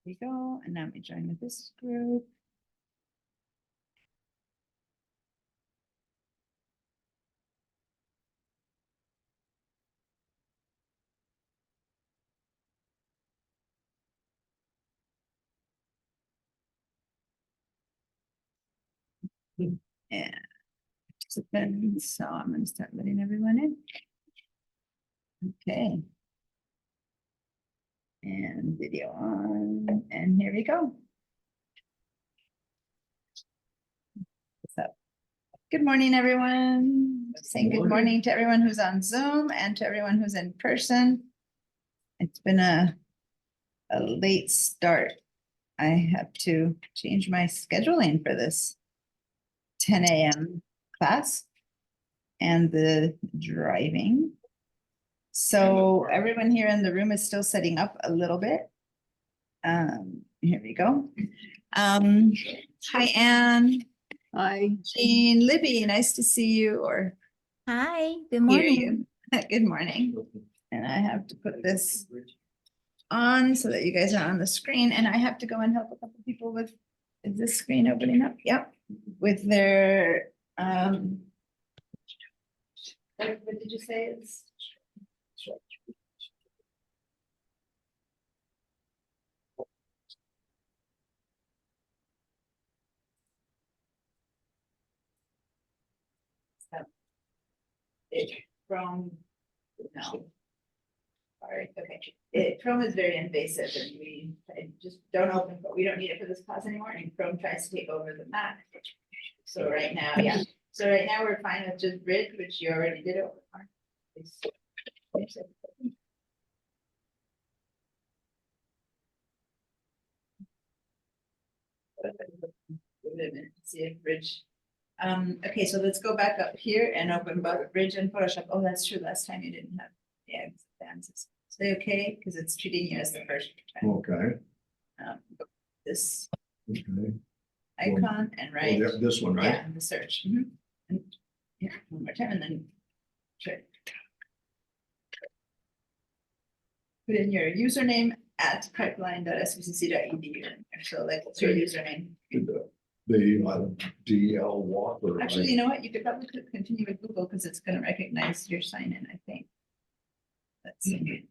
we go. And now we join with this group. And participants, so I'm going to start letting everyone in. Okay. And video on, and here we go. What's up? Good morning, everyone. Saying good morning to everyone who's on Zoom and to everyone who's in person. It's been a late start. I have to change my scheduling for this 10 a.m. class and the driving. So everyone here in the room is still setting up a little bit. Here we go. Hi, Anne. Hi. Jean, Libby, nice to see you or Hi, good hear morning. you. Good morning. And I have to put this on so that you guys are on the screen, and I have to go and help a couple people with, is this screen opening up? Yep. With their, what did you say? It's Chrome, no. Sorry, okay. Chrome is very invasive and I just don't open, but we don't need it for this class anymore, and Chrome tries to take over the Mac. So right now, yeah. So right now we're fine with just Bridge, which you already did over. See if Bridge. Okay, so let's go back up here and open both Bridge and Photoshop. Oh, that's true. Last time you didn't have, yeah, advances. Say okay, because it's treating you as the first time. Okay. This Okay. icon and Oh, right. yeah, this one, right? Yeah, and the search. And yeah, one more time and then sure. Put in your username at pipeline.svcc.edu. So like, what's your username? The DL Walker. Actually, you know what? You could probably continue with Google because it's going to recognize your sign in, I think. Let's see.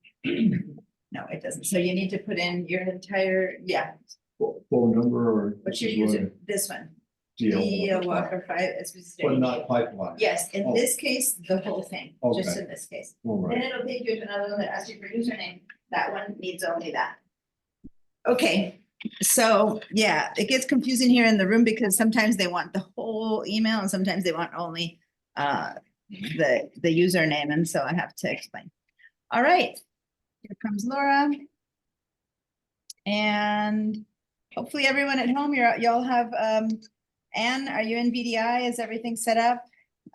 No, it doesn't. So you need to put in your entire, yeah. Phone number or. What's your user? This one. DL Walker 5 SVC. But not pipeline. Yes, in Oh. this case, the whole thing, just Okay. in this case. All Then right. it'll take you to another one that asks you for username. That one needs only that. Okay, so yeah, it gets confusing here in the room because sometimes they want the whole email and sometimes they want only the username, and so I have to explain. All right, here comes Laura. And hopefully everyone at home, y'all have Anne, are you in VDI? Is everything set up?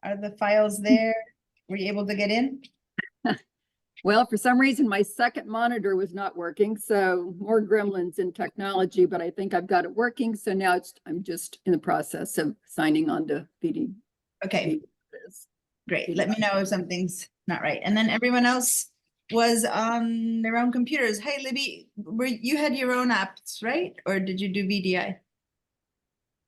Are the files there? Were you able to get in? Well, for some reason, my second monitor was not working, so more gremlins in technology, but I think I've got it working. So now I'm just in the process of signing on to VD. Okay, great. Let me know if something's not right. And then everyone else was on their own computers. Hey, Libby, you had your own apps, right? Or did you do VDI?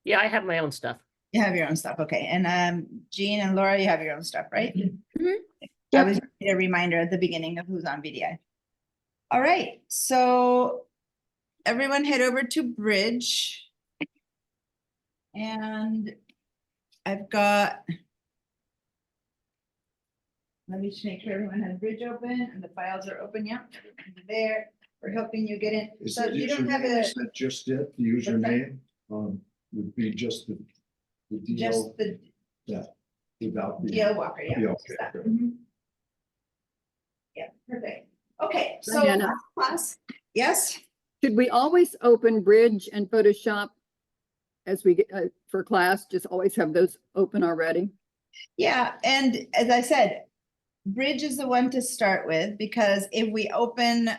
Yeah, I have my own stuff. You have your own stuff. Okay. And Jean and Laura, you have your own stuff, right? Mhm. I was a reminder at the beginning of who's on VDI. All right. So everyone head over to Bridge. And I've got, let me just make sure everyone has Bridge open and the files are open. Yep, there. We're helping you get in. Is So that you don't have username, a, is that just it, the username? Would be just the just DL the without the. DL Walker, yeah. Yeah, just okay, that. okay. Mhm. Yeah, perfect. Okay, so Diana. class, yes? Should we always open Bridge and Photoshop as we get for class? Just always have those open already? Yeah, and as I said, Bridge is the one to start with, because if we open,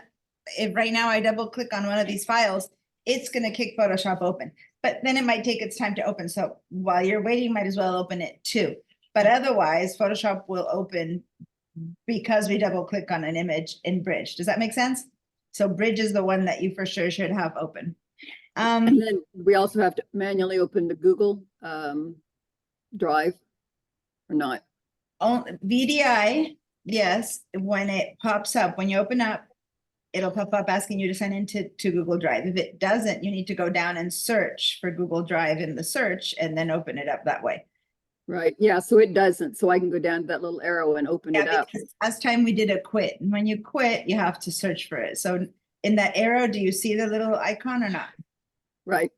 if right now I double click on one of these files, it's gonna kick Photoshop open, but then it might take its time to open. So while you're waiting, might as well open it too. But otherwise, Photoshop will open because we double click on an image in Bridge. Does that make sense? So Bridge is the one that you for sure should have open. And then we also have to manually open the Google Drive or not. VDI, yes, when it pops up, when you open up, it'll pop up asking you to sign into Google Drive. If it doesn't, you need to go down and search for Google Drive in the search and then open it up that way. Right, yeah, so it doesn't, so I can go down to that little arrow and open it Yeah, up. because last time we did a quit, and when you quit, you have to search for it. So in that arrow, do you see the little icon or not? Right,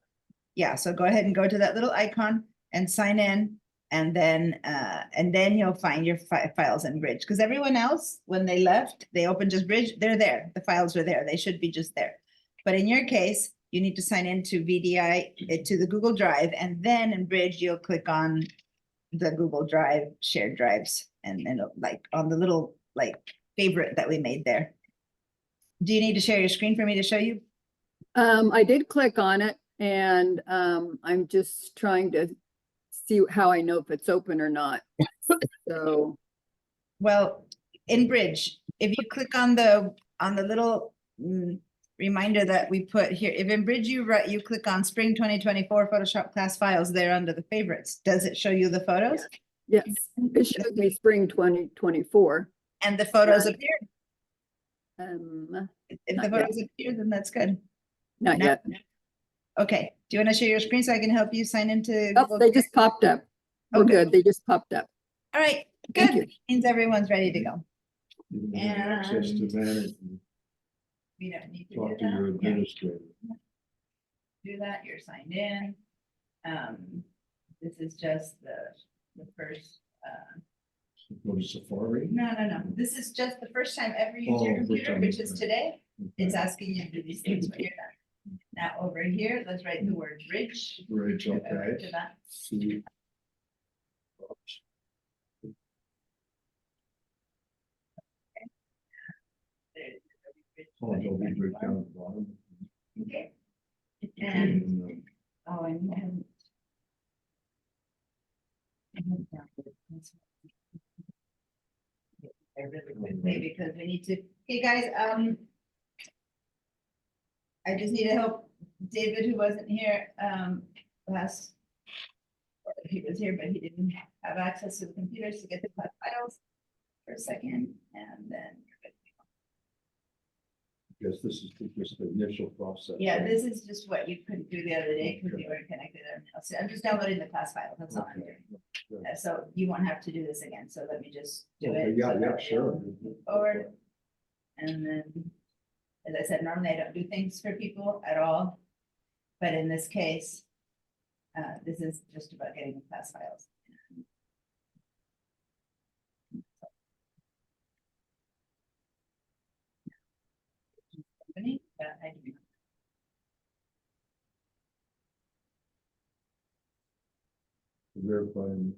Yeah, so go ahead and go to that little icon and sign in. And then you'll find your files in Bridge, because everyone else, when they left, they opened just Bridge, they're there. The files are there. They should be just there. But in your case, you need to sign into VDI, to the Google Drive, and then in Bridge, you'll click on the Google Drive shared drives, and then like on the little like favorite that we made there. Do you need to share your screen for me to show you? I did click on it and I'm just trying to see how I know if it's open or not. So, Well, in Bridge, if you click on the little reminder that we put here, if in Bridge you click on Spring 2024 Photoshop class files there under the favorites, does it show you the photos? yes, it showed me spring 2024. And the photos Right. appear? If the Not photos appear, then that's good. Not No? yet. Okay, do you want to share your screen so I can help you sign into Oh, Google they Drive? just popped up. We're Okay. good. They just popped up. All right, Thank good. Means everyone's ready to go. You can have access to manage and We don't need to talk do to your that. Yeah, administrator. do that. You're signed in. This is just the first, Go to Safari. no. This is just the first time ever use your Oh, first computer, time, which is okay. today. It's Okay. asking you to do these things when you're done. Now over here, let's write the word bridge. Bridge, Go over okay. to that. See. There's the bridge Oh, no, we break 2024. down the bottom. Okay. Okay, And, and, oh, and then. Really quickly, because we need to, hey guys, I just need to help David, who wasn't here, last. Or he was here, but he didn't have access to the computers to get the files for a second, and then. Guess this is just the initial process. Yeah, this is just what you couldn't do the other day because you weren't connected. So I'm just downloading the class file, that's all I'm Okay. doing. So you won't have to do this again, so let me just do Okay, it. yeah, so yeah, that sure. it'll move Forward. And then, as I said, normally I don't do things for people at all. But in this case, this is just about getting the class files. Company, I do. Verifying.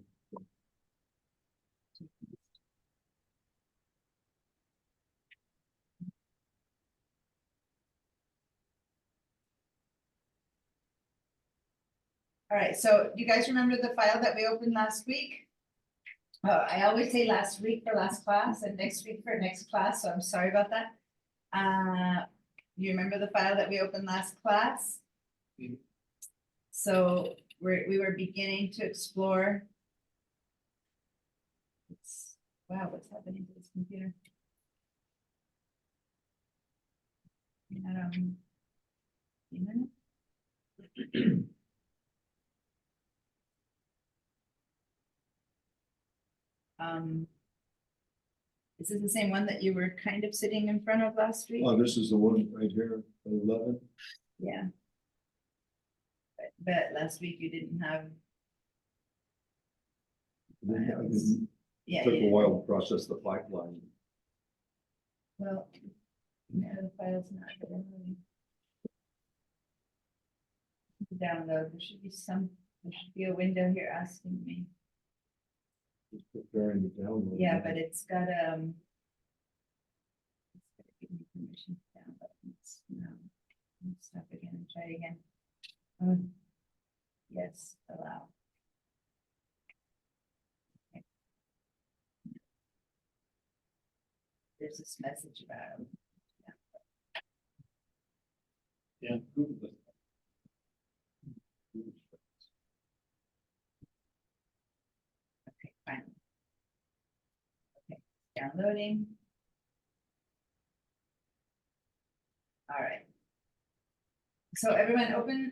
All right, so you guys remember the file that we opened last week? I always say last week for last class and next week for next class, so I'm sorry about that. You remember the file that we opened last class? So we were beginning to explore. Wow, what's happening to this computer? A minute. This is the same one that you were kind of sitting in front of last week? Oh, this is the one right here, 11. Yeah. But last week you didn't have, I didn't- yeah. Took you a didn't- while to process the pipeline. Well, no, the file's not gonna really. Download, there should be a window here asking me, Just preparing to download. yeah, but it's got, it's gotta give me permission to download. No. Let's stop again and try it again. Yes, allow. Okay. There's this message about. Yeah. Okay, fine. Okay, downloading. All right. So everyone open,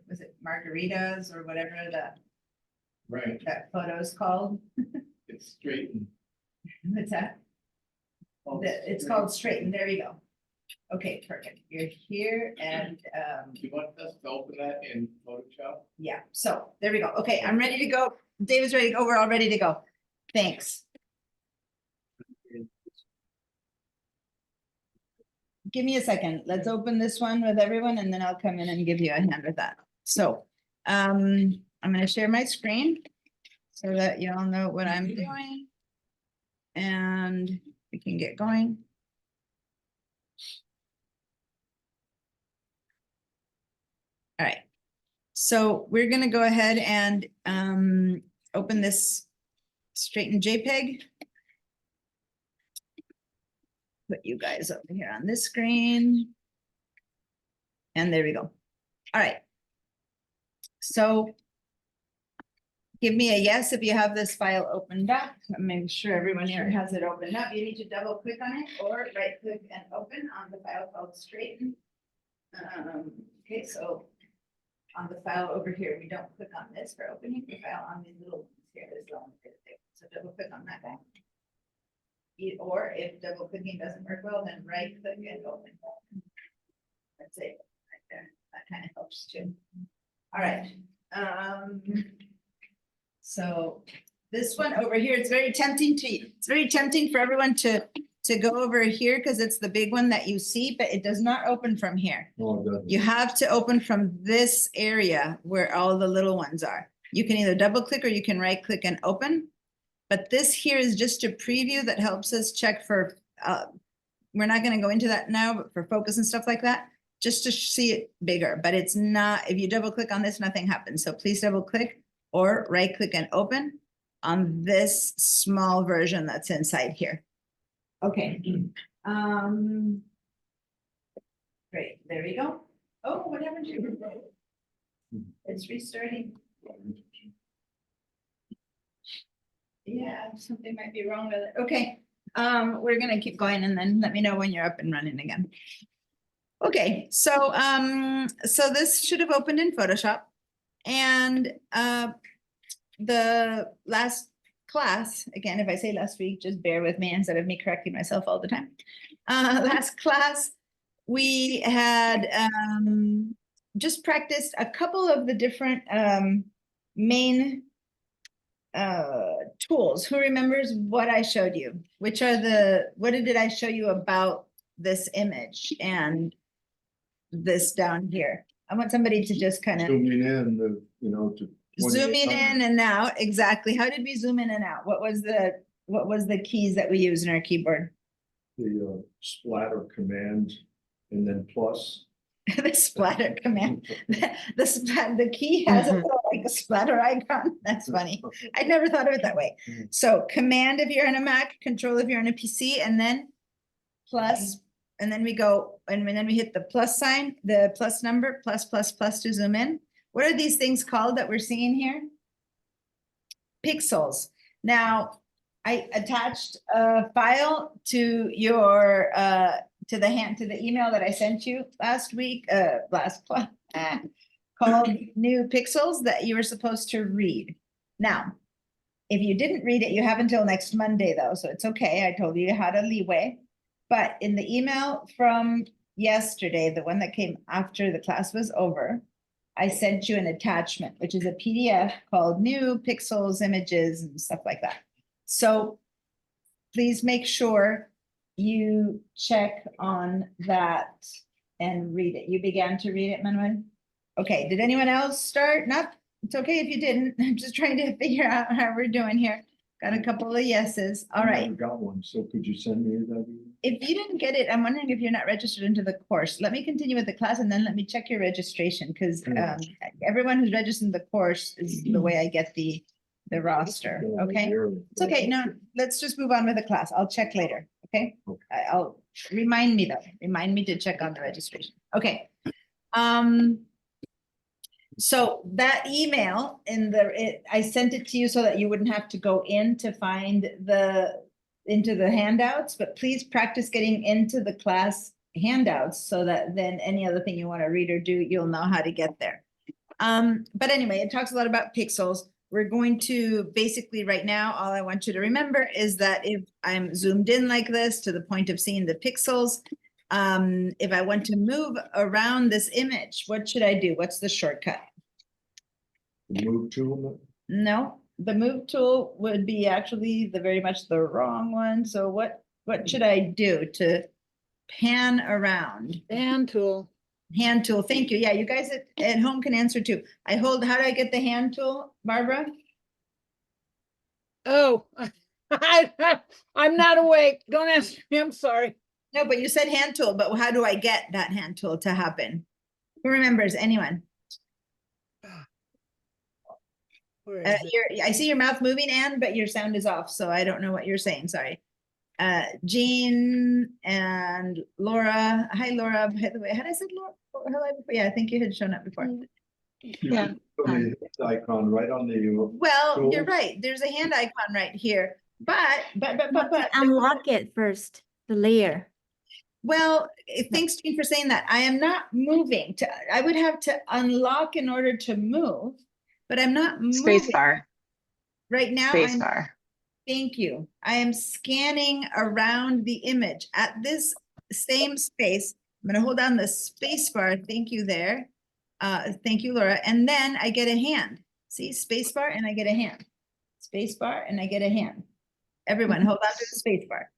was it margaritas or whatever Right, that photo is called? it's straightened. What's that? It's called Straighten, there you go. Okay, perfect. You're here and, Do you want us to open that in Photoshop? yeah, so there we go. Okay, I'm ready to go. David's ready to go. We're all ready to go. Thanks. Give me a second. Let's open this one with everyone and then I'll come in and give you a hand with that. So, I'm gonna share my screen so that you all know what I'm doing. And we can get going. All right. So we're gonna go ahead and open this straighten JPEG. Put you guys over here on this screen. And there we go. All right. So give me a yes if you have this file opened up. Make sure everyone here has it opened up. You need to double click on it or right click and open on the file called straighten. Okay, so on the file over here, we don't click on this for opening the file on these little ones here. Is the only bit there. So double click on that guy. Or if double clicking doesn't work well, then right click and open. That's it right there. That kind of helps too. All right. So this one over here, it's very tempting for everyone to go over here because it's the big one that you see, but it does not open from here. Oh, it doesn't. You have to open from this area where all the little ones are. You can either double click or you can right click and open. But this here is just a preview that helps us check for, we're not going to go into that now, but for focus and stuff like that, just to see it bigger. But it's not, if you double click on this, nothing happens. So please double click or right click and open on this small version that's inside here. Okay. Great, there we go. Oh, what happened to you? It's restarting. Yeah, something might be wrong with it. Okay, we're gonna keep going and then let me know when you're up and running again. Okay, so this should have opened in Photoshop. And the last class, again, if I say last week, just bear with me instead of me correcting myself all the time. Last class, we had just practiced a couple of the different main tools. Who remembers what I showed you? What did I show you about this image and this down here? I want somebody to just kind of Zooming in, to. zooming in and out. Exactly. How did we zoom in and out? What was the keys that we use in our keyboard? The splatter command and then plus. The splatter command. The key has a little, like a splatter icon. That's funny. I never thought of it that way. So command if you're on a Mac, control if you're on a PC, and then plus, and then we go, and then we hit the plus sign, the plus number, plus to zoom in. What are these things called that we're seeing here? Pixels. Now, I attached a file to your to the email that I sent you last week, called New Pixels that you were supposed to read. Now, if you didn't read it, you have until next Monday though, so it's okay. I told you you had a leeway. But in the email from yesterday, the one that came after the class was over, I sent you an attachment, which is a PDF called New Pixels, Images, and stuff like that. So please make sure you check on that and read it. You began to read it, Mon&Wed? Okay, did anyone else start? Not, it's okay if you didn't. I'm just trying to figure out how we're doing here. Got a couple of yeses. All I right. never got one, so could you send me that? If you didn't get it, I'm wondering if you're not registered into the course. Let me continue with the class and then let me check your registration because everyone who's registered in the course is the way I get the roster. Okay, it's okay. No, let's just move on with the class. I'll check later. Okay, Okay. I'll remind me though, remind me to check on the registration. Okay. So that email I sent it to you so that you wouldn't have to go in to find into the handouts, but please practice getting into the class handouts so that then any other thing you want to read or do, you'll know how to get there. But anyway, it talks a lot about pixels. We're going to basically right now, all I want you to remember is that if I'm zoomed in like this to the point of seeing the pixels, if I want to move around this image, what should I do? What's the shortcut? Move to, No, the move tool would be actually very much the wrong one. So what should I do to pan around? Hand tool. Hand tool, thank you. Yeah, you guys at home can answer too. How do I get the hand tool, Barbara? Oh, I'm not awake. Don't ask me. I'm sorry. No, but you said hand tool, but how do I get that hand tool to happen? Who remembers? Anyone? Where is it? I see your mouth moving, Anne, but your sound is off, so I don't know what you're saying. Sorry. Jean and Laura. Hi, Laura. By the way, had I said Laura? Hello before? Yeah, I think you had shown up before. Yeah. the icon right on the, Well, you're Tools. right. There's a hand icon right here, but. Unlock it first, the layer. Well, thanks, Jean, for saying that. I am not moving I would have to unlock in order to move, but I'm not moving. Space bar, Right now, space I'm, bar. thank you. I am scanning around the image at this same space. I'm gonna hold down the space bar. Thank you there. Thank you, Laura. And then I get a hand. See, space bar and I get a hand. Space bar and I get a hand. Everyone, hold on to the space bar.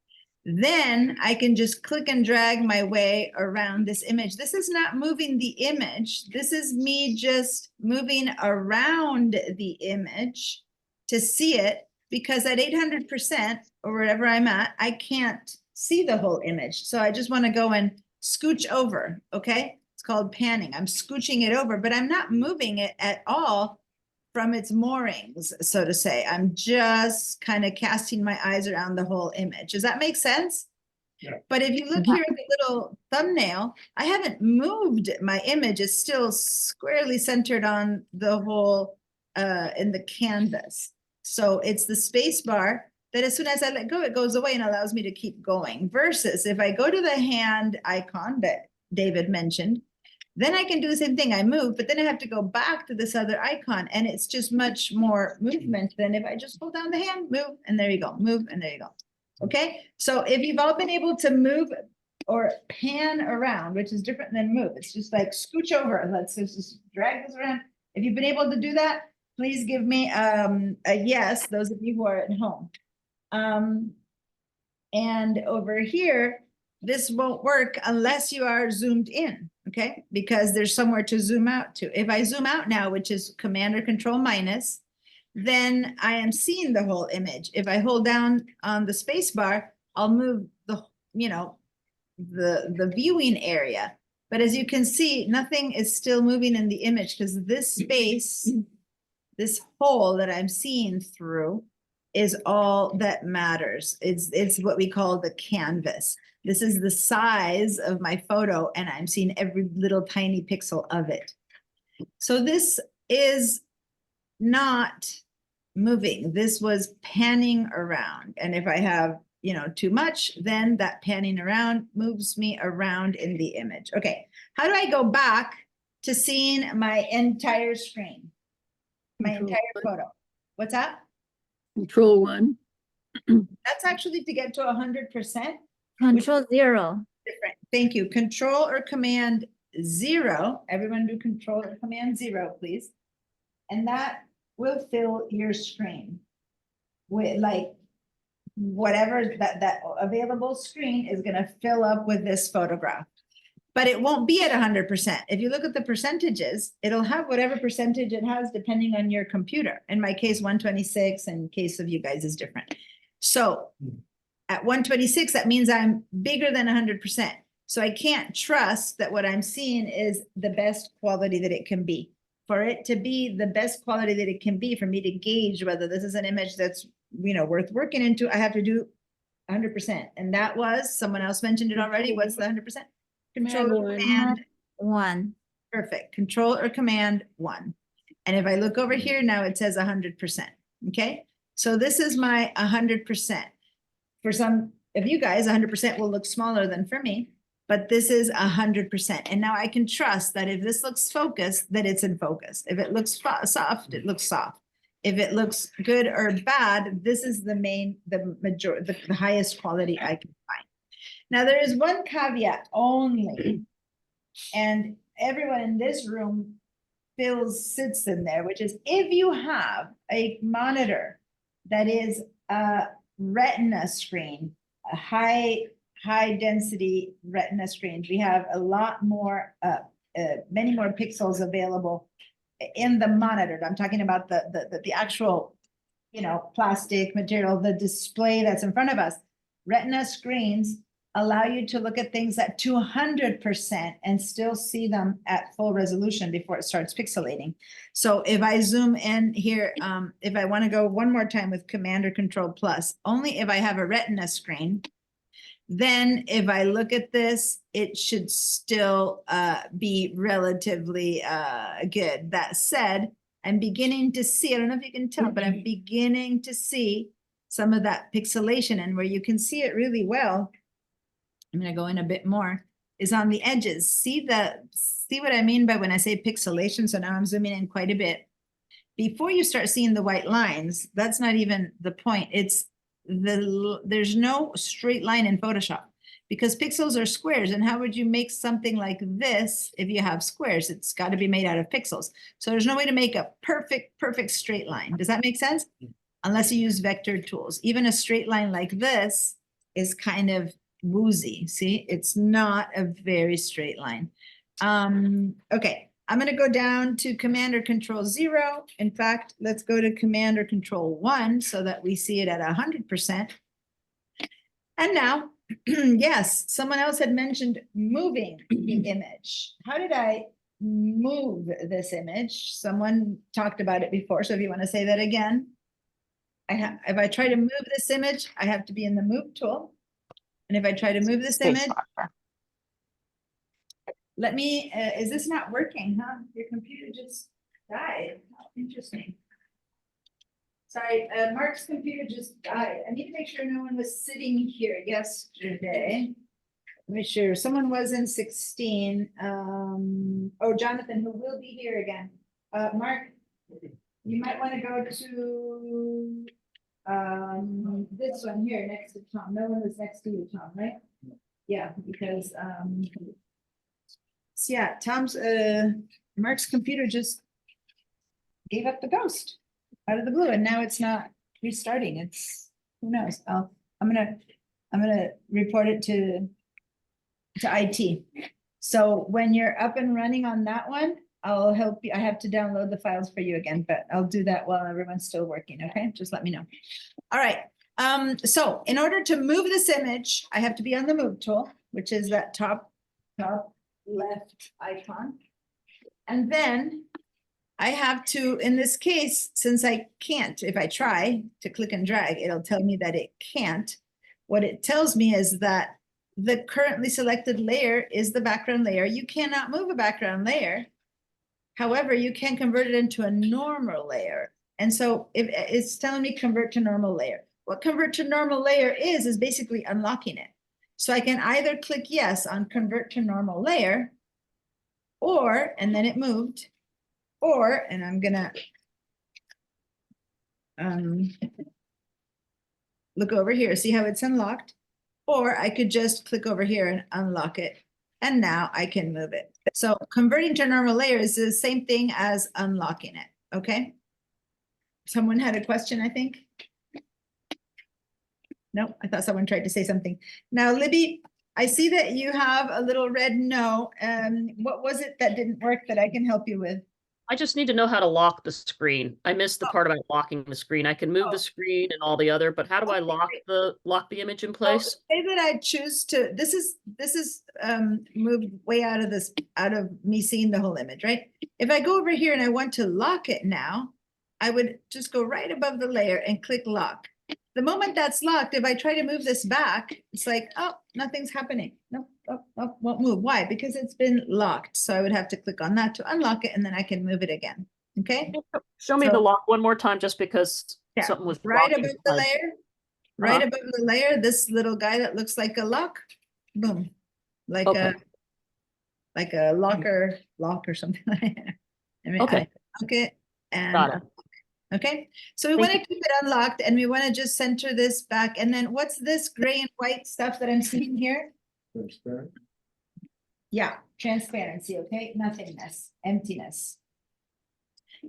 Then I can just click and drag my way around this image. This is not moving the image. This is me just moving around the image to see it, because at 800% or wherever I'm at, I can't see the whole image. So I just want to go and scooch over, okay? It's called panning. I'm scooching it over, but I'm not moving it at all from its moorings, so to say. I'm just kind of casting my eyes around the whole image. Does that make sense? Yeah. But if you look here at the little thumbnail, I haven't moved my image. It's still squarely centered on the whole, in the canvas. So it's the space bar that as soon as I let go, it goes away and allows me to keep going. Versus if I go to the hand icon that David mentioned, then I can do the same thing. I move, but then I have to go back to this other icon, and it's just much more movement than if I just hold down the hand, move, and there you go, move, and there you go. Okay, so if you've all been able to move or pan around, which is different than move, it's just like scooch over. Let's just drag this around. If you've been able to do that, please give me a yes, those of you who are at home. And over here, this won't work unless you are zoomed in, okay? Because there's somewhere to zoom out to. If I zoom out now, which is Command or Control minus, then I am seeing the whole image. If I hold down on the space bar, I'll move the, the viewing area. But as you can see, nothing is still moving in the image because this space, this hole that I'm seeing through is all that matters. It's what we call the canvas. This is the size of my photo, and I'm seeing every little tiny pixel of it. So this is not moving. This was panning around. And if I have, too much, then that panning around moves me around in the image. Okay, how do I go back to seeing my entire screen? My Control entire photo. What's that? Control 1. That's actually to get to 100%. Control 0. Different. Thank you. Control or Command 0. Everyone do Control or Command 0, please. And that will fill your screen with like whatever that available screen is going to fill up with this photograph. But it won't be at 100%. If you look at the percentages, it'll have whatever percentage it has depending on your computer. In my case, 126, and in case of you guys is different. So at 126, that means I'm bigger than 100%. So I can't trust that what I'm seeing is the best quality that it can be. For it to be the best quality that it can be, for me to gauge whether this is an image that's, worth working into, I have to do 100%. And that was, someone else mentioned it already. What's the 100%? Control Command or one. command. One. Perfect. Control or command 1. And if I look over here now, it says 100%. Okay. So this is my 100%. For some of you guys, 100% will look smaller than for me, but this is 100%. And now I can trust that if this looks focused, that it's in focus. If it looks soft, it looks soft. If it looks good or bad, this is the highest quality I can find. Now there is one caveat only, and everyone in this room sits in there, which is if you have a monitor that is a retina screen, a high density retina screens, we have a lot more, many more pixels available in the monitor. I'm talking about the actual, plastic material, the display that's in front of us. Retina screens allow you to look at things at 200% and still see them at full resolution before it starts pixelating. So if I zoom in here, if I want to go one more time with Command or Control plus, only if I have a retina screen, then if I look at this, it should still be relatively good. That said, I'm beginning to see, I don't know if you can tell, but I'm beginning to see some of that pixelation, and where you can see it really well, I'm going to go in a bit more, is on the edges. See what I mean by when I say pixelation? So now I'm zooming in quite a bit. Before you start seeing the white lines, that's not even the point. It's there's no straight line in Photoshop because pixels are squares. And how would you make something like this if you have squares? It's got to be made out of pixels. So there's no way to make a perfect straight line. Does that make sense? Unless you use vector tools. Even a straight line like this is kind of woozy. See, it's not a very straight line. Okay, I'm going to go down to Command or Control 0. In fact, let's go to Command or Control 1 so that we see it at 100%. And now, yes, someone else had mentioned moving the image. How did I move this image? Someone talked about it before, so if you want to say that again. If I try to move this image, I have to be in the Move tool. And if I try to move this image, let me, is this not working, huh? Your computer just died. Interesting. Sorry, Mark's computer just died. I need to make sure no one was sitting here yesterday. Let me sure someone was in 16. Oh, Jonathan, who will be here again. Mark, you might want to go to this one here next to Tom. No one was next to you, Tom, right? Yeah, because so yeah, Tom's Mark's computer just gave up the ghost out of the blue, and now it's not restarting. It's who knows. I'm gonna report it to IT. So when you're up and running on that one, I'll help you. I have to download the files for you again, but I'll do that while everyone's still working. Okay, just let me know. All right. So in order to move this image, I have to be on the Move tool, which is that top left icon. And then I have to, in this case, since I can't, if I try to click and drag, it'll tell me that it can't. What it tells me is that the currently selected layer is the background layer. You cannot move a background layer. However, you can convert it into a normal layer. And so if it's telling me convert to normal layer, what convert to normal layer is basically unlocking it. So I can either click yes on convert to normal layer, or, and then it moved, or, and I'm gonna look over here, see how it's unlocked, or I could just click over here and unlock it. And now I can move it. So converting to normal layer is the same thing as unlocking it. Okay. Someone had a question, I think. No, I thought someone tried to say something. Now, Libby, I see that you have a little red no. What was it that didn't work that I can help you with? I just need to know how to lock the screen. I missed the part about locking the screen. I can move the screen and all the other, but how do I lock the image in place? Say that I choose to, this is moved way out of me seeing the whole image, right? If I go over here and I want to lock it now, I would just go right above the layer and click lock. the moment that's locked, if I try to move this back, it's like, oh, nothing's happening. Nope, won't move. Why? Because it's been locked. So I would have to click on that to unlock it, and then I can move it again. Okay? Show me So- the lock one more time, just because Yeah, something was right blocking above the my- layer, right Uh-huh. above the layer, this little guy that looks like a lock, boom. Like Okay. a lock or something like that. I mean, Okay. okay, and Got it. okay, so we Thank want to keep it unlocked and we want to just center this back. And then what's this gray and white stuff that I'm seeing here? Transparent. Yeah, transparency, okay, nothingness, emptiness.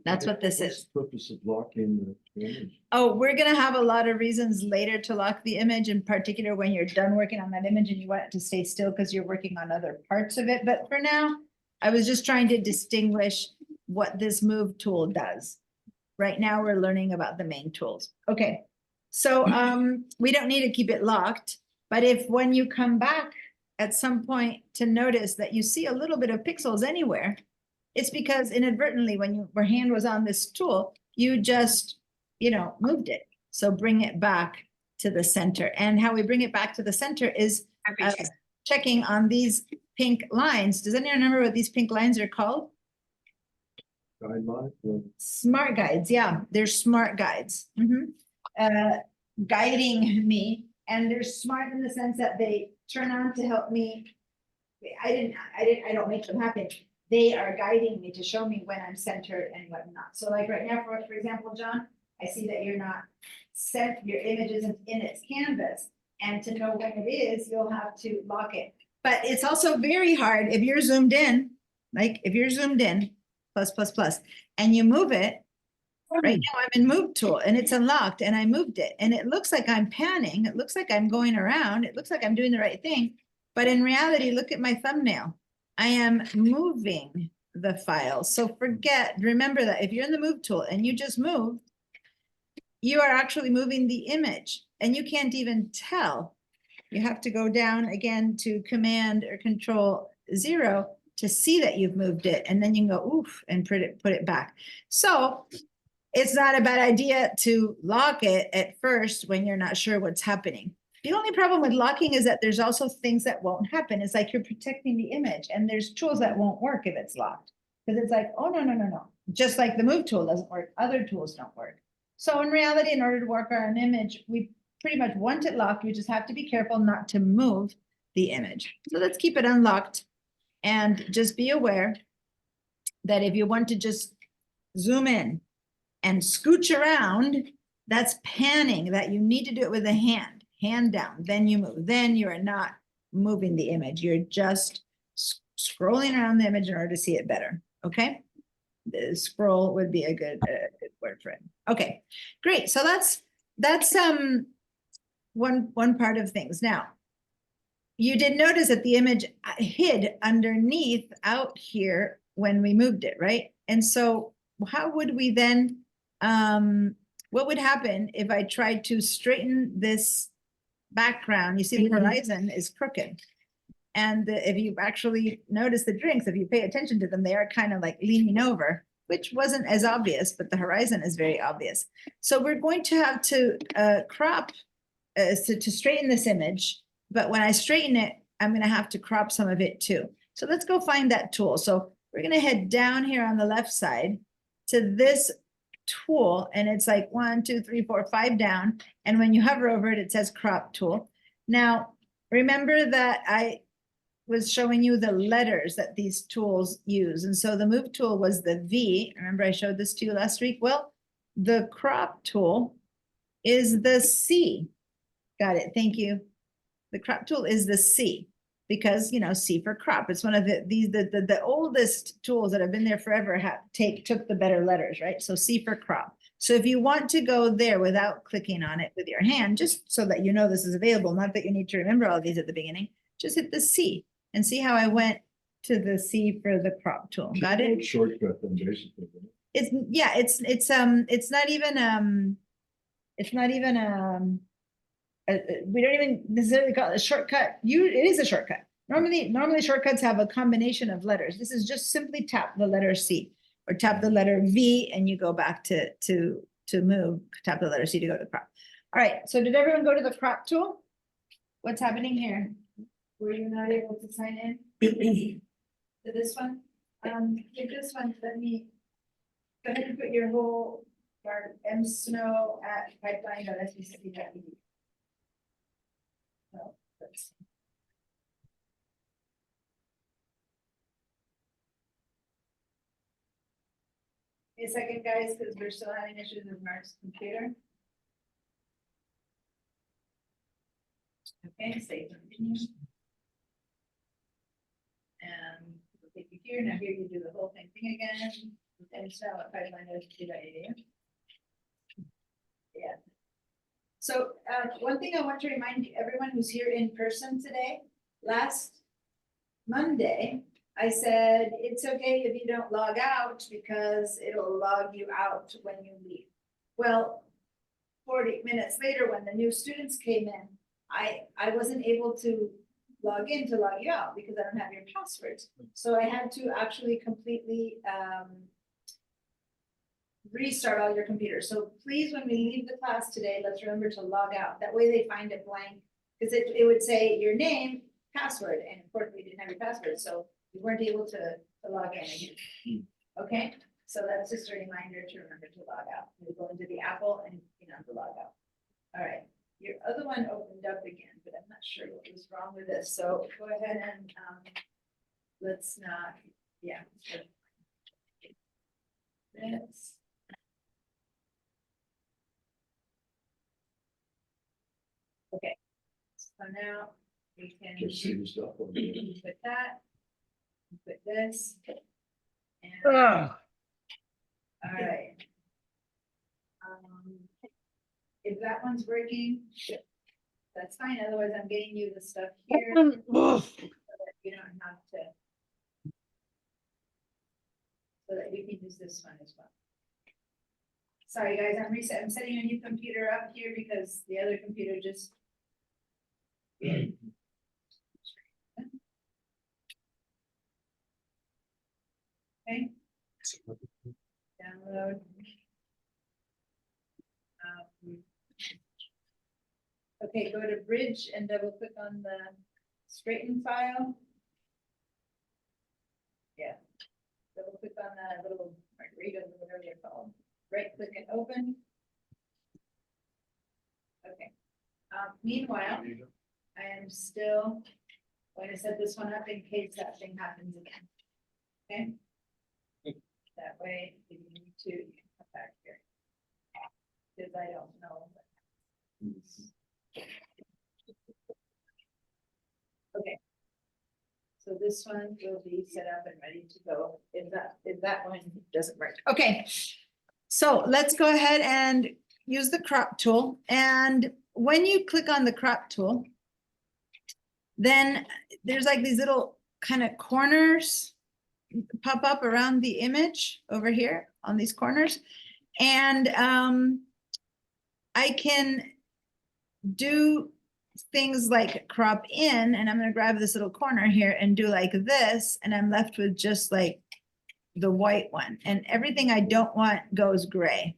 That's what this What's is. the purpose of locking the image? Oh, we're gonna have a lot of reasons later to lock the image, in particular when you're done working on that image and you want it to stay still because you're working on other parts of it. But for now, I was just trying to distinguish what this move tool does. Right now, we're learning about the main tools. Okay, so we don't need to keep it locked, but if when you come back at some point to notice that you see a little bit of pixels anywhere, it's because inadvertently when your hand was on this tool, you just, moved it. So bring it back to the center. And how we bring it back to the center is checking on these pink lines. Does anyone remember what these pink lines are called? Guideline? or- Smart guides, yeah, they're smart guides. Guiding me, and they're smart in the sense that they turn on to help me. I don't make them happen. They are guiding me to show me when I'm centered and what not. So like right now, for example, John, I see that you're not set, your image isn't in its canvas. And to know when it is, you'll have to lock it. But it's also very hard if you're zoomed in, like if you're zoomed in, plus, and you move it. Right now I'm in move tool and it's unlocked and I moved it and it looks like I'm panning. It looks like I'm going around. It looks like I'm doing the right thing. But in reality, look at my thumbnail. I am moving the file. So remember that if you're in the move tool and you just move, you are actually moving the image and you can't even tell. You have to go down again to Command or Control 0 to see that you've moved it. And then you can go oof and put it back. So it's not a bad idea to lock it at first when you're not sure what's happening. The only problem with locking is that there's also things that won't happen. It's like you're protecting the image and there's tools that won't work if it's locked. Because it's like, oh, no. Just like the move tool doesn't work, other tools don't work. So in reality, in order to work on an image, we pretty much want it locked. We just have to be careful not to move the image. So let's keep it unlocked and just be aware that if you want to just zoom in and scooch around, that's panning, that you need to do it with a hand down, then you move. Then you are not moving the image. You're just scrolling around the image in order to see it better, okay? The scroll would be a good word for it. Okay, great. So that's one part of things. Now, you did notice that the image hid underneath out here when we moved it, right? And so how would we then, what would happen if I tried to straighten this background? You see the horizon is crooked. And if you actually notice the drinks, if you pay attention to them, they are kind of like leaning over, which wasn't as obvious, but the horizon is very obvious. So we're going to have to crop to straighten this image. But when I straighten it, I'm going to have to crop some of it too. So let's go find that tool. So we're going to head down here on the left side to this tool. And it's like 1, 2, 3, 4, 5 down. And when you hover over it, it says crop tool. Now, remember that I was showing you the letters that these tools use. And so the move tool was the V. Remember I showed this to you last week? Well, the crop tool is the C. Got it. Thank you. The crop tool is the C because, C for crop. It's one of the oldest tools that have been there forever took the better letters, right? So C for crop. So if you want to go there without clicking on it with your hand, just so that you know this is available, not that you need to remember all of these at the beginning, just hit the C and see how I went to the C for the crop tool. Got it? Shortcut then basically. It's not even we don't even necessarily call it a shortcut. It is a shortcut. Normally shortcuts have a combination of letters. This is just simply tap the letter C or tap the letter V and you go back to move, tap the letter C to go to the crop. All right, so did everyone go to the crop tool? What's happening here? Were you not able to sign in? To this one? Give this one, let me. Go ahead and put your whole, your msnow@pipeline.sbc.edu. Oh, let's- Give me a second, guys, because we're still having issues with Mark's computer. Okay, save continue. And we'll take you here, now here you do the whole thing again, and msnow@pipeline.sbc.edu. Yeah. So, one thing I want to remind everyone who's here in person today, last Monday, I said, it's okay if you don't log out because it'll log you out when you leave. Well, 40 minutes later, when the new students came in, I wasn't able to log in to log you out because I don't have your passwords. So I had to actually completely, restart all your computers. So please, when we leave the class today, let's remember to log out. That way they find it blank, because it would say your name, password, and of course we didn't have your password, so we weren't able to log in again. Okay, so that's just a reminder to remember to log out. You go into the Apple and you know to log out. All right, your other one opened up again, but I'm not sure what was wrong with this. So go ahead and let's not, yeah. This. Okay, so now we can Just see the stuff over there. put that, put this. And, Ugh. all right. If that one's working, that's fine, otherwise I'm getting you the stuff here, so Ugh. that you don't have to. So that you can use this one as well. Sorry, guys, I'm setting a new computer up here because the other computer just. Okay. Download. Okay, go to bridge and double click on the straighten file. Yeah. Double click on that little margarita, whatever they're called. Right click and open. Okay. Meanwhile, I am still going to set this one up in case that thing happens again. Okay? That way, if you need to, you can come back here. Because I don't know. Okay. So this one will be set up and ready to go if that one doesn't work. Okay. So let's go ahead and use the crop tool. And when you click on the crop tool, then there's like these little kind of corners pop up around the image over here on these corners. And I can do things like crop in, and I'm going to grab this little corner here and do like this, and I'm left with just like the white one, and everything I don't want goes gray.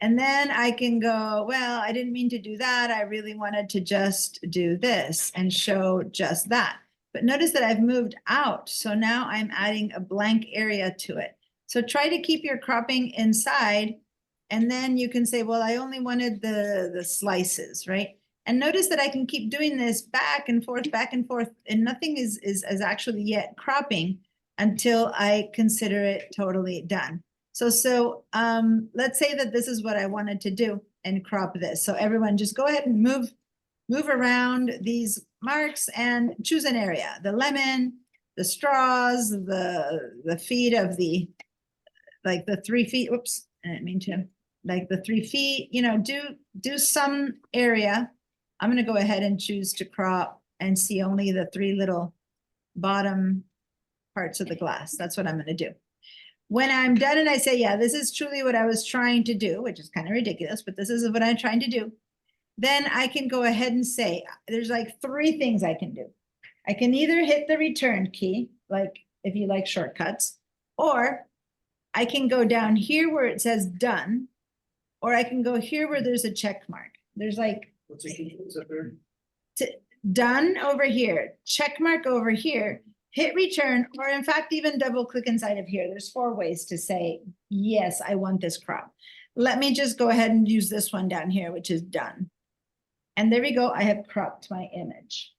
And then I can go, well, I didn't mean to do that. I really wanted to just do this and show just that. But notice that I've moved out. So now I'm adding a blank area to it. So try to keep your cropping inside. And then you can say, well, I only wanted the slices, right? And notice that I can keep doing this back and forth, and nothing is actually yet cropping until I consider it totally done. So let's say that this is what I wanted to do and crop this. So everyone just go ahead and move around these marks and choose an area. The lemon, the straws, the feet of the, like the 3 feet, whoops, I didn't mean to, like the 3 feet, you know, do some area. I'm gonna go ahead and choose to crop and see only the 3 little bottom parts of the glass. That's what I'm gonna do. When I'm done and I say, yeah, this is truly what I was trying to do, which is kind of ridiculous, but this is what I'm trying to do, then I can go ahead and say, there's like 3 things I can do. I can either hit the return key, like if you like shortcuts, or I can go down here where it says done, or I can go here where there's a check mark. There's like What's up there? done over here, check mark over here, hit return, or in fact, even double click inside of here. There's 4 ways to say, yes, I want this crop. Let me just go ahead and use this one down here, which is done. And there we go. I have cropped my image.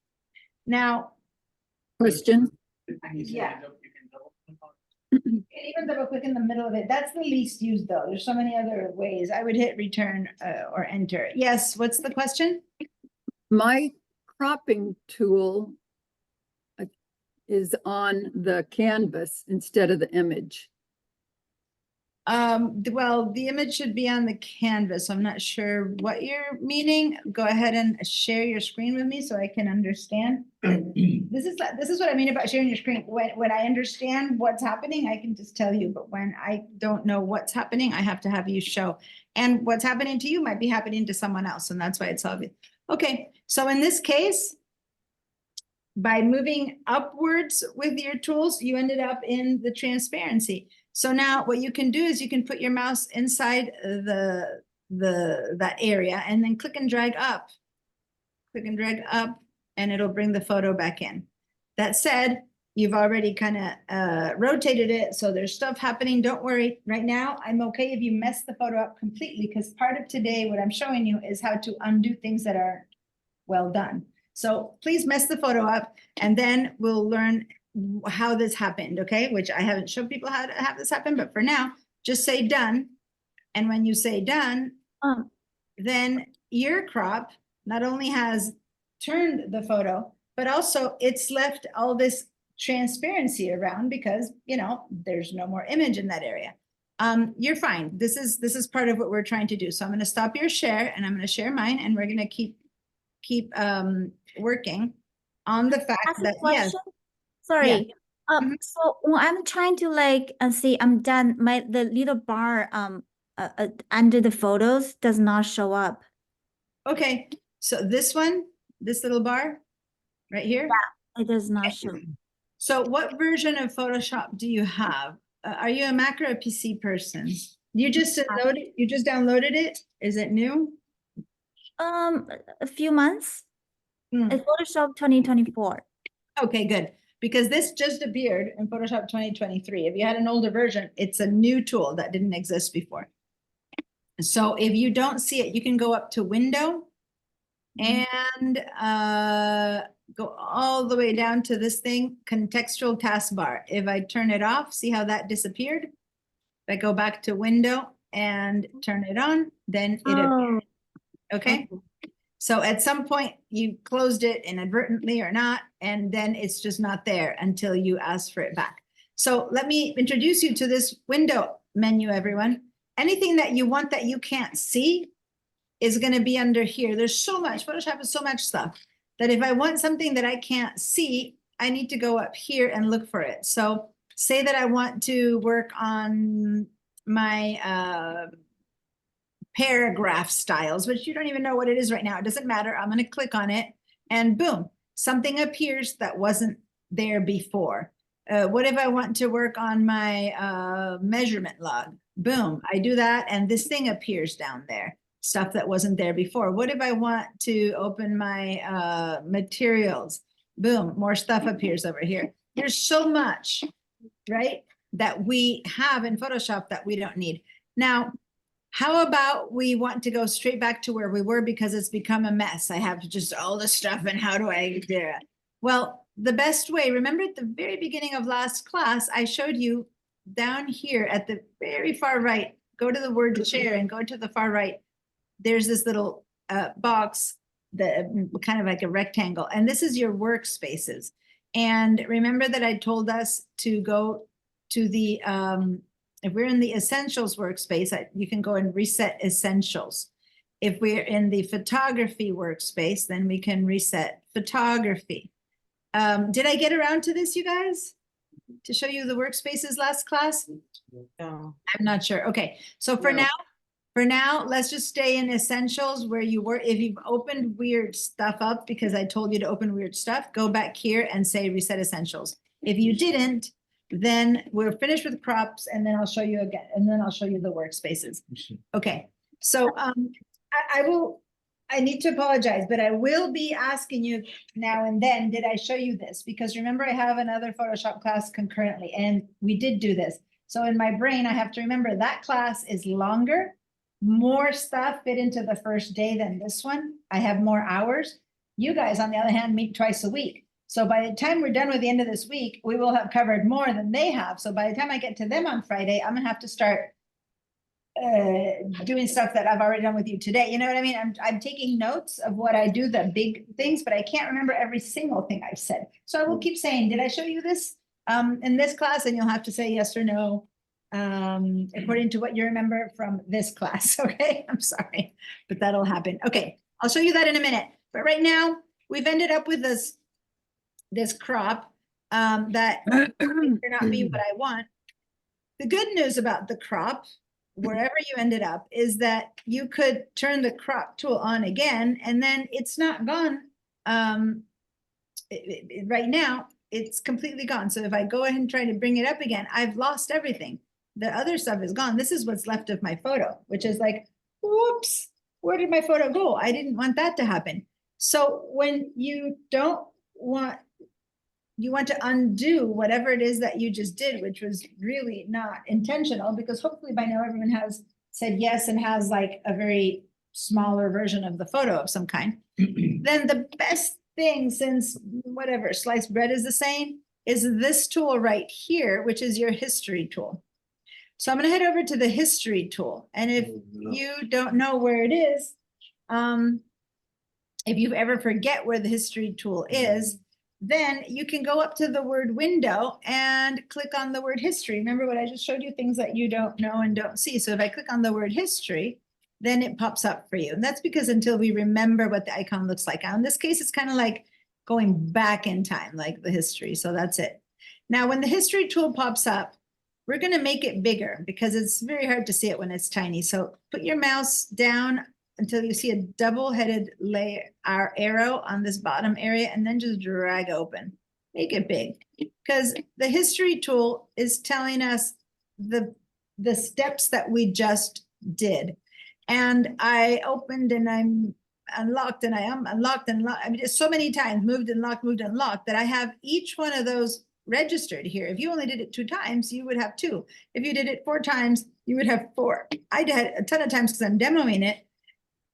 Now, Question? yeah. You can even double click in the middle of it. That's the least used though. There's so many other ways. I would hit return or enter. Yes, what's the question? My cropping tool is on the canvas instead of the image. Well, the image should be on the canvas. I'm not sure what you're meaning. Go ahead and share your screen with me so I can understand. This is what I mean about sharing your screen. When I understand what's happening, I can just tell you, but when I don't know what's happening, I have to have you show. And what's happening to you might be happening to someone else, and that's why it's obvious. Okay, so in this case, by moving upwards with your tools, you ended up in the transparency. So now what you can do is you can put your mouse inside that area and then click and drag up. Click and drag up, and it'll bring the photo back in. That said, you've already kind of rotated it, so there's stuff happening. Don't worry. Right now, I'm okay if you mess the photo up completely, because part of today, what I'm showing you is how to undo things that are well done. So please mess the photo up, and then we'll learn how this happened, okay? Which I haven't shown people how to have this happen, but for now, just say done. And when you say done, then your crop not only has turned the photo, but also it's left all this transparency around because, you know, there's no more image in that area. You're fine. This is part of what we're trying to do. So I'm going to stop your share and I'm going to share mine, and we're going to keep working on the fact Ask a that, yes. question? Sorry. Mhm. So when I'm trying to like see I'm done, the little bar under the photos does not show up. Okay, so this one, this little bar right here. It does not show. So what version of Photoshop do you have? Are you a Mac or a PC person? You just downloaded it? Is it new? A few months. Hmm. It's Photoshop 2024. Okay, good. Because this just appeared in Photoshop 2023. If you had an older version, it's a new tool that didn't exist before. So if you don't see it, you can go up to Window and go all the way down to this thing, Contextual Taskbar. If I turn it off, see how that disappeared? If I go back to Window and turn it on, then it appears. Okay? So at some point you closed it inadvertently or not, and then it's just not there until you ask for it back. So let me introduce you to this window menu, everyone. Anything that you want that you can't see is going to be under here. There's so much, Photoshop has so much stuff that if I want something that I can't see, I need to go up here and look for it. So say that I want to work on my paragraph styles, which you don't even know what it is right now. It doesn't matter. I'm going to click on it and boom, something appears that wasn't there before. What if I want to work on my measurement log? Boom, I do that and this thing appears down there, stuff that wasn't there before. What if I want to open my materials? Boom, more stuff appears over here. There's so much, right, that we have in Photoshop that we don't need. Now, how about we want to go straight back to where we were because it's become a mess. I have just all this stuff and how do I do it? Well, the best way, remember at the very beginning of last class, I showed you down here at the very far right, go to the word share and go to the far right. There's this little box that kind of like a rectangle, and this is your workspaces. And remember that I told us to go to the, if we're in the essentials workspace, you can go and reset essentials. If we're in the photography workspace, then we can reset photography. Did I get around to this, you guys? To show you the workspaces last class? No. I'm not sure. Okay, so for now, let's just stay in essentials where you were. If you've opened weird stuff up because I told you to open weird stuff, go back here and say reset essentials. If you didn't, then we're finished with crops and then I'll show you again, and then I'll show you the workspaces. Okay, So, I need to apologize, but I will be asking you now and then, did I show you this? Because remember, I have another Photoshop class concurrently, and we did do this. So in my brain, I have to remember that class is longer, more stuff fit into the first day than this one. I have more hours. You guys, on the other hand, meet twice a week. So by the time we're done with the end of this week, we will have covered more than they have. So by the time I get to them on Friday, I'm gonna have to start doing stuff that I've already done with you today. You know what I mean? I'm taking notes of what I do, the big things, but I can't remember every single thing I've said. So I will keep saying, did I show you this in this class? And you'll have to say yes or no according to what you remember from this class. Okay, I'm sorry, but that'll happen. Okay, I'll show you that in a minute. But right now, we've ended up with this crop that may not be what I want. The good news about the crop, wherever you ended up, is that you could turn the crop tool on again, and then it's not gone. Right now, it's completely gone. So if I go ahead and try to bring it up again, I've lost everything. The other stuff is gone. This is what's left of my photo, which is like, whoops, where did my photo go? I didn't want that to happen. So when you don't want, you want to undo whatever it is that you just did, which was really not intentional, because hopefully by now everyone has said yes and has like a very smaller version of the photo of some kind. Then the best thing, since whatever, sliced bread is the same, is this tool right here, which is your history tool. So I'm going to head over to the history tool. And if you don't know where it is, if you ever forget where the history tool is, then you can go up to the word window and click on the word history. Remember what I just showed you, things that you don't know and don't see. So if I click on the word history, then it pops up for you. And that's because until we remember what the icon looks like. Now, in this case, it's kind of like going back in time, like the history. So that's it. Now, when the history tool pops up, we're going to make it bigger because it's very hard to see it when it's tiny. So put your mouse down until you see a double-headed layer arrow on this bottom area, and then just drag open. Make it big, because the history tool is telling us the steps that we just did. And I opened and I'm unlocked and I am unlocked and locked. I mean, just so many times moved and locked that I have each one of those registered here. If you only did it 2 times, you would have 2. If you did it 4 times, you would have 4. I did a ton of times because I'm demoing it.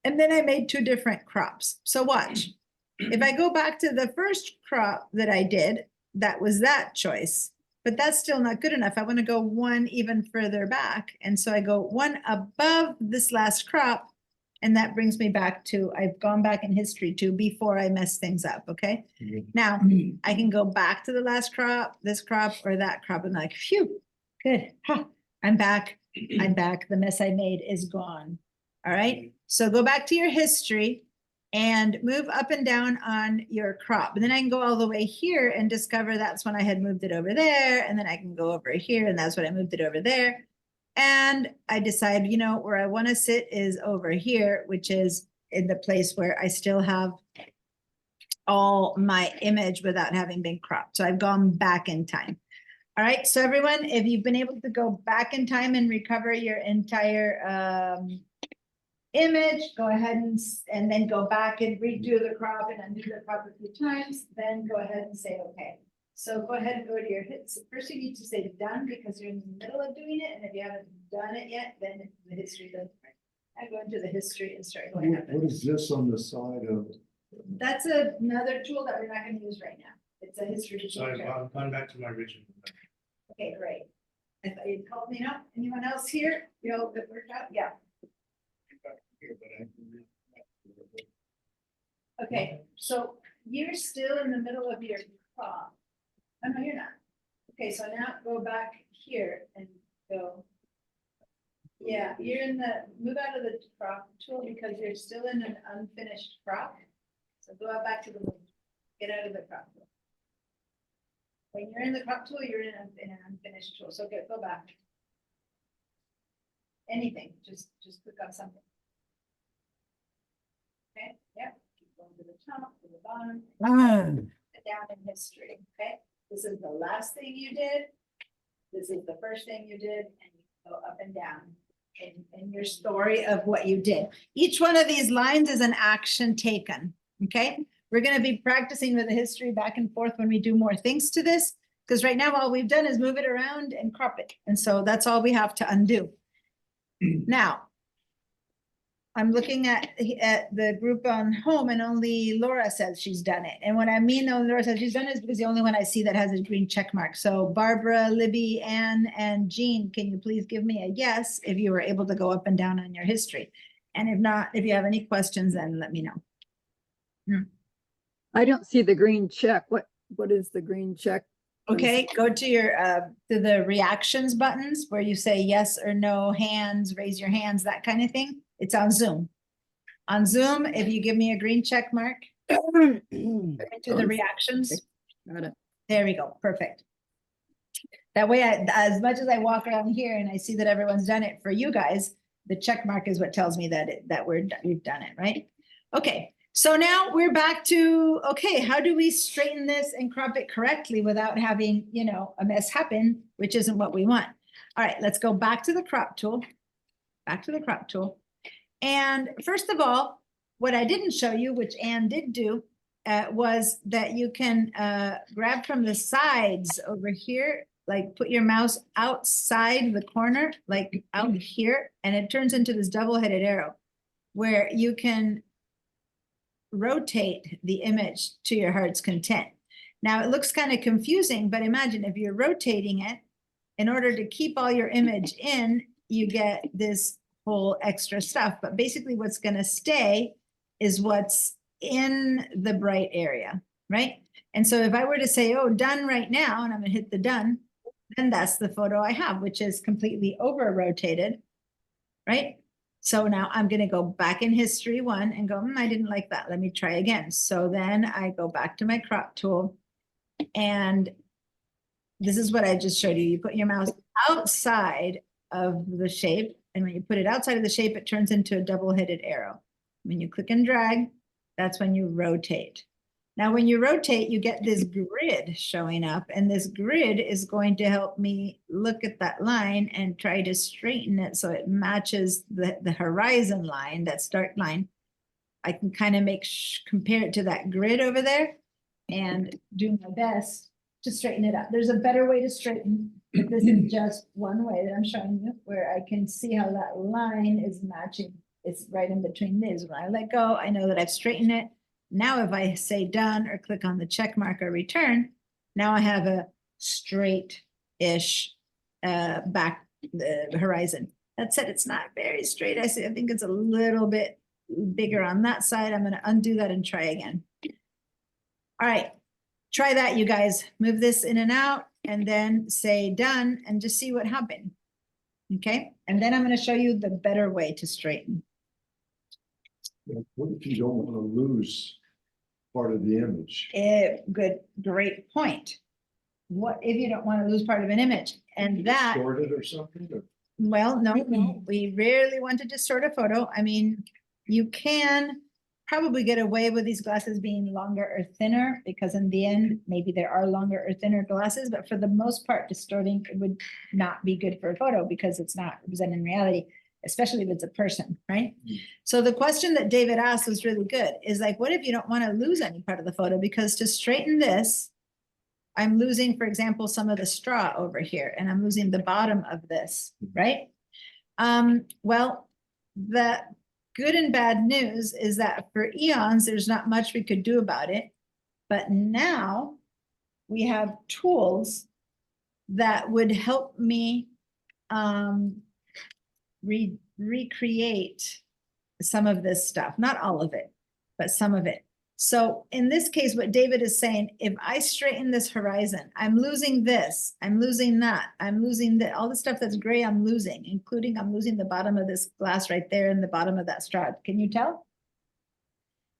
And then I made 2 different crops. So watch. If I go back to the first crop that I did, that was that choice. But that's still not good enough. I want to go 1 even further back. And so I go 1 above this last crop. And that brings me back to, I've gone back in history to before I mess things up. Okay. Now I can go back to the last crop, this crop, or that crop. And like, phew, good. Ha, I'm back. I'm back. The mess I made is gone. All right. So go back to your history and move up and down on your crop. And then I can go all the way here and discover that's when I had moved it over there. And then I can go over here and that's when I moved it over there. And I decide, you know, where I want to sit is over here, which is in the place where I still have all my image without having been cropped. So I've gone back in time. All right. So everyone, if you've been able to go back in time and recover your entire image, go ahead and then go back and redo the crop and undo the crop a few times, then go ahead and say, okay. So go ahead and go to your hits. First, you need to say done because you're in the middle of doing it. And if you haven't done it yet, then the history doesn't. I go into the history and start going up. What is this on the side of? That's another tool that we're not going to use right now. It's a history So tool. I've gone back to my original. Okay, great. I thought you'd called me up. Anyone else here? You know, that worked out? Yeah. Okay, so you're still in the middle of your crop. Oh, no, you're not. Okay, so now go back here and go. Yeah, you're in the, move out of the crop tool because you're still in an unfinished crop. So go out back to the, get out of the crop tool. When you're in the crop tool, you're in an unfinished tool. So go back. Anything, just click on something. Okay, yep, keep going to the top, to the bottom, down in history, okay? This is the last thing you did. This is the first thing you did, and you go up and down. in your story of what you did. Each one of these lines is an action taken, okay? We're gonna be practicing with the history back and forth when we do more things to this, because right now all we've done is move it around and crop it. And so that's all we have to undo. Now, I'm looking at the group on home and only Laura says she's done it. And what I mean, though, Laura says she's done it is because the only one I see that has a green check mark. So Barbara, Libby, Ann, and Jean, can you please give me a yes if you were able to go up and down on your history? And if not, if you have any questions, then let me know. I don't see the green check. What is the green check? Okay, go to your to the reactions buttons where you say yes or no, hands, raise your hands, that kind of thing. It's on Zoom. On Zoom, if you give me a green check mark to the reactions, Got it. there we go, perfect. That way, as much as I walk around here and I see that everyone's done it for you guys, the check mark is what tells me that we've done it, right? Okay, so now we're back to, okay, how do we straighten this and crop it correctly without having, you know, a mess happen, which isn't what we want. All right, let's go back to the crop tool. Back to the crop tool. And first of all, what I didn't show you, which Anne did do, was that you can grab from the sides over here, like put your mouse outside the corner, like out here, and it turns into this double-headed arrow where you can rotate the image to your heart's content. Now, it looks kind of confusing, but imagine if you're rotating it, in order to keep all your image in, you get this whole extra stuff. But basically what's going to stay is what's in the bright area, right? And so if I were to say, oh, done right now, and I'm going to hit the done, then that's the photo I have, which is completely over rotated, right? So now I'm going to go back in history one and go, I didn't like that. Let me try again. So then I go back to my crop tool, and this is what I just showed you. You put your mouse outside of the shape, and when you put it outside of the shape, it turns into a double-headed arrow. When you click and drag, that's when you rotate. Now, when you rotate, you get this grid showing up, and this grid is going to help me look at that line and try to straighten it so it matches the horizon line, that start line. I can kind of compare it to that grid over there and do my best to straighten it up. There's a better way to straighten, but this is just one way that I'm showing you, where I can see how that line is matching. It's right in between these. When I let go, I know that I've straightened it. Now, if I say done or click on the check mark or return, now I have a straight-ish back the horizon. That said, it's not very straight. I think it's a little bit bigger on that side. I'm going to undo that and try again. All right. Try that, you guys. Move this in and out and then say done and just see what happened. Okay, and then I'm going to show you the better way to straighten. What if you don't want to lose part of the image? Great point. What if you don't want to lose part of an image? And that, Distort it or something? Or- well, no, we rarely want to distort a photo. I mean, you can probably get away with these glasses being longer or thinner, because in the end, maybe there are longer or thinner glasses, but for the most part, distorting would not be good for a photo because it's not representing reality, especially if it's a person, right? So the question that David asked was really good, is like, what if you don't want to lose any part of the photo? Because to straighten this, I'm losing, for example, some of the straw over here, and I'm losing the bottom of this, right? Well, the good and bad news is that for eons, there's not much we could do about it. But now we have tools that would help me recreate some of this stuff, not all of it, but some of it. So in this case, what David is saying, if I straighten this horizon, I'm losing this, I'm losing that, I'm losing that, all the stuff that's gray, I'm losing, including I'm losing the bottom of this glass right there and the bottom of that straw. Can you tell?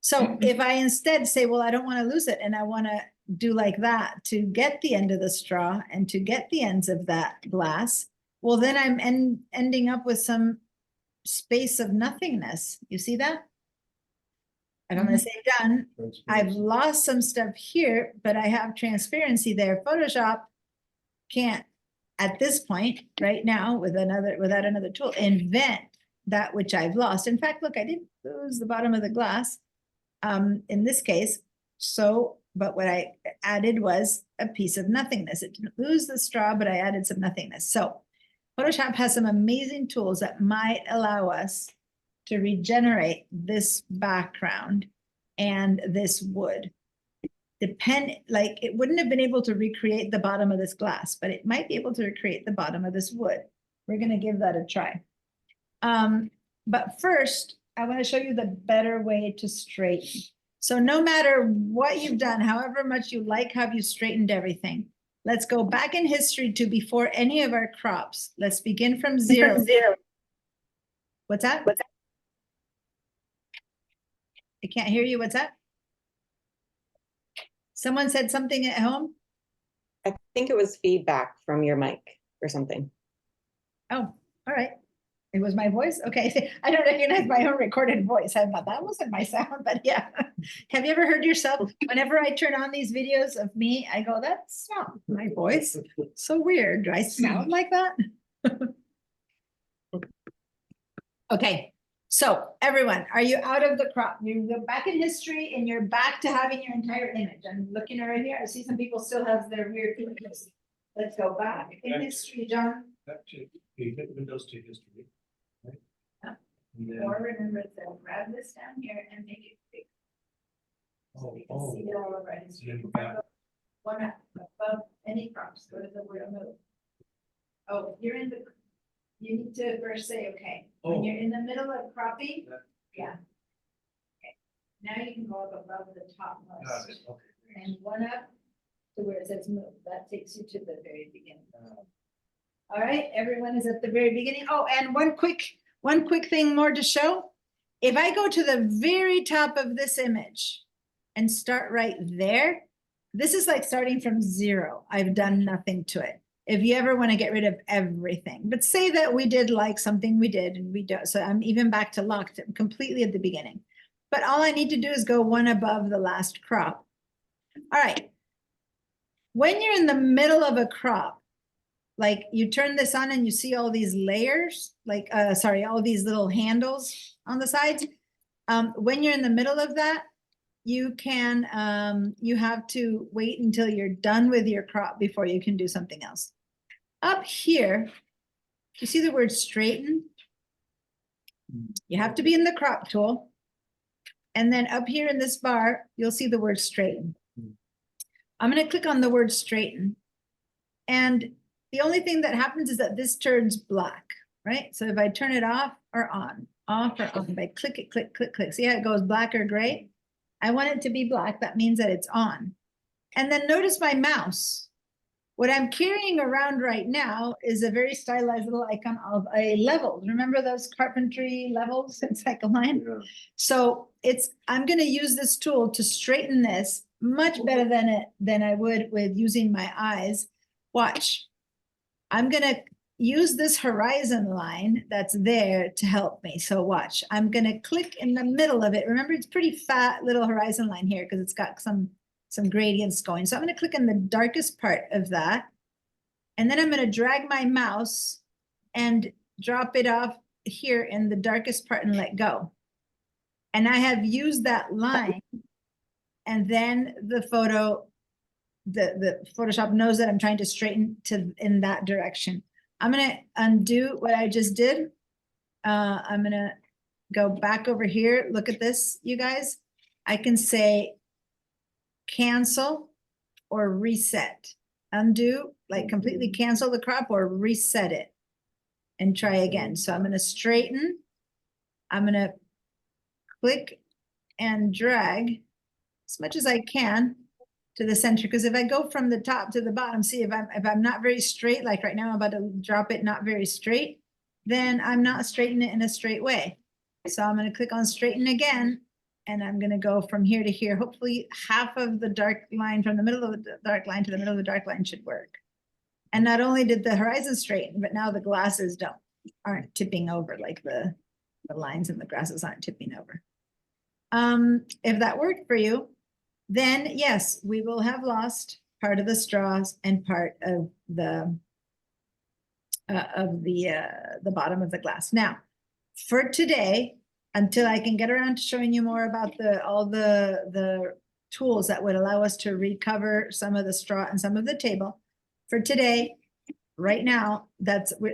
So if I instead say, well, I don't want to lose it, and I want to do like that to get the end of the straw and to get the ends of that glass, well, then I'm ending up with some space of nothingness. You see that? And I'm going to say done. I've lost some stuff here, but I have transparency there. Photoshop can't at this point, right now, without another tool, invent that which I've lost. In fact, look, I didn't lose the bottom of the glass in this case. So, but what I added was a piece of nothingness. It didn't lose the straw, but I added some nothingness. So Photoshop has some amazing tools that might allow us to regenerate this background and this wood. Like it wouldn't have been able to recreate the bottom of this glass, but it might be able to recreate the bottom of this wood. We're gonna give that a try. But first, I want to show you the better way to straighten. So no matter what you've done, however much you like how you straightened everything, let's go back in history to before any of our crops. Let's begin from zero. What's that? I can't hear you. What's that? Someone said something at home? I think it was feedback from your mic or something. Oh, all right. It was my voice? Okay. I don't recognize my own recorded voice. I thought that wasn't my sound, but yeah. Have you ever heard yourself? Whenever I turn on these videos of me, I go, that's not my voice. So weird. Do I sound like that? Okay. So everyone, are you out of the crop? You go back in history and you're back to having your entire image. I'm looking over here. I see some people still have their weird images. Let's go back in history, John. You hit Windows to history. Right? Yeah. And then- Or remember to grab this down here and make it big. So we can see it all over our history. Then back. One up above any crops, go to the word move. Oh, you're in the, you need to first say, okay, when Oh. you're in the middle of cropping, That- yeah. Okay, now you can go up above the Got topmost it, okay. and one up to where it says move. That takes you to the very beginning. Uh, All right, everyone is at the very beginning. Oh, and one quick thing more to show. If I go to the very top of this image and start right there, this is like starting from zero. I've done nothing to it. If you ever want to get rid of everything, but say that we did like something we did and we don't, so I'm even back to locked completely at the beginning. But all I need to do is go one above the last crop. All right. When you're in the middle of a crop, like you turn this on and you see all these layers, like, all these little handles on the sides. When you're in the middle of that, you can, you have to wait until you're done with your crop before you can do something else. Up here, you see the word straighten? You have to be in the crop tool. And then up here in this bar, you'll see the word straighten. I'm going to click on the word straighten. And the only thing that happens is that this turns black, right? So if I turn it off or on, if I click it, click, click, click, see how it goes black or gray? I want it to be black. That means that it's on. And then notice my mouse. What I'm carrying around right now is a very stylized little icon of a level. Remember those carpentry levels in CycleLine? Yeah. So I'm going to use this tool to straighten this much better than I would with using my eyes. Watch. I'm going to use this horizon line that's there to help me. So watch, I'm going to click in the middle of it. Remember, it's pretty fat little horizon line here because it's got some gradients going. So I'm going to click in the darkest part of that. And then I'm going to drag my mouse and drop it off here in the darkest part and let go. And I have used that line. And then the Photoshop knows that I'm trying to straighten in that direction. I'm going to undo what I just did. I'm going to go back over here. Look at this, you guys. I can say cancel or reset. Undo, like completely cancel the crop or reset it and try again. So I'm going to straighten. I'm going to click and drag as much as I can to the center, because if I go from the top to the bottom, see if I'm not very straight, like right now I'm about to drop it not very straight, then I'm not straightening it in a straight way. So I'm going to click on straighten again, and I'm going to go from here to here. Hopefully half of the dark line from the middle of the dark line to the middle of the dark line should work. And not only did the horizon straighten, but now the glasses aren't tipping over, like the lines and the grasses aren't tipping over. If that worked for you, then yes, we will have lost part of the straws and part of the of the bottom of the glass. Now, for today, until I can get around to showing you more about all the tools that would allow us to recover some of the straw and some of the table, for today, right now,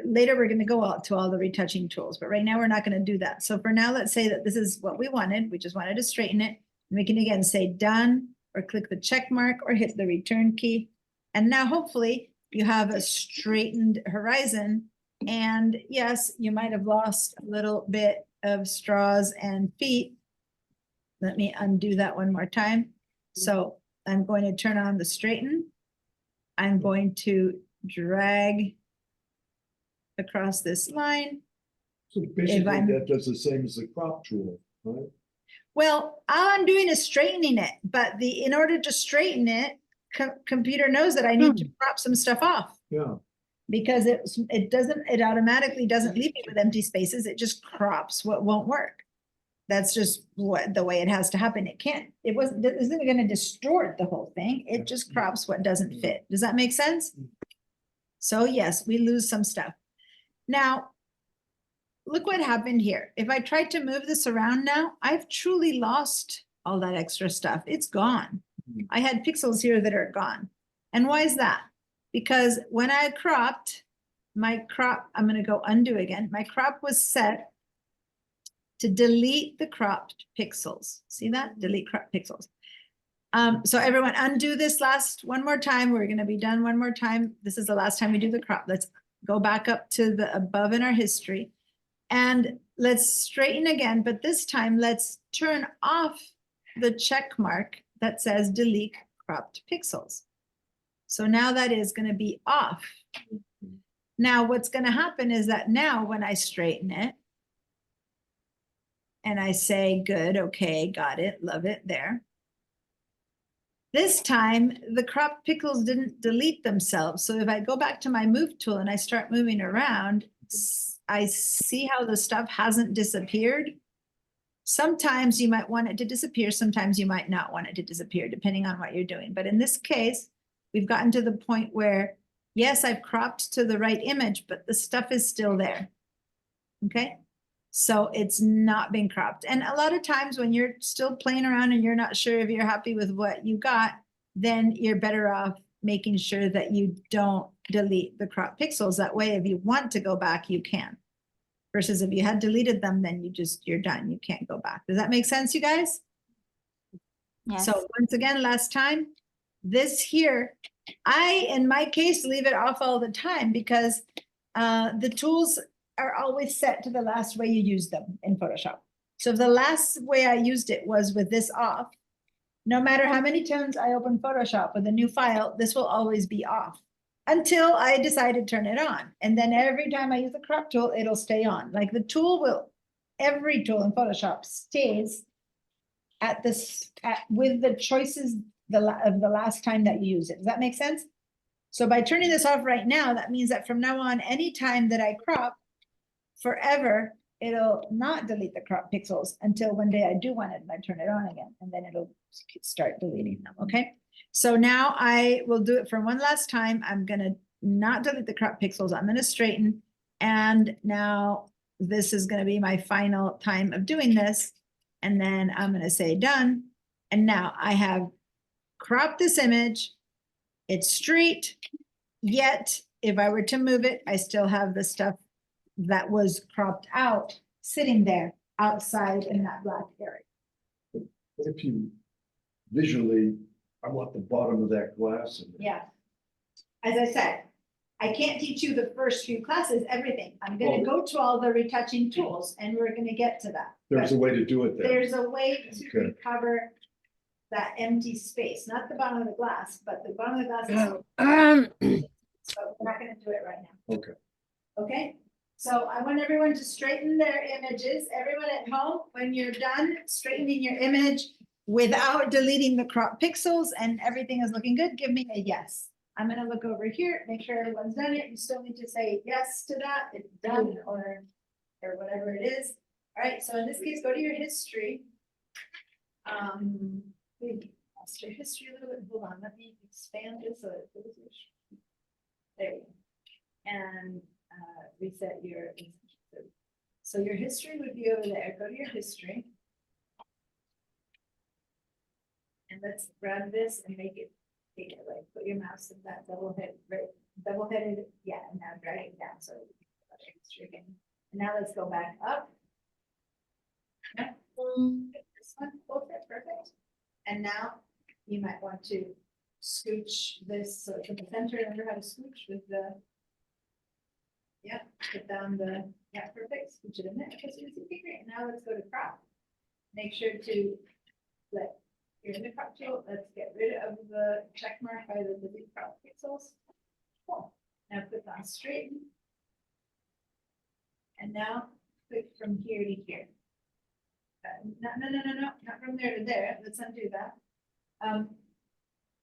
later we're going to go out to all the retouching tools, but right now we're not going to do that. So for now, let's say that this is what we wanted. We just wanted to straighten it. And we can again say done, or click the check mark, or hit the return key. And now hopefully you have a straightened horizon. And yes, you might have lost a little bit of straws and feet. Let me undo that one more time. So I'm going to turn on the straighten. I'm going to drag across this line. So basically, I'm- that does the same as the crop tool, right? Well, all I'm doing is straightening it, but in order to straighten it, computer knows that I need to crop some stuff off. Yeah. Because it automatically doesn't leave me with empty spaces. It just crops what won't work. That's just the way it has to happen. It isn't going to distort the whole thing. It just crops what doesn't fit. Does that make sense? So yes, we lose some stuff. Now, look what happened here. If I tried to move this around now, I've truly lost all that extra stuff. It's gone. I had pixels here that are gone. And why is that? Because when I cropped, I'm going to go undo again. My crop was set to delete the cropped pixels. See that? Delete cropped pixels. So everyone undo this one more time. We're going to be done one more time. This is the last time we do the crop. Let's go back up to the above in our history. And let's straighten again, but this time let's turn off the check mark that says delete cropped pixels. So now that is going to be off. Now what's going to happen is that now when I straighten it and I say, good, okay, got it, love it, there. This time the crop pixels didn't delete themselves. So if I go back to my move tool and I start moving around, I see how the stuff hasn't disappeared. Sometimes you might want it to disappear. Sometimes you might not want it to disappear, depending on what you're doing. But in this case, we've gotten to the point where, yes, I've cropped to the right image, but the stuff is still there. Okay. So it's not been cropped. And a lot of times when you're still playing around and you're not sure if you're happy with what you got, then you're better off making sure that you don't delete the crop pixels. That way, if you want to go back, you can. Versus if you had deleted them, then you're done. You can't go back. Does that make sense, you guys? Yes. So once again, last time, this here, in my case, leave it off all the time because the tools are always set to the last way you use them in Photoshop. So if the last way I used it was with this off, no matter how many times I open Photoshop with a new file, this will always be off until I decide to turn it on. And then every time I use the crop tool, it'll stay on. Like the tool every tool in Photoshop stays at this, with the choices of the last time that you use it. Does that make sense? So by turning this off right now, that means that from now on, anytime that I crop, forever, it'll not delete the crop pixels until one day I do want it and I turn it on again, and then it'll start deleting them, okay? So now I will do it for one last time. I'm gonna not delete the crop pixels. I'm gonna straighten, and now this is gonna be my final time of doing this, and then I'm gonna say done, and now I have cropped this image. It's straight, yet if I were to move it, I still have the stuff that was cropped out sitting there outside in that black area. If you visually, I want the bottom of that glass. Yeah. As I said, I can't teach you the first few classes, everything. I'm gonna go to all the retouching tools and we're gonna get to that. There's But a way to do it there. there's a way to Okay. recover that empty space, not the bottom of the glass, but the bottom of the glass is, so we're not gonna do it right now. Okay. Okay, so I want everyone to straighten their images. Everyone at home, when you're done straightening your image without deleting the crop pixels and everything is looking good, give me a yes. I'm gonna look over here, make sure everyone's done it. You still need to say yes to that, it's done, or whatever it is. All right, so in this case, go to your history. We lost your history a little bit. Hold on, let me expand this so it goes. There we go. And reset your. So your history would be over there. Go to your history. And let's grab this and make it bigger, like put your mouse in that double headed, yeah, and now drag it down, so. And now let's go back up. Yeah. This one, perfect. And now you might want to scooch this, so to the center, remember how to scooch with the. Yeah, put down the, yeah, perfect, scooch it in there, okay, so you see, great, now let's go to crop. Make sure to you're in the crop tool, let's get rid of the check mark by the delete crop pixels. Cool. Now click on straighten. And now click from here to here. No, not from there to there. Let's undo that.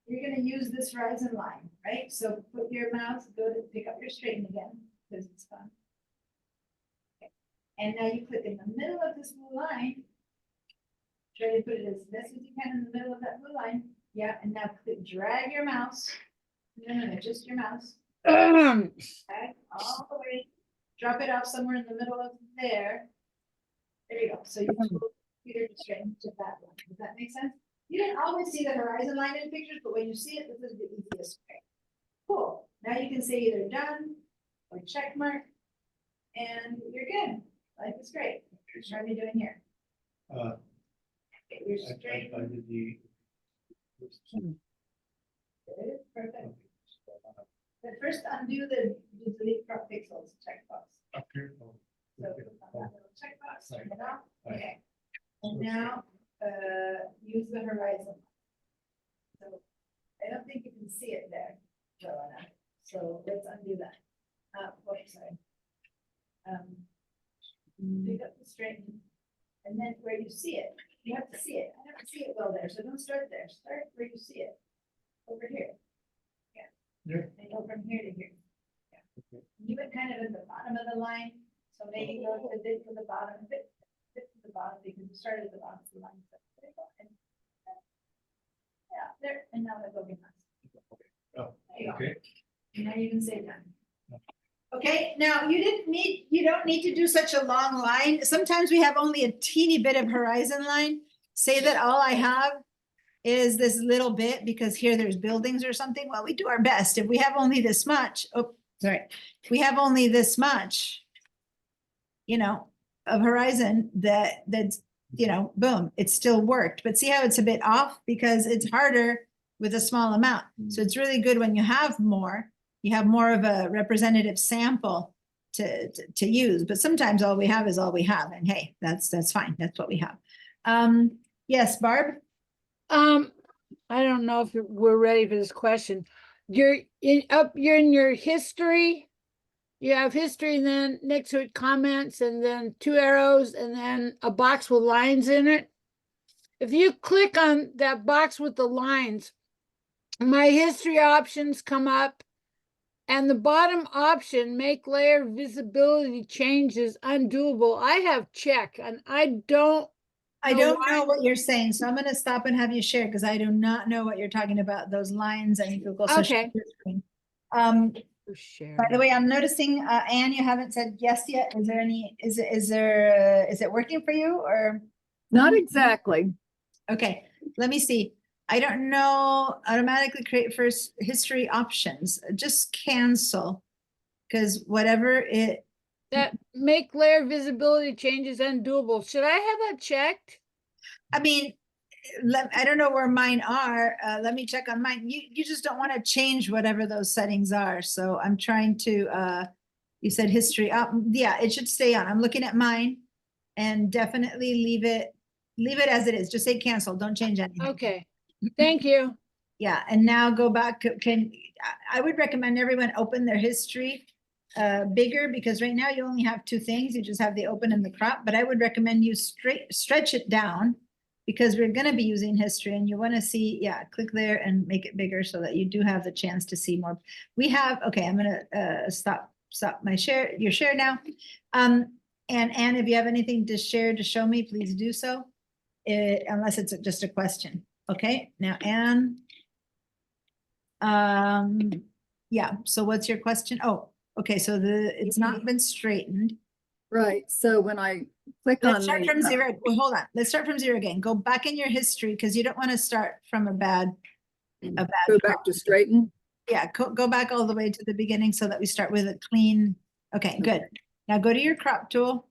You're gonna use this horizon line, right? So put your mouse, go to pick up your straighten again, because it's fun. Okay. And now you click in the middle of this blue line. Try to put it as best as you can in the middle of that blue line. Yeah, and now click, drag your mouse. No, just your mouse. Drag all the way. Drop it off somewhere in the middle of there. There you go. So you can computer to straighten to that one. Does that make sense? You don't always see the horizon line in pictures, but when you see it, this is the easiest way. Cool. Now you can say either done or check mark, and you're good. Life is great. What are we doing here? Get your straight. I did the. Good, perfect. But first undo the delete crop pixels checkbox. Up here. Oh, So okay. click on that little checkbox, turn it off. Right. Okay. And now, use the horizon. So I don't think you can see it there, Joanna. So let's undo that. Whoops, sorry. Pick up the straighten, and then where you see it, you have to see it. I don't see it well there, so don't start there. Start where you see it. Over here. Yeah. Yeah. And go from here to here. Yeah. You went kind of at the bottom of the line, so maybe go to the bottom, a bit to the bottom, because you started at the bottom of the line. So there you go. And, yeah, there, and now let's go behind. Oh, There you go. okay. Now you can say done. Okay, now you don't need to do such a long line. Sometimes we have only a teeny bit of horizon line. Say that all I have is this little bit because here there's buildings or something. Well, we do our best. If we have only this much, oh, sorry. If we have only this much, of horizon that's, boom, it still worked. But see how it's a bit off because it's harder with a small amount. So it's really good when you have more. You have more of a representative sample to use, but sometimes all we have is all we have, and hey, that's fine. That's what we have. Yes, Barb. I don't know if we're ready for this question. You're in your history. You have history, and then next to it comments, and then 2 arrows, and then a box with lines in it. If you click on that box with the lines, my history options come up. And the bottom option, make layer visibility changes undoable. I have check, and I don't know what you're saying, so I'm going to stop and have you share because I do not know what you're talking about. Those lines and Google. So Okay. screen. share. By the way, I'm noticing, Anne, you haven't said yes yet. Is there any? Is it working for you or? Not exactly. Okay, let me see. I don't know, automatically create first history options, just cancel. Because whatever it, That make layer visibility changes undoable. Should I have that checked? I mean, I don't know where mine are. Let me check on mine. You just don't want to change whatever those settings are. So I'm trying to, you said history up. Yeah, it should stay on. I'm looking at mine and definitely leave it as it is. Just say cancel. Don't change anything. Okay, thank you. Yeah, and now go back, I would recommend everyone open their history bigger because right now you only have 2 things. You just have the open and the crop, but I would recommend you stretch it down because we're gonna be using history and you wanna see, yeah, click there and make it bigger so that you do have the chance to see more. We have, okay, I'm gonna stop my share, your share now. And Anne, if you have anything to share to show me, please do so. Unless it's just a question. Okay, now Anne. Yeah, so what's your question? Oh, Okay, so it's not been straightened. Right, so when I click on Let's start the, from zero. Well, hold on. Let's start from zero again. Go back in your history because you don't want to start from a bad go crop. back to straighten. Yeah, go back all the way to the beginning so that we start with a clean. Okay, good. Now go to your crop tool.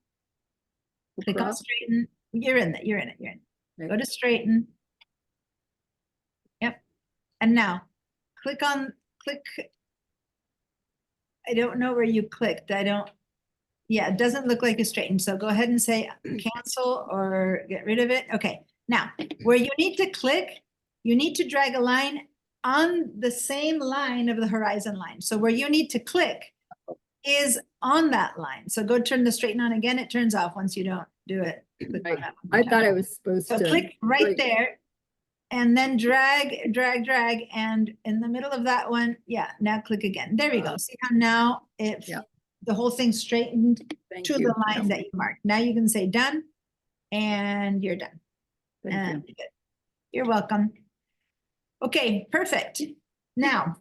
Click on Crop. straighten. You're in it. You're in it. You're in it. Go to straighten. Yep. And now click. I don't know where you clicked. Yeah, it doesn't look like it's straightened. So go ahead and say cancel or get rid of it. Okay. Now where you need to click, you need to drag a line on the same line of the horizon line. So where you need to click is on that line. So go turn the straighten on again. It turns off once you don't do it. Click on Right. that one more I time. thought I was supposed So to. click right Great. there and then drag, and in the middle of that one, yeah, now click again. There we go. See how now Yeah. the whole thing straightened Thank to you. the line that you marked. Now you can say done and you're done. Thank And you. good. You're welcome. Okay, perfect. Now,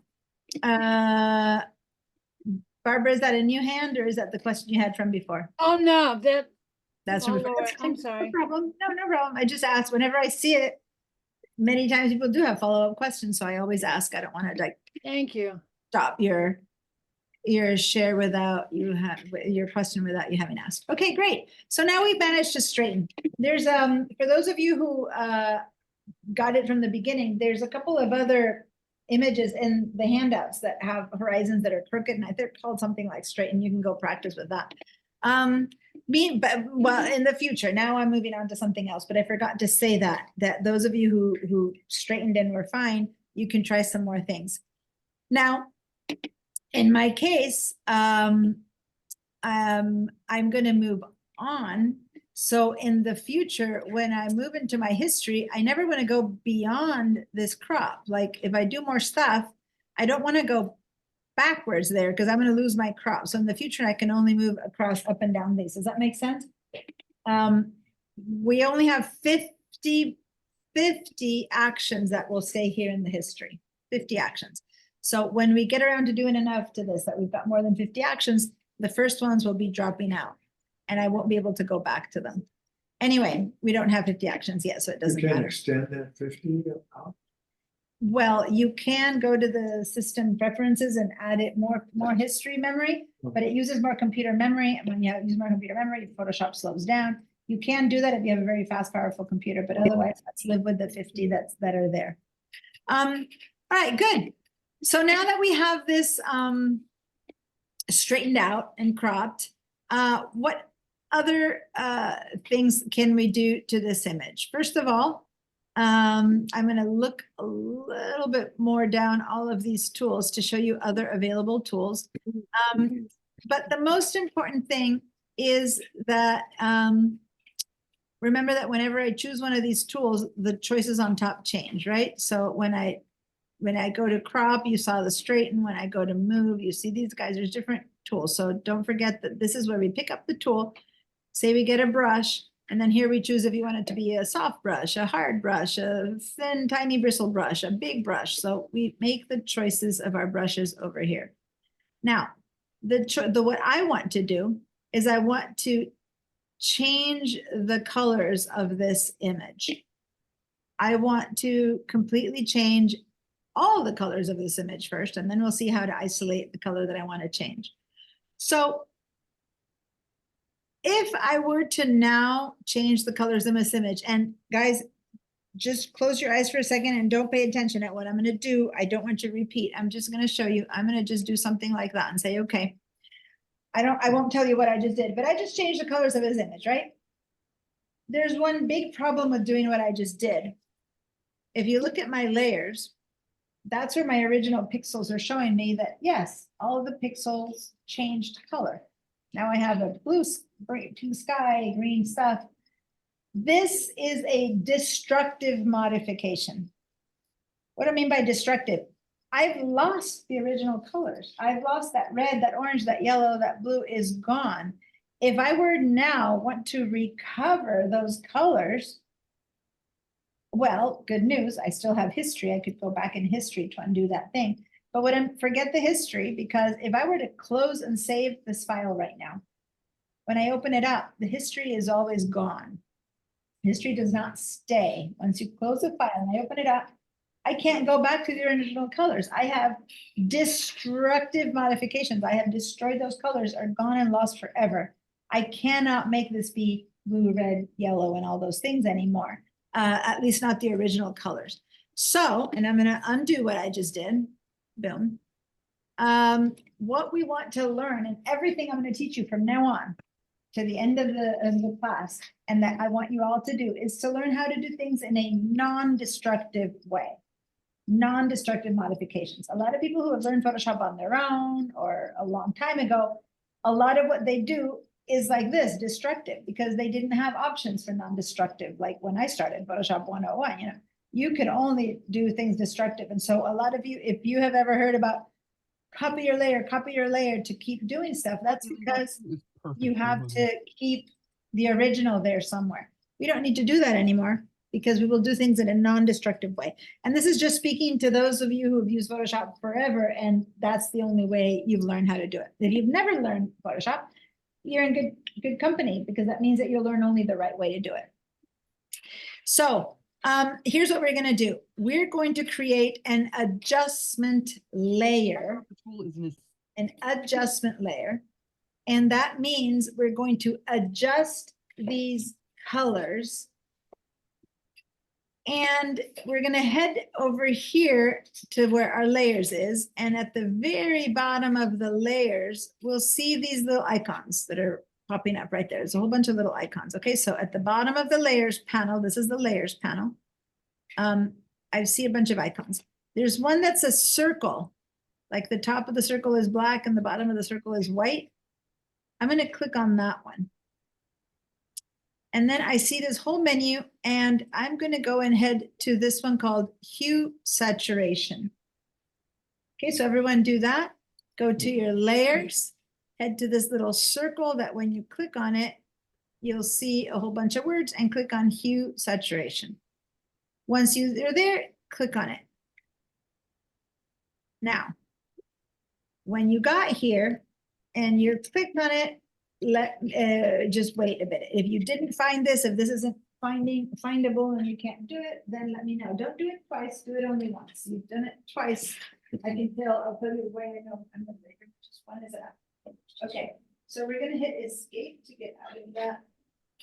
Barbara, is that a new hand or is that the question you had from before? Oh, no, That's Oh, from before. Lord, That's I'm fine. sorry. No problem. No problem. I just asked whenever I see it. Many times people do have follow-up questions, so I always ask. I don't want to like thank you. stop your share without you have your question without you having asked. Okay, great. So now we've managed to straighten. There's for those of you who got it from the beginning, there's a couple of other images in the handouts that have horizons that are crooked, and I think they're called something like straighten. You can go practice with that. Well, in the future, now I'm moving on to something else, but I forgot to say that those of you who straightened and were fine, you can try some more things. Now, in my case, I'm going to move on. So in the future, when I move into my history, I never want to go beyond this crop. Like if I do more stuff, I don't want to go backwards there because I'm going to lose my crop. So in the future, I can only move across up and down these. Does that make sense? We only have 50 actions that will stay here in the history, 50 actions. So when we get around to doing enough to this, that we've got more than 50 actions, the first ones will be dropping out and I won't be able to go back to them. Anyway, we don't have 50 actions yet, so it You doesn't can't matter. extend that 50 out? Well, you can go to the system preferences and add it more history memory, but it uses more computer memory. And when you use more computer memory, Photoshop slows down. You can do that if you have a very fast, powerful computer, but otherwise let's live with the 50 that are there. All right, good. So now that we have this straightened out and cropped, what other things can we do to this image? First of all, I'm going to look a little bit more down all of these tools to show you other available tools. But the most important thing is that remember that whenever I choose one of these tools, the choices on top change, right? So when I go to crop, you saw the straighten. When I go to move, you see these guys, there's different tools. So don't forget that this is where we pick up the tool, say we get a brush, and then here we choose if you want it to be a soft brush, a hard brush, a thin, tiny bristle brush, a big brush. So we make the choices of our brushes over here. Now, what I want to do is I want to change the colors of this image. I want to completely change all the colors of this image first, and then we'll see how to isolate the color that I want to change. So if I were to now change the colors in this image, and guys, just close your eyes for a second and don't pay attention at what I'm going to do. I don't want you to repeat. I'm just going to show you. I'm going to just do something like that and say, okay, I won't tell you what I just did, but I just changed the colors of his image, right? There's one big problem with doing what I just did. If you look at my layers, that's where my original pixels are showing me that, yes, all of the pixels changed color. Now I have a blue sky, green stuff. This is a destructive modification. What do I mean by destructive? I've lost the original colors. I've lost that red, that orange, that yellow, that blue is gone. If I were now want to recover those colors, well, good news, I still have history. I could go back in history to undo that thing. But forget the history, because if I were to close and save this file right now, when I open it up, the history is always gone. History does not stay. Once you close the file and I open it up, I can't go back to the original colors. I have destructive modifications. I have destroyed those colors, are gone and lost forever. I cannot make this be blue, red, yellow, and all those things anymore. At least not the original colors. So, and I'm gonna undo what I just did. Boom. What we want to learn, and everything I'm gonna teach you from now on to the end of the class, and that I want you all to do, is to learn how to do things in a non-destructive way. Non-destructive modifications. A lot of people who have learned Photoshop on their own or a long time ago, a lot of what they do is like this, destructive, because they didn't have options for non-destructive. Like when I started Photoshop 101, you know, you could only do things destructive. And so a lot of you, if you have ever heard about copy your layer to keep doing stuff, that's because you have to keep the original there somewhere. We don't need to do that anymore, because we will do things in a non-destructive way. And this is just speaking to those of you who have used Photoshop forever, and that's the only way you've learned how to do it. If you've never learned Photoshop, you're in good company, because that means that you'll learn only the right way to do it. So here's what we're gonna do. We're going to create an adjustment layer, and that means we're going to adjust these colors. And we're gonna head over here to where our layers is. And at the very bottom of the layers, we'll see these little icons that are popping up right there. There's a whole bunch of little icons. Okay, so at the bottom of the layers panel, this is the layers panel. I see a bunch of icons. There's one that's a circle, like the top of the circle is black and the bottom of the circle is white. I'm gonna click on that one. And then I see this whole menu, and I'm going to go and head to this one called Hue Saturation. Okay, so everyone do that. Go to your layers, head to this little circle that when you click on it, you'll see a whole bunch of words, and click on Hue Saturation. Once you're there, click on it. Now, when you got here and you clicked on it, just wait a bit. If you didn't find this, if this isn't findable and you can't do it, then let me know. Don't do it twice, do it only once. You've done it twice. I can tell, I'll tell you where I know I'm gonna break it. Just one is up. Okay, so we're gonna hit escape to get out of that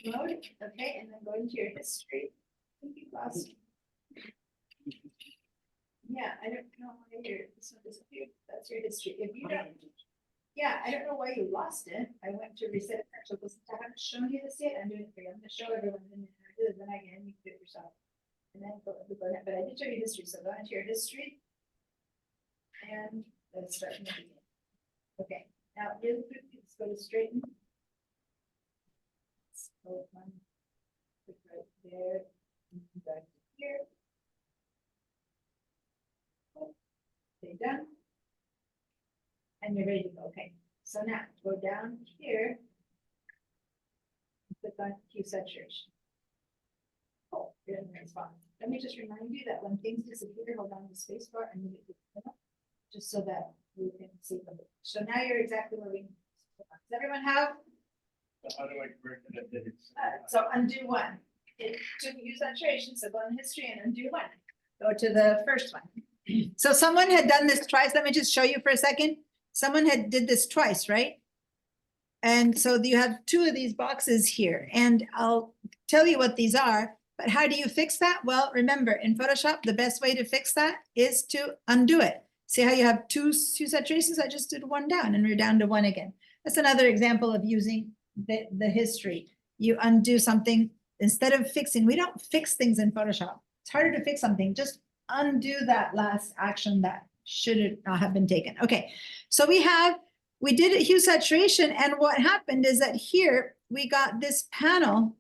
mode. Okay, and then go into your history. I think you lost. Yeah, I don't know why this one disappeared. That's your history. If you don't. Yeah, I don't know why you lost it. I went to reset it. So I haven't shown you this yet. I'm doing it for you. I'm going to show everyone. And then again, you can do it yourself. And then go ahead. But I did show you history. So go into your history. And let's start from the beginning. Okay. Now, really quickly, let's go to straighten. Let's go one. Click right there. Back to here. Okay, done. And you're ready to go. Okay, so now go down here. Click on Hue Saturation. Oh, you're in the right spot. Let me just remind you that when things disappear, hold on to the space bar and move it to the middle, just so that we can see them. So now you're exactly where we need. Does everyone have? How do I correct it? So undo one. It took Hue Saturation, so go in history and undo one. Go to the first one. So someone had done this twice. Let me just show you for a second. Someone did this twice, right? And so you have two of these boxes here, and I'll tell you what these are, but how do you fix that? Well, remember, in Photoshop, the best way to fix that is to undo it. See how you have two saturations? I just did one down and we're down to one again. That's another example of using the history. You undo something instead of fixing. We don't fix things in Photoshop. It's harder to fix something. Just undo that last action that should not have been taken. Okay, so we did a Hue Saturation, and what happened is that here we got this panel,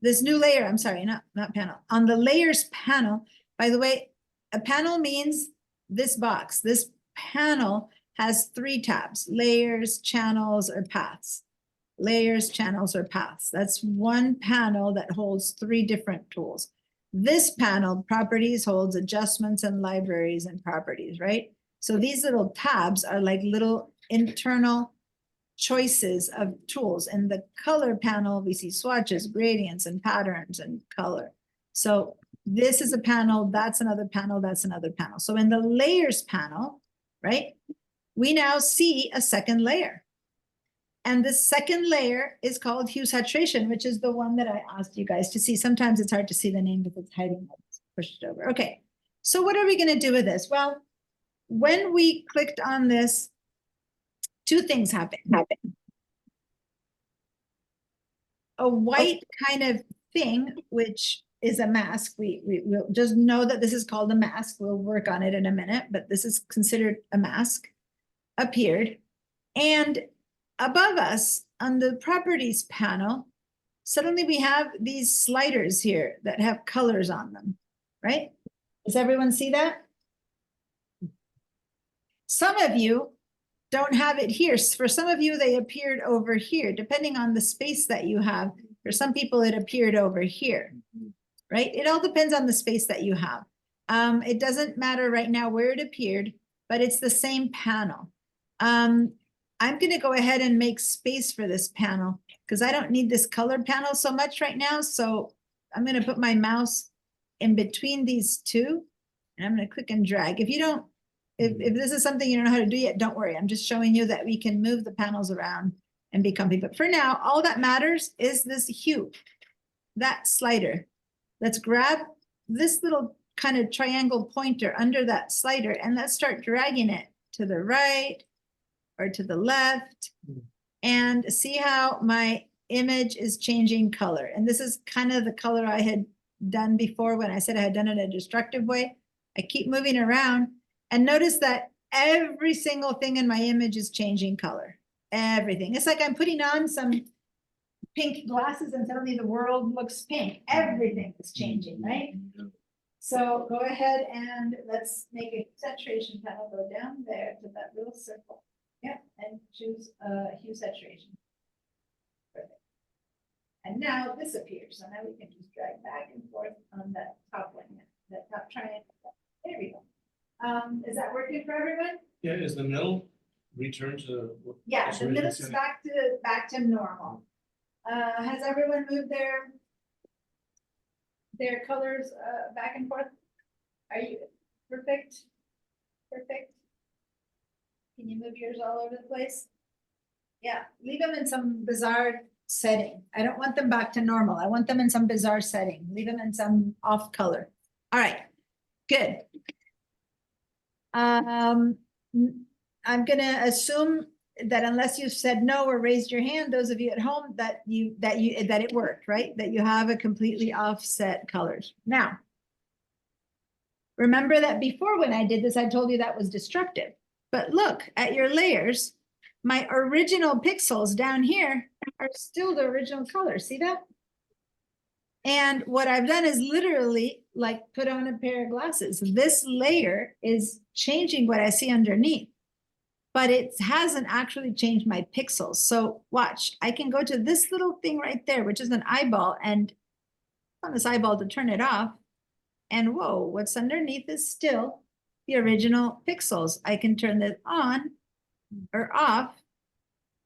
this new layer. I'm sorry, not panel. On the layers panel, by the way, a panel means this box. This panel has 3 tabs: layers, channels, or paths. Layers, channels, or paths. That's one panel that holds 3 different tools. This panel, properties, holds adjustments and libraries and properties, right? So these little tabs are like little internal choices of tools. In the color panel, we see swatches, gradients, and patterns and color. So this is a panel, that's another panel, that's another panel. So in the layers panel, right, we now see a second layer. And the second layer is called hue saturation, which is the one that I asked you guys to see. Sometimes it's hard to see the name because it's hiding. Let's push it over. Okay, so what are we going to do with this? Well, when we clicked on this, two things happened. A white kind of thing, which is a mask. We'll just know that this is called a mask. We'll work on it in a minute, but this is considered a mask, appeared. And above us on the properties panel, suddenly we have these sliders here that have colors on them, right? Does everyone see that? Some of you don't have it here. For some of you, they appeared over here, depending on the space that you have. For some people, it appeared over here, right? It all depends on the space that you have. It doesn't matter right now where it appeared, but it's the same panel. I'm going to go ahead and make space for this panel because I don't need this color panel so much right now. So I'm going to put my mouse in between these two and I'm going to click and drag. If you don't, if this is something you don't know how to do yet, don't worry. I'm just showing you that we can move the panels around and be comfy. But for now, all that matters is this hue, that slider. Let's grab this little kind of triangle pointer under that slider and let's start dragging it to the right or to the left and see how my image is changing color. And this is kind of the color I had done before when I said I had done it in a destructive way. I keep moving around and notice that every single thing in my image is changing color. Everything. It's like I'm putting on some pink glasses and suddenly the world looks pink. Everything is changing, right? So go ahead and let's make a saturation panel. Go down there to that little circle. Yep, and choose hue saturation. Perfect. And now this appears. So now we can just drag back and forth on that top one, that top triangle. There we go. Is that working for everyone? Yeah, is the middle return to? Yeah, its the original middle's setting? back to normal. Has everyone moved their colors back and forth? Are you perfect? Perfect. Can you move yours all over the place? Yeah, leave them in some bizarre setting. I don't want them back to normal. I want them in some bizarre setting. Leave them in some off color. All right, good. I'm gonna assume that unless you've said no or raised your hand, those of you at home, that it worked, right? That you have a completely offset colors. Now, remember that before when I did this, I told you that was destructive. But look at your layers. My original pixels down here are still the original color. See that? And what I've done is literally like put on a pair of glasses. This layer is changing what I see underneath, but it hasn't actually changed my pixels. So watch, I can go to this little thing right there, which is an eyeball, and on this eyeball to turn it off. And whoa, what's underneath is still the original pixels. I can turn this on or off,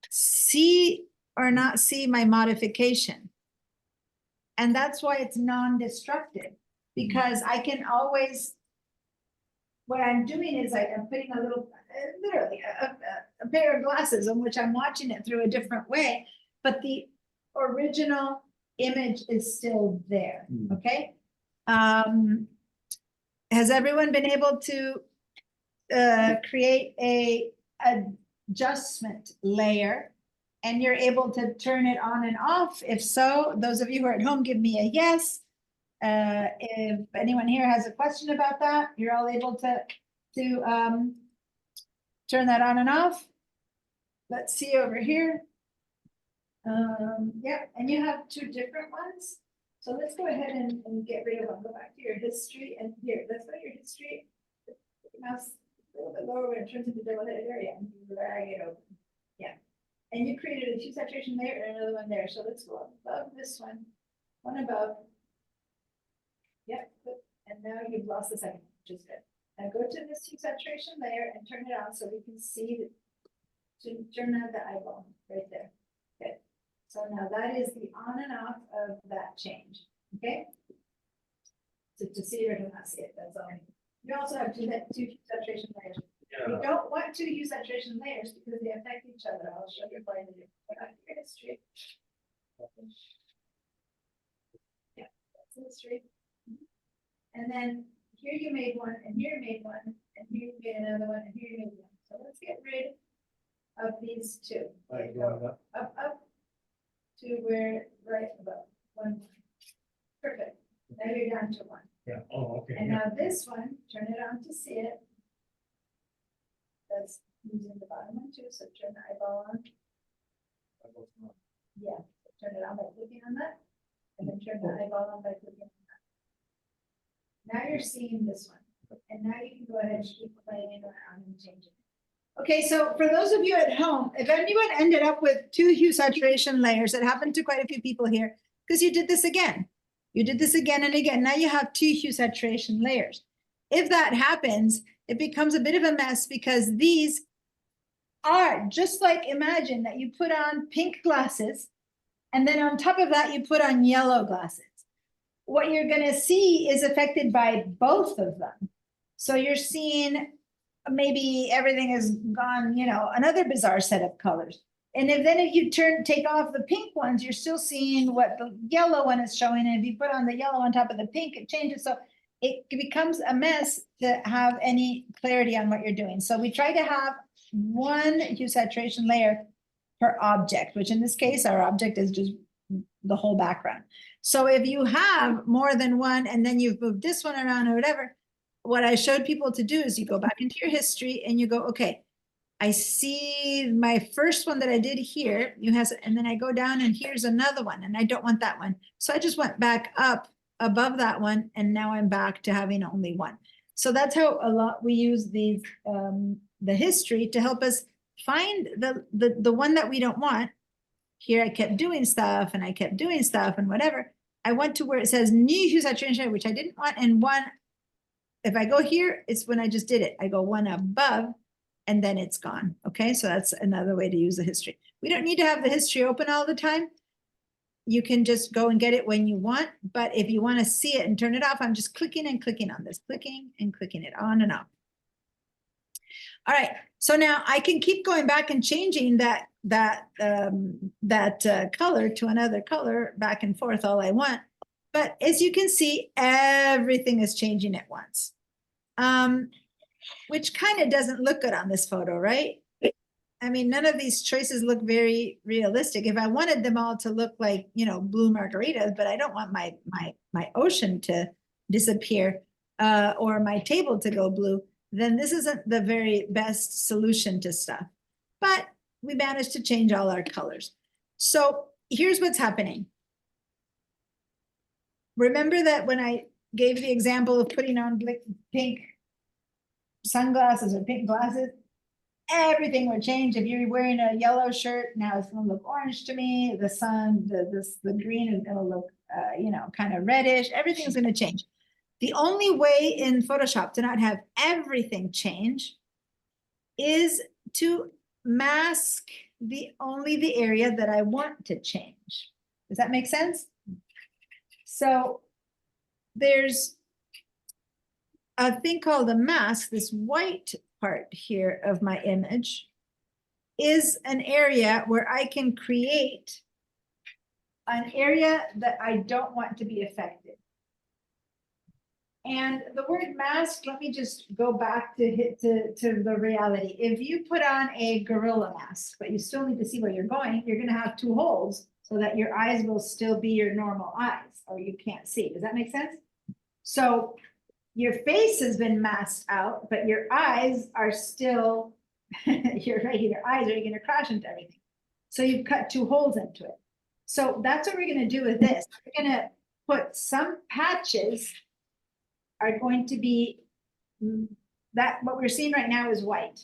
see or not see my modification. And that's why it's non-destructive, because I can always, what I'm doing is I'm putting a little, literally a pair of glasses on which I'm watching it through a different way, but the original image is still there, okay? Has everyone been able to create a adjustment layer and you're able to turn it on and off? If so, those of you who are at home, give me a yes. If anyone here has a question about that, you're all able to turn that on and off. Let's see over here. Yeah, and you have two different ones. So let's go ahead and get rid of them. Go back to your history and here, let's go to your history. Mouse a little bit lower when it turns into double-headed area and drag it open. Yeah. And you created a hue saturation layer and another one there. So let's go above this one above. Yep, and now you've lost the second, which is good. Now go to this hue saturation layer and turn it on so we can see turn on the eyeball right there. Okay, so now that is the on and off of that change, okay? To see it or to not see it, that's all. You also have two hue saturation layers. You Yeah, don't want two hue saturation layers because they affect each other. I'll show you why they do. Put on your history. Yeah, that's the history. And then here you made one, and here you made one, and here you made another one, and here you made one. So let's get rid of these two. like Go going up. up to where, right above, one. Perfect. Now you're down to one. Yeah, oh, okay. And yeah. now this one, turn it on to see it. That's using the bottom one too, so turn the eyeball on. Yeah, turn it on by clicking on that. And then turn the eyeball on by clicking on that. Now you're seeing this one. And now you can go ahead and keep playing it around and changing it. Okay, so for those of you at home, if anyone ended up with two hue saturation layers, it happened to quite a few people here, because you did this again. You did this again and again. Now you have two hue saturation layers. If that happens, it becomes a bit of a mess because these are just like, imagine that you put on pink glasses and then on top of that, you put on yellow glasses. What you're going to see is affected by both of them. So you're seeing maybe everything is gone, you know, another bizarre set of colors. And if you take off the pink ones, you're still seeing what the yellow one is showing. And if you put on the yellow on top of the pink, it changes. So it becomes a mess to have any clarity on what you're doing. So we try to have one hue saturation layer per object, which in this case, our object is just the whole background. So if you have more than one and then you've moved this one around or whatever, what I showed people to do is you go back into your history and you go, okay, I see my first one that I did here, and then I go down and here's another one and I don't want that one. So I just went back up above that one and now I'm back to having only one. So that's how a lot we use these, the history to help us find the one that we don't want. Here I kept doing stuff and I kept doing stuff and whatever. I went to where it says new hue saturation, which I didn't want, and one, if I go here, it's when I just did it. I go one above and then it's gone. Okay, so that's another way to use the history. We don't need to have the history open all the time. You can just go and get it when you want, but if you want to see it and turn it off, I'm just clicking and clicking on this, clicking and clicking it on and off. All right, so now I can keep going back and changing that color to another color back and forth all I want. But as you can see, everything is changing at once, which kind of doesn't look good on this photo, right? I mean, none of these choices look very realistic. If I wanted them all to look like, you know, blue margaritas, but I don't want my ocean to disappear or my table to go blue, then this isn't the very best solution to stuff. But we managed to change all our colors. So here's what's happening. Remember that when I gave the example of putting on pink sunglasses or pink glasses, everything would change. If you're wearing a yellow shirt, now it's going to look orange to me. The sun, the green is going to look, you know, kind of reddish. Everything's going to change. The only way in Photoshop to not have everything change is to mask only the area that I want to change. Does that make sense? So there's a thing called a mask. This white part here of my image is an area where I can create an area that I don't want to be affected. And the word mask, let me just go back to the reality. If you put on a gorilla mask, but you still need to see where you're going, you're going to have two holes so that your eyes will still be your normal eyes, or you can't see. Does that make sense? So your face has been masked out, but your eyes are still, your eyes are going to crash into everything. So you've cut two holes into it. So that's what we're going to do with this. We're going to put some patches are going to be that what we're seeing right now is white.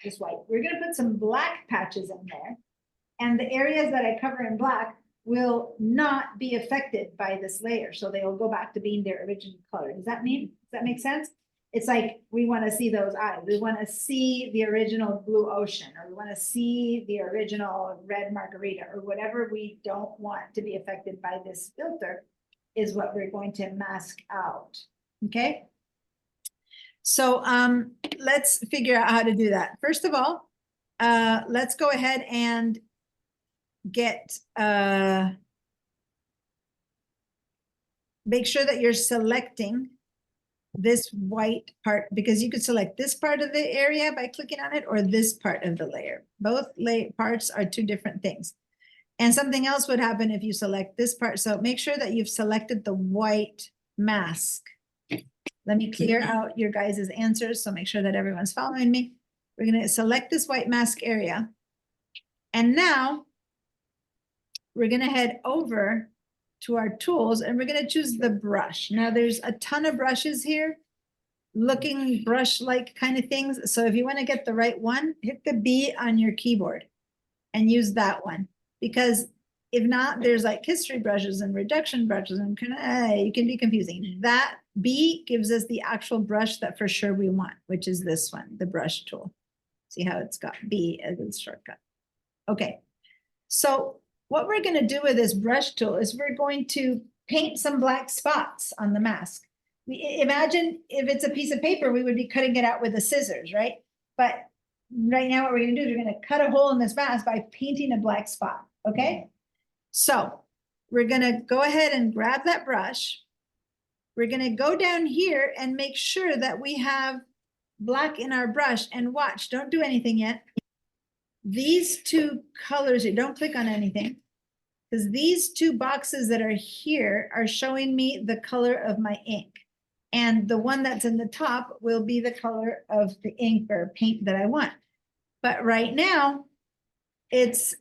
It's white. We're going to put some black patches in there, and the areas that I cover in black will not be affected by this layer. So they will go back to being their original color. Does that make sense? It's like, we want to see those eyes. We want to see the original blue ocean, or we want to see the original red margarita, or whatever we don't want to be affected by this filter is what we're going to mask out. Okay? So let's figure out how to do that. First of all, let's go ahead and get make sure that you're selecting this white part, because you could select this part of the area by clicking on it, or this part of the layer. Both parts are two different things. And something else would happen if you select this part. So make sure that you've selected the white mask. Let me clear out your guys' answers, so make sure that everyone's following me. We're gonna select this white mask area. And now we're gonna head over to our tools, and we're gonna choose the brush. Now there's a ton of brushes here, looking brush-like kind of things. So if you wanna get the right one, hit the B on your keyboard and use that one. Because if not, there's like history brushes and reduction brushes, and you can be confusing. That B gives us the actual brush that for sure we want, which is this one, the brush tool. See how it's got B as its shortcut. Okay, so what we're gonna do with this brush tool is we're going to paint some black spots on the mask. Imagine if it's a piece of paper, we would be cutting it out with the scissors, right? But right now what we're gonna do is we're gonna cut a hole in this mask by painting a black spot, okay? So we're gonna go ahead and grab that brush. We're gonna go down here and make sure that we have black in our brush, and watch, don't do anything yet. These two colors here, don't click on anything, because these two boxes that are here are showing me the color of my ink. And the one that's in the top will be the color of the ink or paint that I want. But right now, it's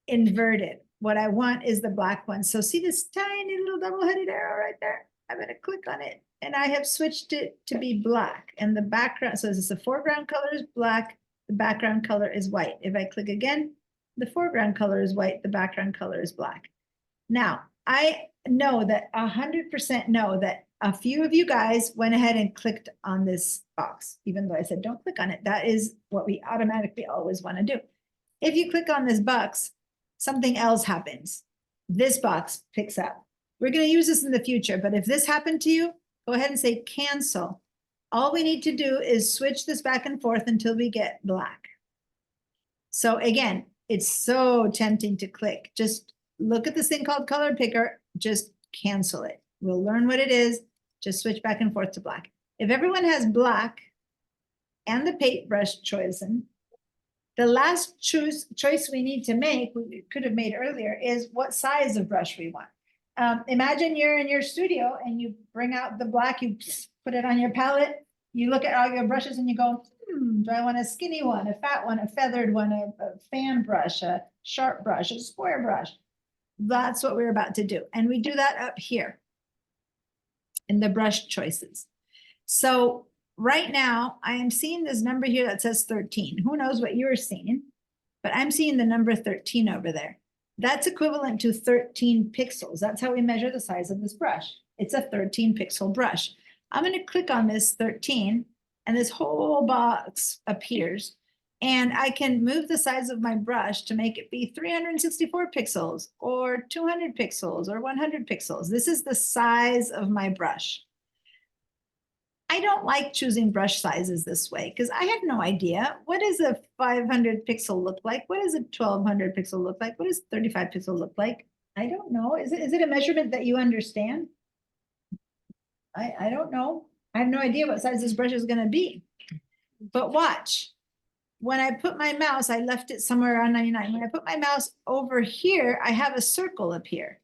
inverted. What I want is the black one. So see this tiny little double-headed arrow right there? I'm gonna click on it, and I have switched it to be black. And the background, so this is the foreground color is black, the background color is white. If I click again, the foreground color is white, the background color is black. Now, I know that 100% know that a few of you guys went ahead and clicked on this box, even though I said don't click on it. That is what we automatically always want to do. If you click on this box, something else happens. This box picks up. We're going to use this in the future, but if this happened to you, go ahead and say cancel. All we need to do is switch this back and forth until we get black. So again, it's so tempting to click. Just look at this thing called color picker, just cancel it. We'll learn what it is, just switch back and forth to black. If everyone has black and the paintbrush chosen, the last choice we need to make, we could have made earlier, is what size of brush we want. Imagine you're in your studio and you bring out the black, you put it on your palette, you look at all your brushes and you go, do I want a skinny one, a fat one, a feathered one, a fan brush, a sharp brush, a square brush? That's what we're about to do. And we do that up here in the brush choices. So right now I am seeing this number here that says 13. Who knows what you're seeing, but I'm seeing the number 13 over there. That's equivalent to 13 pixels. That's how we measure the size of this brush. It's a 13 pixel brush. I'm going to click on this 13 and this whole box appears, and I can move the size of my brush to make it be 364 pixels or 200 pixels or 100 pixels. This is the size of my brush. I don't like choosing brush sizes this way because I have no idea. What does a 500 pixel look like? What does a 1200 pixel look like? What does 35 pixel look like? I don't know. Is it a measurement that you understand? I don't know. I have no idea what size this brush is going to be. But watch. When I put my mouse, I left it somewhere around 99. When I put my mouse over here, I have a circle up here.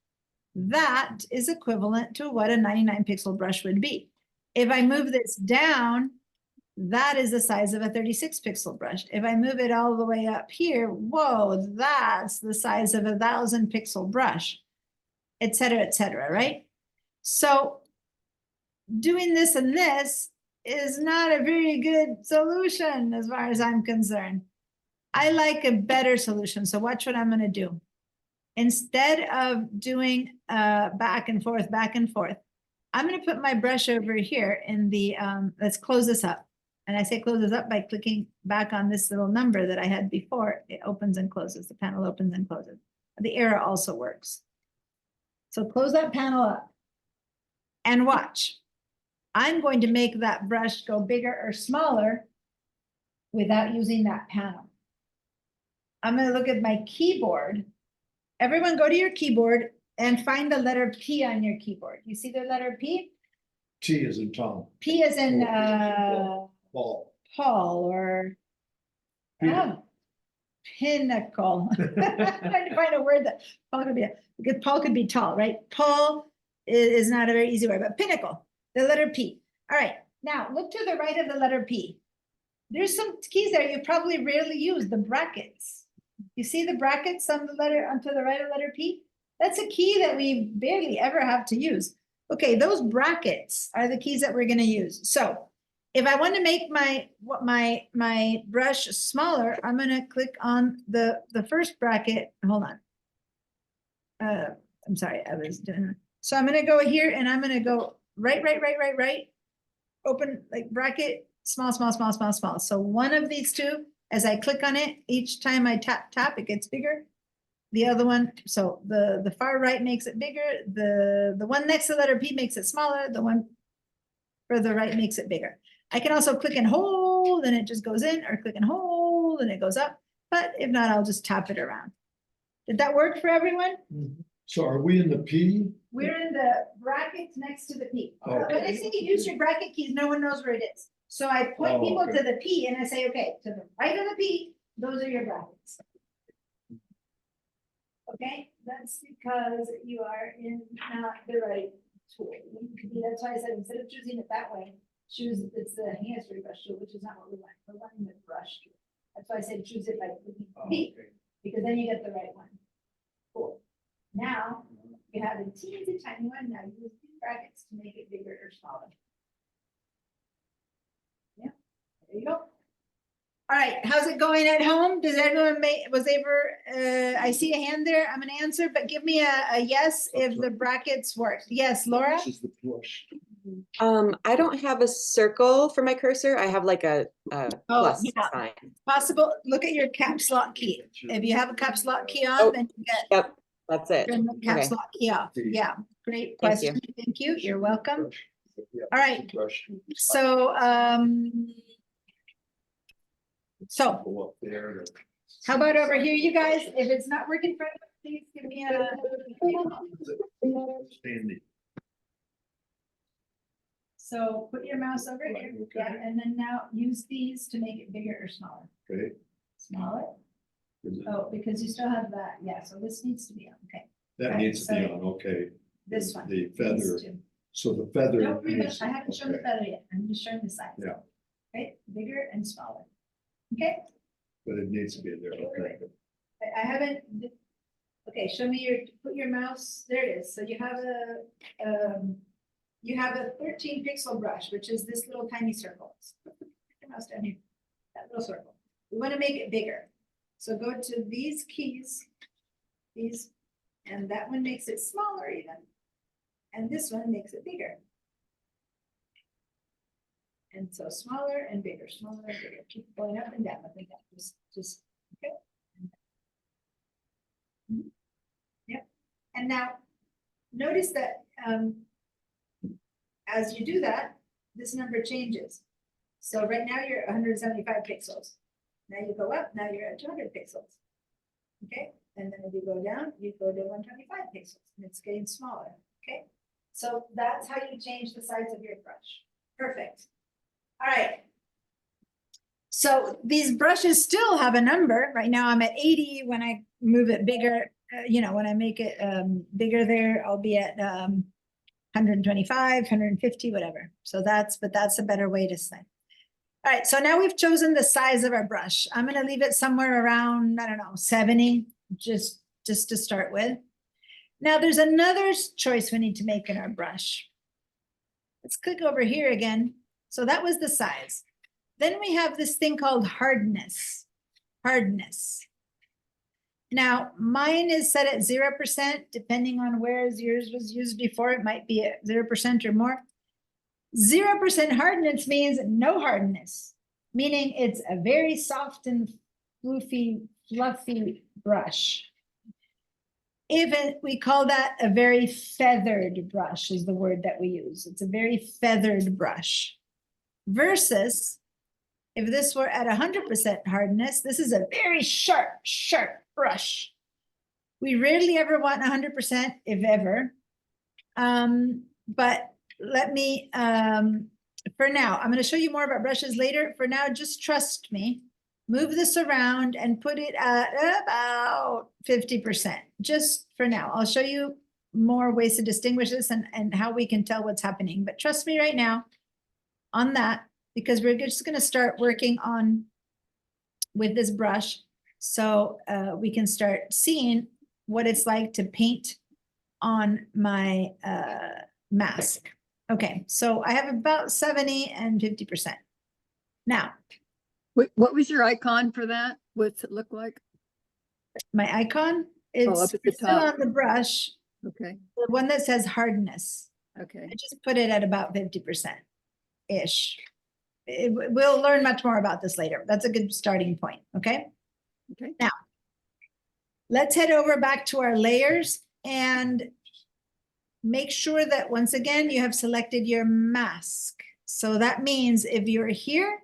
That is equivalent to what a 99 pixel brush would be. If I move this down, that is the size of a 36 pixel brush. If I move it all the way up here, whoa, that's the size of a 1000 pixel brush, et cetera, right? So doing this and this is not a very good solution as far as I'm concerned. I like a better solution. So watch what I'm going to do. Instead of doing back and forth, I'm gonna put my brush over here in the, let's close this up. And I say close this up by clicking back on this little number that I had before. It opens and closes, the panel opens and closes. The arrow also works. So close that panel up. And watch. I'm going to make that brush go bigger or smaller without using that panel. I'm gonna look at my keyboard. Everyone go to your keyboard and find the letter P on your keyboard. You see the letter P? T is in Tom, P is in Paul. Paul or Peter. pinnacle. I'm trying to find a word that Paul could be, because Paul could be tall, right? Paul is not a very easy word, but pinnacle, the letter P. All right, now look to the right of the letter P. There's some keys there you probably rarely use, the brackets. You see the brackets on the letter, onto the right of letter P? That's a key that we barely ever have to use. Okay, those brackets are the keys that we're gonna use. So if I want to make my brush smaller, I'm gonna click on the first bracket. Hold on. I'm sorry, I was doing. So I'm gonna go here and I'm gonna go right. Open like bracket, small. So one of these two, as I click on it, each time I tap, it gets bigger. The other one, so the far right makes it bigger. The one next to the letter P makes it smaller. The one further right makes it bigger. I can also click and hold and it just goes in, or click and hold and it goes up. But if not, I'll just tap it around. Did that work for everyone? So are we in the P? We're in the brackets next to the P. When I Okay. say use your bracket keys, no one knows where it is. So I point Oh, people okay. to the P and I say, okay, to the right of the P, those are your brackets. Okay, that's because you are in not the right tool. That's why I said, instead of choosing it that way, choose, it's the hands free brush tool, which is not what we want. We're wanting the brush tool. That's why I said choose it by clicking Oh, P, okay. because then you get the right one. Cool. Now, you have a teensy tiny one, now use these brackets to make it bigger or smaller. Yeah, there you go. All right, how's it going at home? Does everyone I see a hand there, I'm gonna answer, but give me a yes if the brackets work. Yes, Laura? This is the push. I don't have a circle for my cursor. I have like a plus yeah. sign. Possible, look at your caps lock key. If you have a caps lock key Oh, on, then you get Yep, that's it. turn the caps Okay. lock key off. Yeah, great Thank you. question. Thank you. You're welcome. Yeah, All right. brush. So, so Go up there. how about over here, you guys? If it's not working for you, please give me a. Standing. So put your mouse over here, yeah, and then now use these to make it bigger or smaller. Okay. Smaller, Is it- oh, because you still have that, yeah, so this needs to be on, okay. That Right, needs to be so on, okay. This one. The needs feather, to- so the feather. Don't worry about, needs- I haven't shown the okay. feather yet, I'm just showing the size. Yeah. Okay, bigger and smaller. Okay, But it needs to be in there, okay. I haven't, okay, show me your, put your mouse, there it is, so you have a 13 pixel brush, which is this little tiny circle. Put your mouse down here, that little circle. We want to make it bigger. So go to these keys, these, and that one makes it smaller even. And this one makes it bigger. And so smaller and bigger, smaller and bigger, keep going up and down, just, okay. Mhm. Yep, and now, notice that, as you do that, this number changes. So right now you're 175 pixels. Now you go up, now you're at 200 pixels. Okay, and then if you go down, you go to 125 pixels, and it's getting smaller, okay? So that's how you change the size of your brush. Perfect. All right. So these brushes still have a number. Right now I'm at 80. When I move it bigger, when I make it bigger there, I'll be at 125, 150, whatever. So that's a better way to say. All right, so now we've chosen the size of our brush. I'm gonna leave it somewhere around, I don't know, 70, just to start with. Now there's another choice we need to make in our brush. Let's click over here again. So that was the size. Then we have this thing called hardness. Now Now, mine is set at 0%, depending on where yours was used before, it might be at 0% or more. 0% hardness means no hardness, meaning it's a very soft and fluffy brush. Even we call that a very feathered brush is the word that we use. It's a very feathered brush. Versus if this were at 100% hardness, this is a very sharp brush. We rarely ever want 100%, if ever. But let me, for now, I'm going to show you more about brushes later. For now, just trust me. Move this around and put it at about 50%, just for now. I'll show you more ways to distinguish this and how we can tell what's happening. But trust me right now on that, because we're just going to start working on with this brush so we can start seeing what it's like to paint on my mask. Okay, so I have about 70 and 50%. Now, Wait, what was your icon for that? What's it look like? my icon, up it's at the still top. on the brush, Okay, the one that says hardness. okay. I just put it at about 50%-ish. We'll learn much more about this later. That's a good starting point, okay? Okay. Now, let's head over back to our layers and make sure that once again, you have selected your mask. So that means if you're here,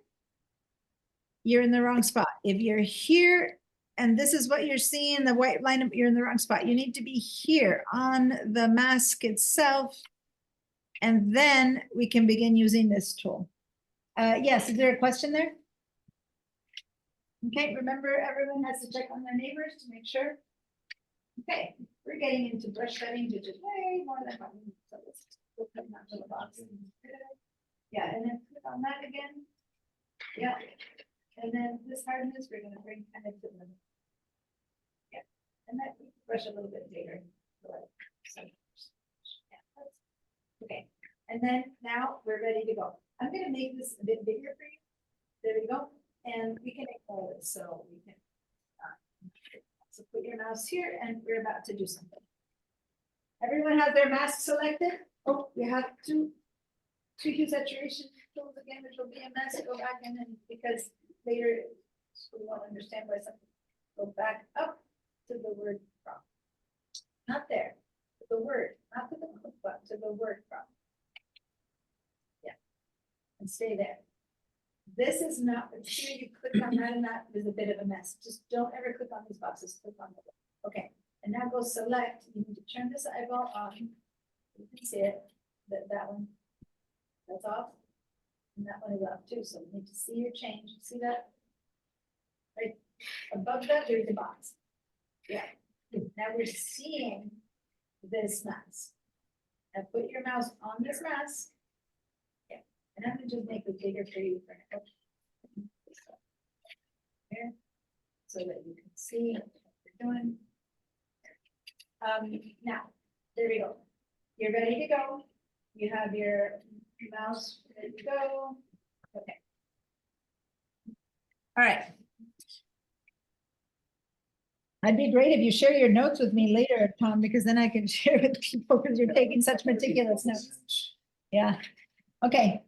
you're in the wrong spot. If you're here, and this is what you're seeing, the white line, you're in the wrong spot. You need to be here on the mask itself. And then we can begin using this tool. Yes, is there a question there? Okay, remember everyone has to check on their neighbors to make sure. Okay, we're getting into brush settings, which is way more than one. So let's put that to the box. Yeah, and then click on that again. Yeah, and then this hardness, we're gonna bring kind of to the. Yeah, and that brush a little bit bigger. Okay, and then now we're ready to go. I'm gonna make this a bit bigger for you. There we go, and we can ignore this, so we can. So put your mouse here, and we're about to do something. Everyone has their mask selected. Oh, we have two hue saturation tools again, which will be a mess. Go back in, and because later we won't understand why something. Go back up to the word from. Not there. To the word, not to the click button, to the word from. Yeah, and stay there. This is not, here you click on that and that is a bit of a mess. Just don't ever click on these boxes, click on the, okay. And now go select, you need to turn this eyeball on. You can see it, that one, that's off. And that one is off too, so you need to see your change, see that? Right, above that, there's the box. Yeah, now we're seeing this mask. Now put your mouse on this mask. And I'm gonna just make it bigger for you for now. Here, so that you can see what we're doing. Now, there we go. You're ready to go. You have your mouse ready to go. Okay. All right. It'd be great if you share your notes with me later, Tom, because then I can share with people because you're taking such meticulous notes. Yeah. Okay.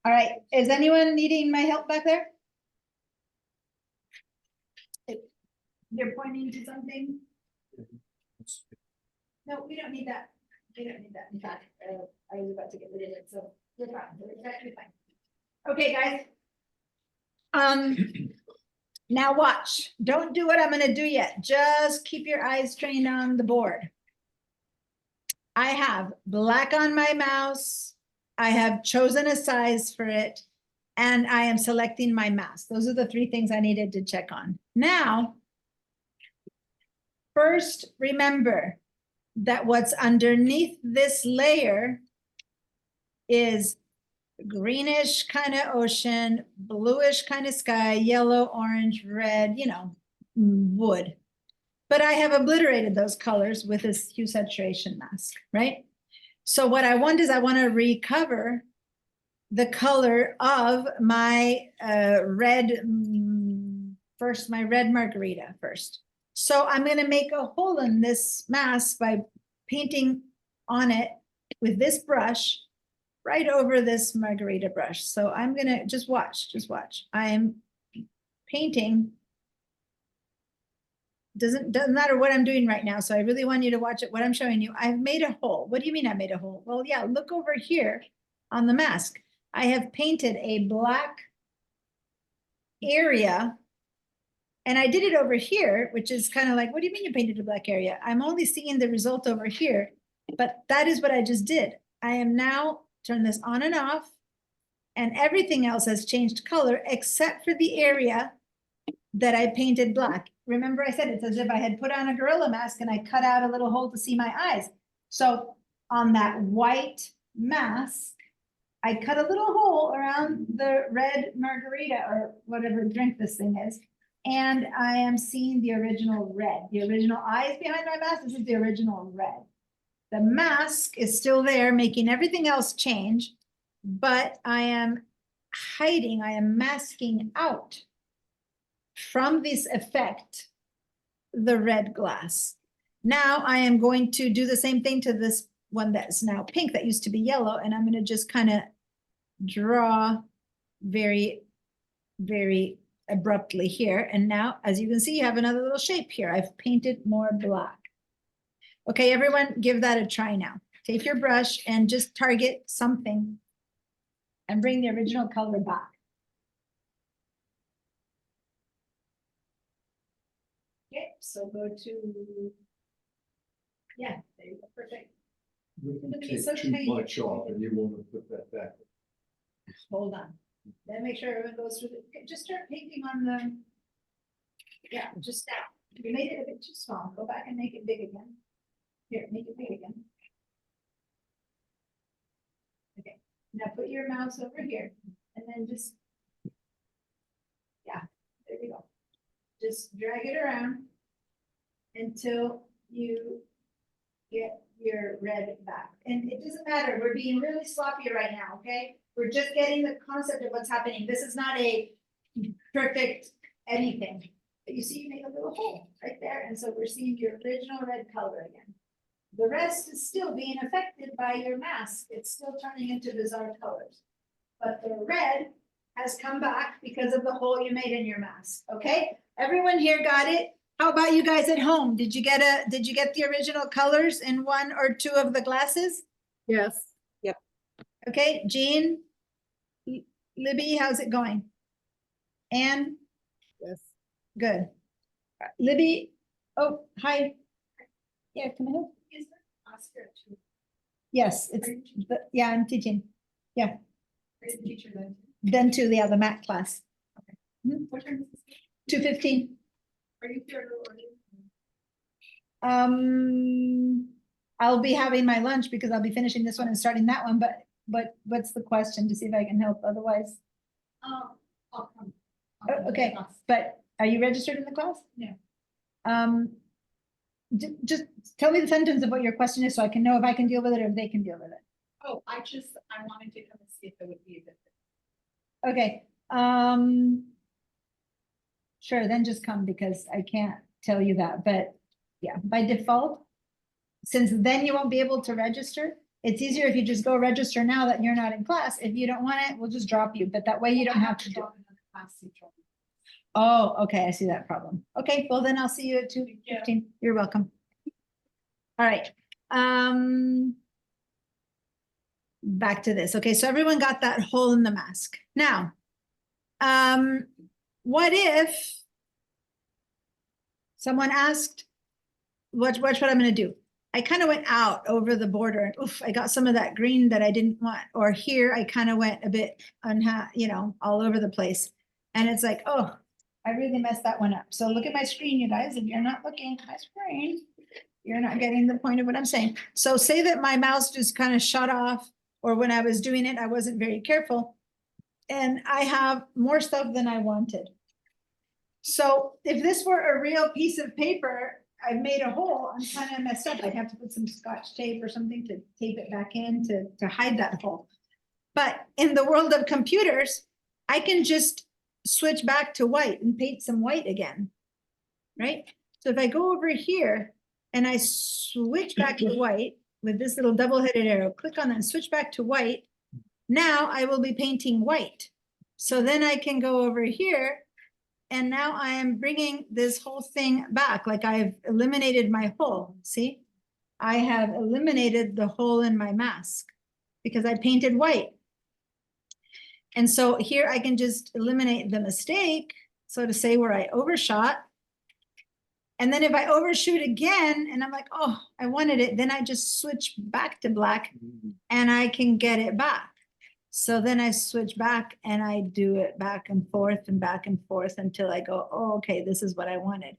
All right, is anyone needing my help back there? You're pointing to something? No, we don't need that. We don't need that. In fact, I was about to get rid of it, so we're fine. We're exactly fine. Okay, guys. Now watch. Don't do what I'm gonna do yet. Just keep your eyes trained on the board. I have black on my mouse. I have chosen a size for it, and I am selecting my mask. Those are the three things I needed to check on. Now, first, remember that what's underneath this layer is greenish kind of ocean, bluish kind of sky, yellow, orange, red, you know, wood. But I have obliterated those colors with this hue saturation mask, right? So what I want is I want to recover the color of my red first, my red margarita first. So I'm gonna make a hole in this mask by painting on it with this brush right over this margarita brush. So I'm gonna, just watch. I'm painting. Doesn't matter what I'm doing right now. So I really want you to watch it, what I'm showing you. I've made a hole. What do you mean I made a hole? Well, yeah, look over here on the mask. I have painted a black area. And I did it over here, which is kind of like, what do you mean you painted a black area? I'm only seeing the result over here, but that is what I just did. I am now turn this on and off, and everything else has changed color except for the area that I painted black. Remember I said it's as if I had put on a gorilla mask and I cut out a little hole to see my eyes. So on that white mask, I cut a little hole around the red margarita or whatever drink this thing is. And I am seeing the original red, the original eyes behind my mask. This is the original red. The mask is still there, making everything else change, but I am hiding, I am masking out from this effect, the red glass. Now I am going to do the same thing to this one that's now pink that used to be yellow, and I'm going to just kind of draw very, very abruptly here. And now, as you can see, you have another little shape here. I've painted more black. Okay, everyone, give that a try now. Take your brush and just target something and bring the original color back. Okay, so go to, yeah, there you go, perfect. We can Look, take it's so too tiny. much off and you want to put that back. Hold on. Then make sure everyone goes through the, okay, just start painting on the, yeah, just that. You made it a bit too small. Go back and make it big again. Here, make it big again. Okay, now put your mouse over here and then just, yeah, there we go. Just drag it around until you get your red back. And it doesn't matter, we're being really sloppy right now, okay? We're just getting the concept of what's happening. This is not a perfect anything. But you see, you made a little hole right there, and so we're seeing your original red color again. The rest is still being affected by your mask. It's still turning into bizarre colors. But the red has come back because of the hole you made in your mask, okay? Everyone here got it? How about you guys at home? Did you get the original colors in one or two of the glasses? Yes. Okay, Jean, Libby, how's it going? Anne, Yes. good. Libby, oh, hi. Yeah, come in. Is that Oscar too? Yes, it's, yeah, I'm teaching. Yeah, Are you the teacher then? then to the other math class. What time is this? 2:15. Are you here early? I'll be having my lunch because I'll be finishing this one and starting that one, but what's the question to see if I can help otherwise? I'll come. Oh, okay, but are you registered in the class? Yeah. Just tell me the sentence of what your question is so I can know if I can deal with it or if they can deal with it. Oh, I wanted to come and see if it would be a good fit. Okay, sure, then just come because I can't tell you that, but yeah, by default, since then you won't be able to register, it's easier if you just go register now that you're not in class. If you don't want it, we'll just drop you, but that way you don't have to do. drop another class teacher. Oh, okay, I see that problem. Okay, well then I'll see you at 2:15. You're welcome. All right, back to this. Okay, so everyone got that hole in the mask. Now, what if someone asked, watch what I'm gonna do. I kind of went out over the border and oof, I got some of that green that I didn't want. Or here, I kind of went a bit all over the place. And it's like, oh, I really messed that one up. So look at my screen, you guys. If you're not looking at my screen, you're not getting the point of what I'm saying. So say that my mouse just kind of shut off, or when I was doing it, I wasn't very careful. And I have more stuff than I wanted. So if this were a real piece of paper, I've made a hole, I'm kind of messed up. I'd have to put some Scotch tape or something to tape it back in to hide that hole. But in the world of computers, I can just switch back to white and paint some white again, right? So if I go over here and I switch back to white with this little double-headed arrow, click on that and switch back to white, now I will be painting white. So then I can go over here and now I am bringing this whole thing back, like I've eliminated my hole, see? I have eliminated the hole in my mask because I painted white. And so here I can just eliminate the mistake, so to say, where I overshot. And then if I overshoot again and I'm like, oh, I wanted it, then I just switch back to black and I can get it back. So then I switch back and I do it back and forth until I go, oh, okay, this is what I wanted.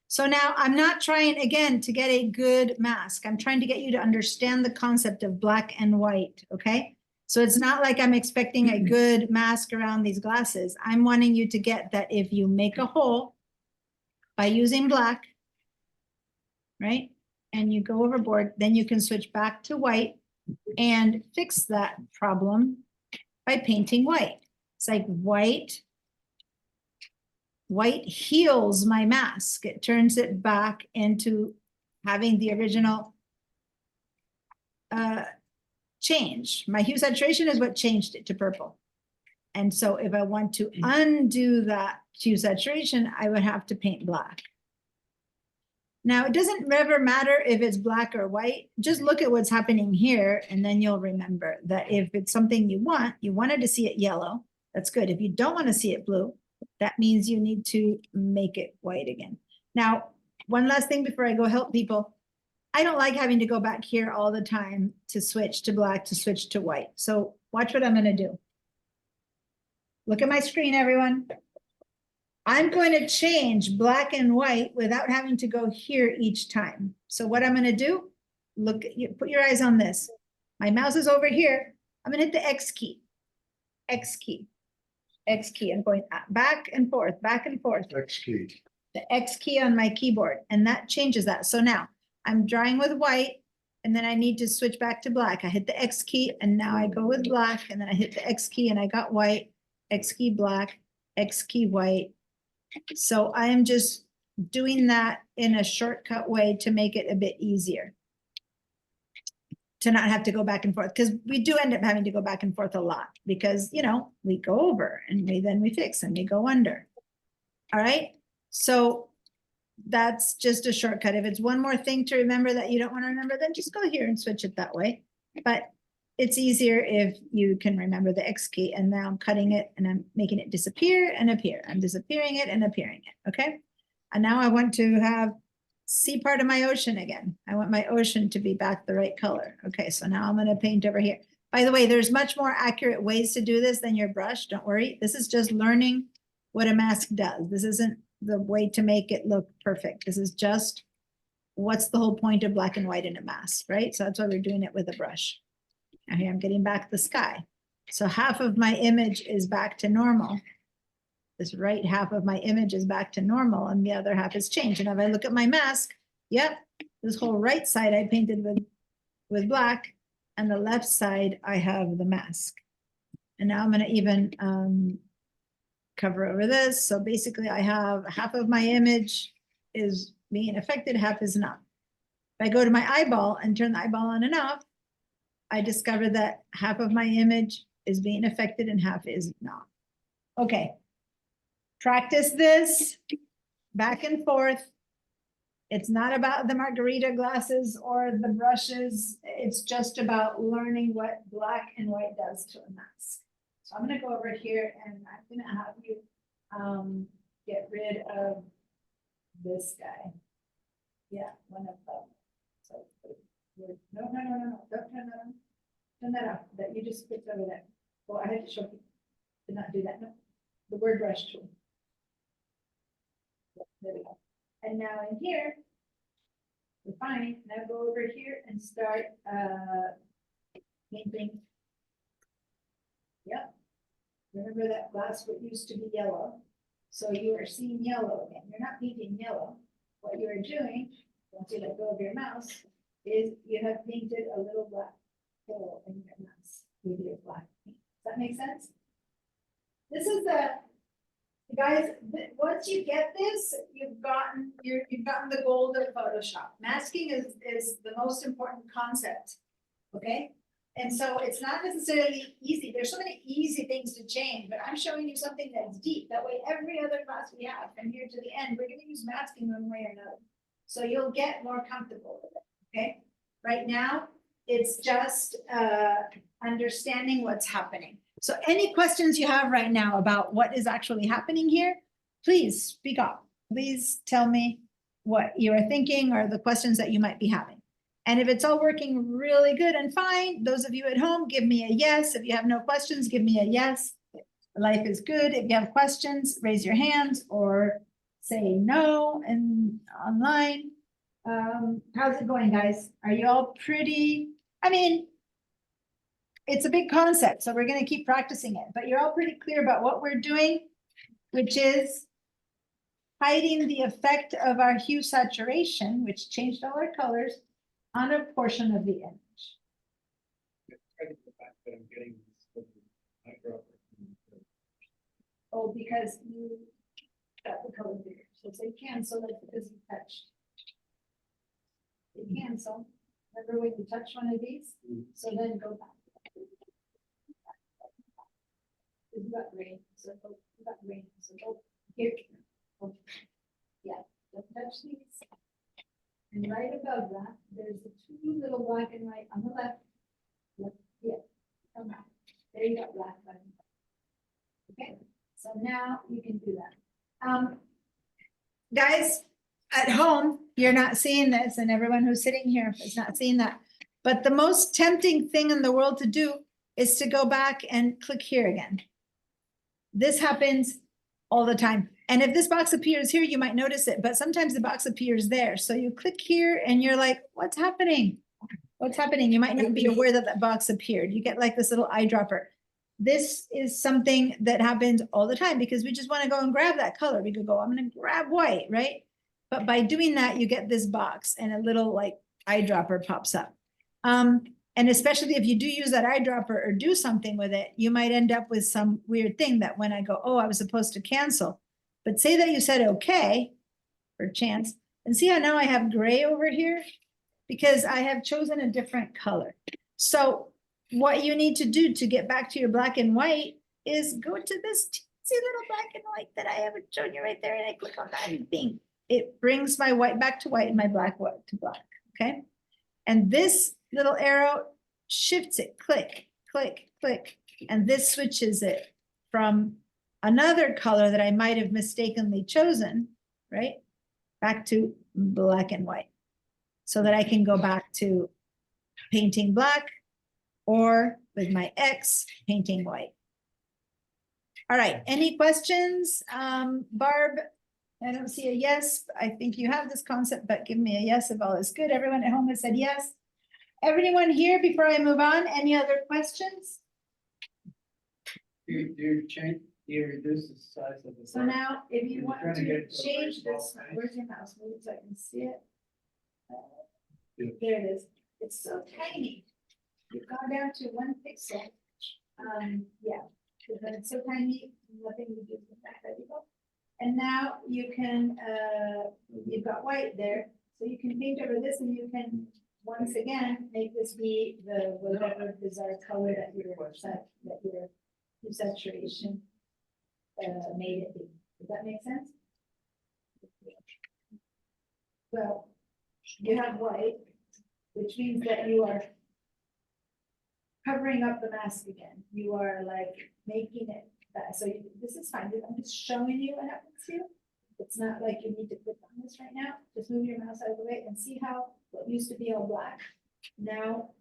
So now I'm not trying again to get a good mask. I'm trying to get you to understand the concept of black and white, okay? So it's not like I'm expecting a good mask around these glasses. I'm wanting you to get that if you make a hole by using black, right? And you go overboard, then you can switch back to white and fix that problem by painting white. It's like white heals my mask. It turns it back into having the original change. My hue saturation is what changed it to purple. And so if I want to undo that hue saturation, I would have to paint black. Now, it doesn't ever matter if it's black or white. Just look at what's happening here, and then you'll remember that if it's something you wanted to see it yellow, that's good. If you don't want to see it blue, that means you need to make it white again. Now, one last thing before I go help people. I don't like having to go back here all the time to switch to black, to switch to white. So watch what I'm going to do. Look at my screen, everyone. I'm going to change black and white without having to go here each time. So what I'm going to do, look, put your eyes on this. My mouse is over here. I'm going to hit the X key. X key. X key. I'm going back and forth, back and forth. X key. The X key on my keyboard, and that changes that. So now I'm drawing with white, and then I need to switch back to black. I hit the X key, and now I go with black, and then I hit the X key, and I got white, X key black, X key white. So I am just doing that in a shortcut way to make it a bit easier to not have to go back and forth, because we do end up having to go back and forth a lot because, you know, we go over and then we fix and we go under. All right. So that's just a shortcut. If it's one more thing to remember that you don't want to remember, then just go here and switch it that way. But it's easier if you can remember the X key, and now I'm cutting it and I'm making it disappear and appear. I'm disappearing it and appearing it, okay? And now I want to see part of my ocean again. I want my ocean to be back the right color. Okay, so now I'm gonna paint over here. By the way, there's much more accurate ways to do this than your brush, don't worry. This is just learning what a mask does. This isn't the way to make it look perfect. This is just what's the whole point of black and white in a mask, right? So that's why we're doing it with a brush. Now here I'm getting back the sky. So half of my image is back to normal. This right half of my image is back to normal and the other half is changed. And if I look at my mask, yep, this whole right side I painted with black, and the left side I have the mask. And now I'm gonna even cover over this. So basically I have half of my image is being affected, half is not. If I go to my eyeball and turn the eyeball on and off, I discover that half of my image is being affected and half is not. Okay. Practice this back and forth. It's not about the margarita glasses or the brushes. It's just about learning what black and white does to a mask. So I'm going to go over here and I'm going to have you get rid of this guy. Yeah, one of them. So no, don't turn that on. Turn that off. That you just clicked over there. Well, I had to show you. Did not do that. No, the word brush tool. There we go. And now in here, we're fine. Now go over here and start painting. Yep. Remember that glass what used to be yellow. So you are seeing yellow again. You're not painting yellow. What you are doing, once you let go of your mouse, is you have painted a little black hole in your mouse with your black paint. Does that make sense? This is Guys, once you get this, you've gotten the gold of Photoshop. Masking is the most important concept, okay? And so it's not necessarily easy. There's so many easy things to change, but I'm showing you something that's deep. That way, every other class we have from here to the end, we're gonna use masking one way or another. So you'll get more comfortable with it, okay? Right now, it's just understanding what's happening. So any questions you have right now about what is actually happening here, please speak up. Please tell me what you are thinking or the questions that you might be having. And if it's all working really good and fine, those of you at home, give me a yes. If you have no questions, give me a yes. Life is good. If you have questions, raise your hands or say no and online. How's it going, guys? Are you all pretty? I mean, it's a big concept, so we're going to keep practicing it, but you're all pretty clear about what we're doing, which is hiding the effect of our hue saturation, which changed all our colors, on a portion of the image. Oh, because you got the color bigger, so say cancel it because you touched. You cancel. Remember when you touch one of these? So then go back. You got rain, so go, you got rain, so go here. Go. Yeah, don't touch these. And right above that, there's the two little black and white on the left. Look, yeah, come on. There you got black button. Okay, so now you can do that. Guys, at home, you're not seeing this, and everyone who's sitting here is not seeing that. But the most tempting thing in the world to do is to go back and click here again. This happens all the time. And if this box appears here, you might notice it, but sometimes the box appears there. So you click here and you're like, what's happening? What's happening? You might not be aware that that box appeared. You get like this little eyedropper. This is something that happens all the time because we just want to go and grab that color. We could go, I'm going to grab white, right? But by doing that, you get this box and a little like eyedropper pops up. And especially if you do use that eyedropper or do something with it, you might end up with some weird thing that when I go, oh, I was supposed to cancel. But say that you said okay, for chance, and see how now I have gray over here? Because I have chosen a different color. So what you need to do to get back to your black and white is go to this teensy little black and white that I haven't shown you right there, and I click on that and bing. It brings my white back to white and my black to black, okay? And this little arrow shifts it, click, click, click, and this switches it from another color that I might have mistakenly chosen, right? Back to black and white, so that I can go back to painting black or with my X painting white. All right, any questions? Barb, I don't see a yes. I think you have this concept, but give me a yes if all is good. Everyone at home has said yes. Everyone here, before I move on, any other questions? You reduce the size of the. So now, if you You're want trying to to get to a very change small this, size. where's your mouse? Move it so I can see it. Yeah. There it is. It's so tiny. You've gone down to 1 pixel. Yeah, because it's so tiny, nothing you do with that. There you go. And now you can, you've got white there, so you can paint over this and you can, once again, make this be the whatever desired color that your set, that your saturation made it be. Does that make sense? Well, you have white, which means that you are covering up the mask again. You are like making it that. So this is fine. I'm just showing you what happens here. It's not like you need to click on this right now. Just move your mouse out of the way and see how what used to be all black now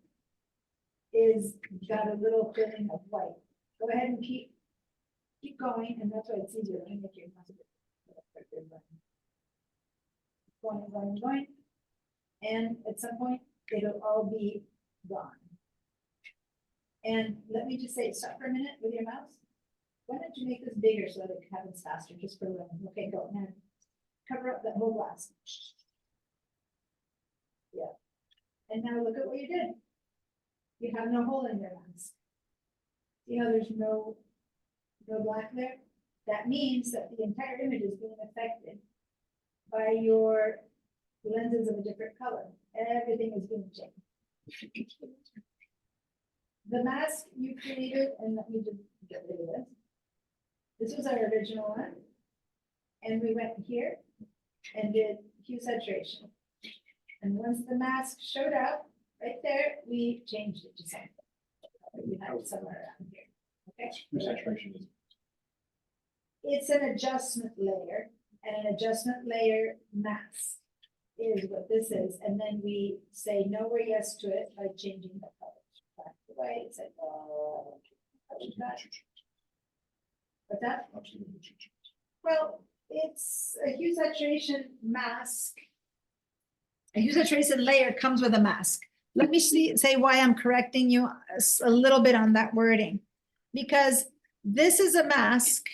is got a little feeling of white. Go ahead and keep going, and that's why it's easier to make your mouse going, and at some point it'll all be gone. And let me just say, stop for a minute with your mouse. Why don't you make this bigger so that it happens faster, just for a minute? Okay, go now. Cover up that whole glass. Yeah. And now look at what you did. You have no hole in your mouse. See how there's no black there? that means that the entire image is being affected by your lenses of a different color. Everything is being changed. The mask you created, and let me just get rid of this. This was our original one. And we went here and did hue saturation. And once the mask showed up right there, we changed it to something. We had it somewhere around here. Okay. Hue saturation is- It's an adjustment layer, and an adjustment layer mask is what this is. And then we say no or yes to it by changing the color. Back to white, it's like, oh, but that, well, it's a hue saturation mask. A hue saturation layer comes with a mask. Let me say why I'm correcting you a little bit on that wording. Because this is a mask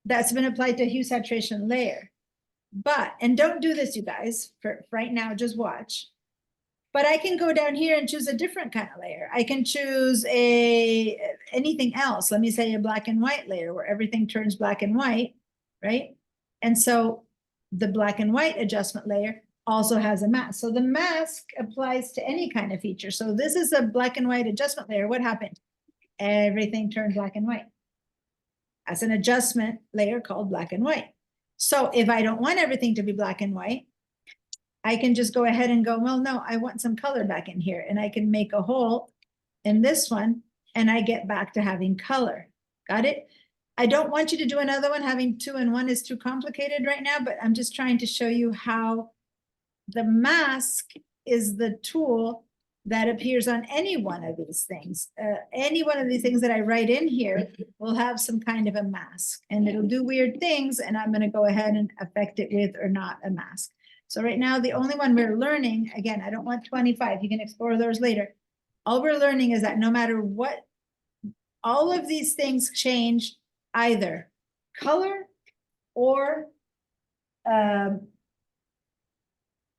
that's been applied to a hue saturation layer. But, and don't do this, you guys, for right now, just watch. But I can go down here and choose a different kind of layer. I can choose anything else. Let me say a black and white layer where everything turns black and white, right? And so the black and white adjustment layer also has a mask. So the mask applies to any kind of feature. So this is a black and white adjustment layer. What happened? Everything turned black and white. That's an adjustment layer called black and white. So if I don't want everything to be black and white, I can just go ahead and go, well, no, I want some color back in here. And I can make a hole in this one and I get back to having color. Got it? I don't want you to do another one. Having 2 and 1 is too complicated right now, but I'm just trying to show you how the mask is the tool that appears on any one of these things. Any one of these things that I write in here will have some kind of a mask and it'll do weird things. And I'm going to go ahead and affect it with or not a mask. So right now, the only one we're learning, again, I don't want 25, you can explore those later. All we're learning is that no matter what, all of these things change either color or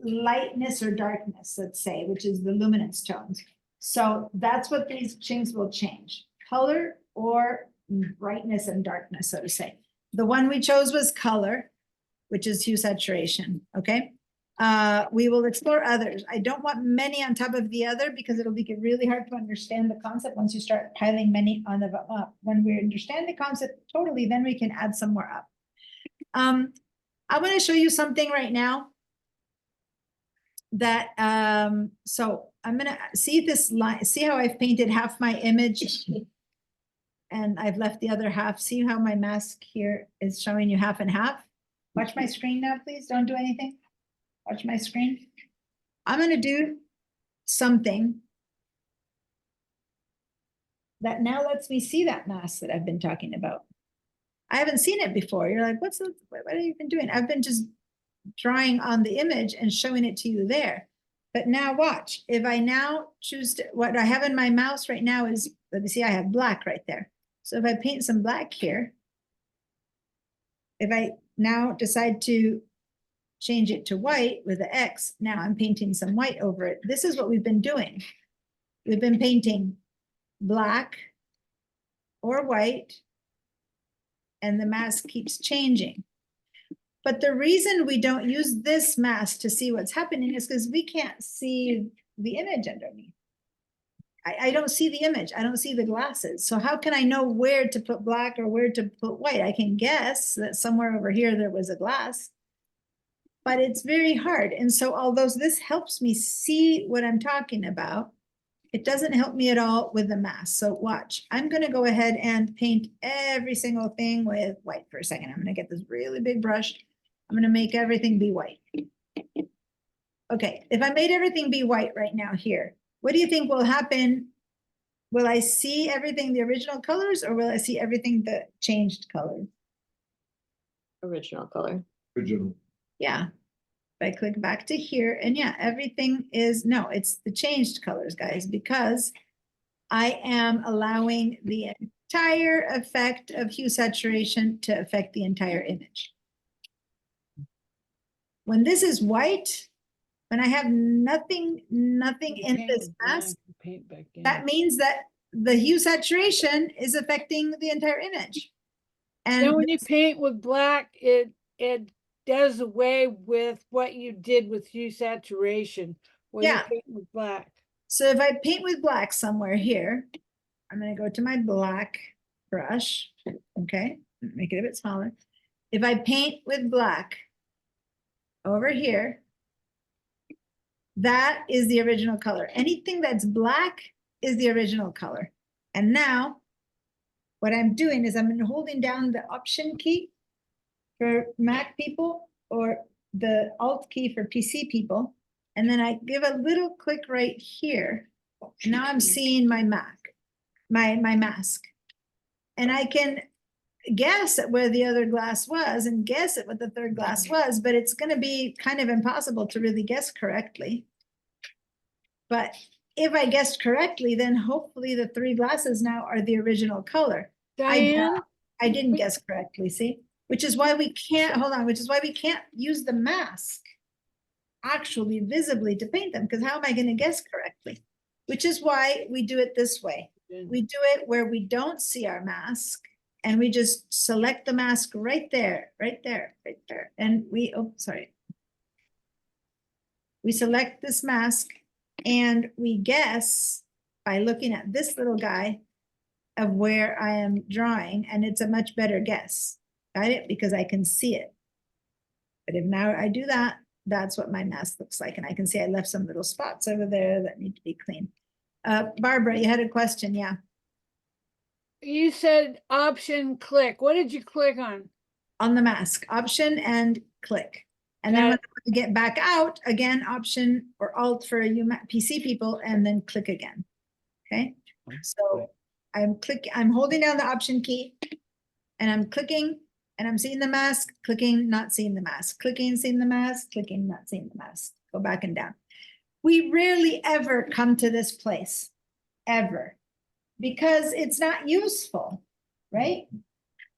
lightness or darkness, let's say, which is the luminance tones. So that's what these things will change, color or brightness and darkness, so to say. The one we chose was color, which is hue saturation, okay? We will explore others. I don't want many on top of the other because it'll make it really hard to understand the concept once you start piling many on the up. When we understand the concept totally, then we can add some more up. I'm going to show you something right now that, so I'm going to see this line, see how I've painted half my image and I've left the other half. See how my mask here is showing you half and half. Watch my screen now, please. Don't do anything. Watch my screen. I'm going to do something that now lets me see that mask that I've been talking about. I haven't seen it before. You're like, what have you been doing? I've been just drawing on the image and showing it to you there. But now watch. If I now choose to, what I have in my mouse right now is, let me see, I have black right there. So if I paint some black here, if I now decide to change it to white with the X, now I'm painting some white over it. This is what we've been doing. We've been painting black or white, and the mask keeps changing. But the reason we don't use this mask to see what's happening is because we can't see the image underneath. I don't see the image. I don't see the glasses. So how can I know where to put black or where to put white? I can guess that somewhere over here there was a glass, but it's very hard. And so although this helps me see what I'm talking about, it doesn't help me at all with the mask. So watch, I'm going to go ahead and paint every single thing with white for a second. I'm going to get this really big brush. I'm going to make everything be white. Okay, if I made everything be white right now here, what do you think will happen? Will I see everything the original colors or will I see everything the changed colors? Original color. Original. Yeah. If I click back to here and yeah, everything is, no, it's the changed colors, guys, because I am allowing the entire effect of hue saturation to affect the entire image. When this is white, when I have nothing in this mask, Paint back in. that means that the hue saturation is affecting the entire image. Then And when you paint with black, it does away with what you did with hue saturation when you Yeah. paint with black. so if I paint with black somewhere here, I'm gonna go to my black brush, okay, make it a bit smaller. If I paint with black over here, that is the original color. Anything that's black is the original color. And now what I'm doing is I'm holding down the Option key for Mac people or the Alt key for PC people. And then I give a little click right here. And now I'm seeing my my mask. And I can guess at where the other glass was and guess at what the third glass was, but it's going to be kind of impossible to really guess correctly. But if I guessed correctly, then hopefully the three glasses now are the original color. Diane, I didn't guess correctly, see? Which is why we can't, hold on, which is why we can't use the mask actually visibly to paint them, because how am I going to guess correctly? Which is why we do it this way. We do it where we don't see our mask and we just select the mask right there, right there, right there. And we, oh, sorry. We select this mask and we guess by looking at this little guy of where I am drawing, and it's a much better guess. Got it? Because I can see it. But if now I do that, that's what my mask looks like. And I can see I left some little spots over there that need to be cleaned. Barbara, you had a question, yeah. you said Option click. What did you click on? On the mask, Option and click. And then Got when I get back out, again, Option or Alt for you PC people, and then click again. Okay, so I'm holding down the Option key and I'm clicking and I'm seeing the mask, clicking, not seeing the mask, clicking, seeing the mask, clicking, not seeing the mask. Go back and down. We rarely ever come to this place, ever, because it's not useful, right?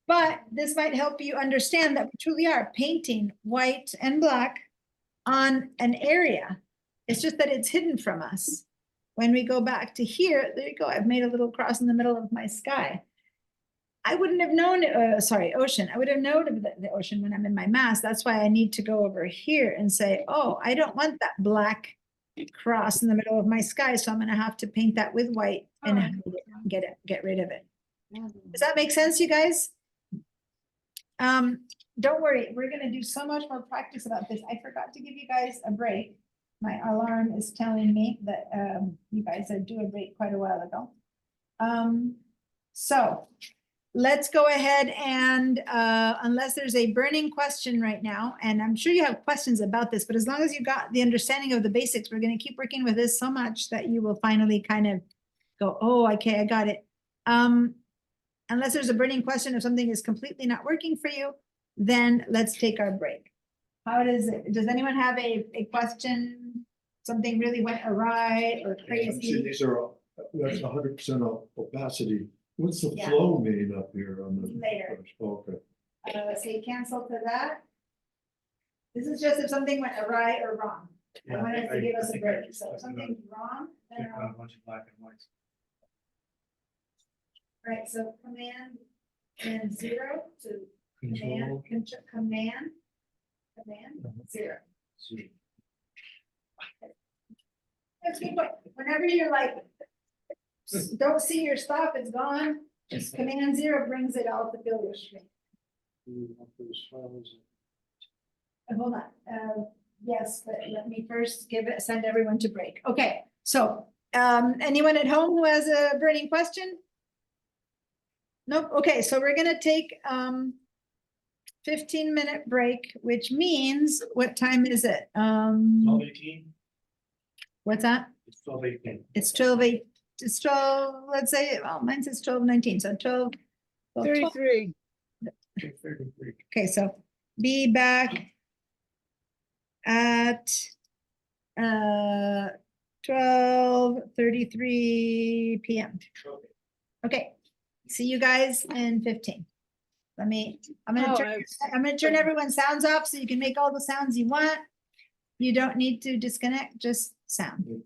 But this might help you understand that we truly are painting white and black on an area. It's just that it's hidden from us. When we go back to here, there you go. I've made a little cross in the middle of my sky. I wouldn't have known, sorry, ocean. I would have known of the ocean when I'm in my mask. That's why I need to go over here and say, oh, I don't want that black cross in the middle of my sky. So I'm going to have to paint that with white and get rid of it. Does that make sense, you guys? Don't worry, we're gonna do so much more practice about this. I forgot to give you guys a break. My alarm is telling me that you guys are due a break quite a while ago. So let's go ahead and unless there's a burning question right now, and I'm sure you have questions about this, but as long as you got the understanding of the basics, we're gonna keep working with this so much that you will finally kind of go, oh, okay, I got it. Unless there's a burning question, if something is completely not working for you, then let's take our break. How does it? Does anyone have a question? Something really went awry or See, crazy? these are, that's 100% opacity. What's the Yeah. flow mean up here on the? Later. Okay. Say cancel to that. This is just if something went awry or wrong. I Yeah, wanted to I- give I us a think break. I- So if something's wrong, then Check out a bunch of black and whites. right. So command and 0 to Control. command 0. See. That's good. Whenever you're like, don't see your stuff, it's gone. Just command 0 brings it all to fill your screen. Hold on. Yes, but let me first send everyone to break. Okay, so anyone at home who has a burning question? Nope. Okay, so we're gonna take 15-minute break, which means what time is it? 12:18. What's that? It's 12:18. It's 12:08. It's 12. Let's say, well, mine says 12:19. So 12. 12. 33. Okay, so be back at 12:33 p.m. Okay, see you guys in 15. I'm gonna turn everyone's sounds off so you can make all the sounds you want. You don't need to disconnect, just sound.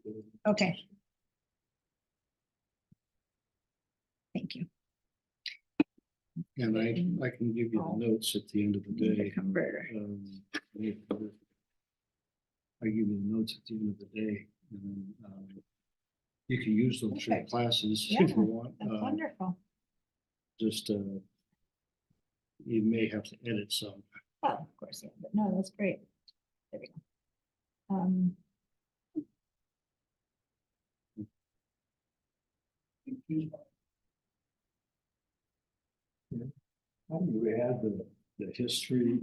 Okay. Thank you. And I can give you Oh. the notes at the end of the day. Converter. I give you the notes at the end of the day, and then, you can use those for Perfect. classes Yeah, if you want. That's wonderful. Just, you may have to edit some. Oh, of course, yeah, but no, that's great. There we go. How do you add the history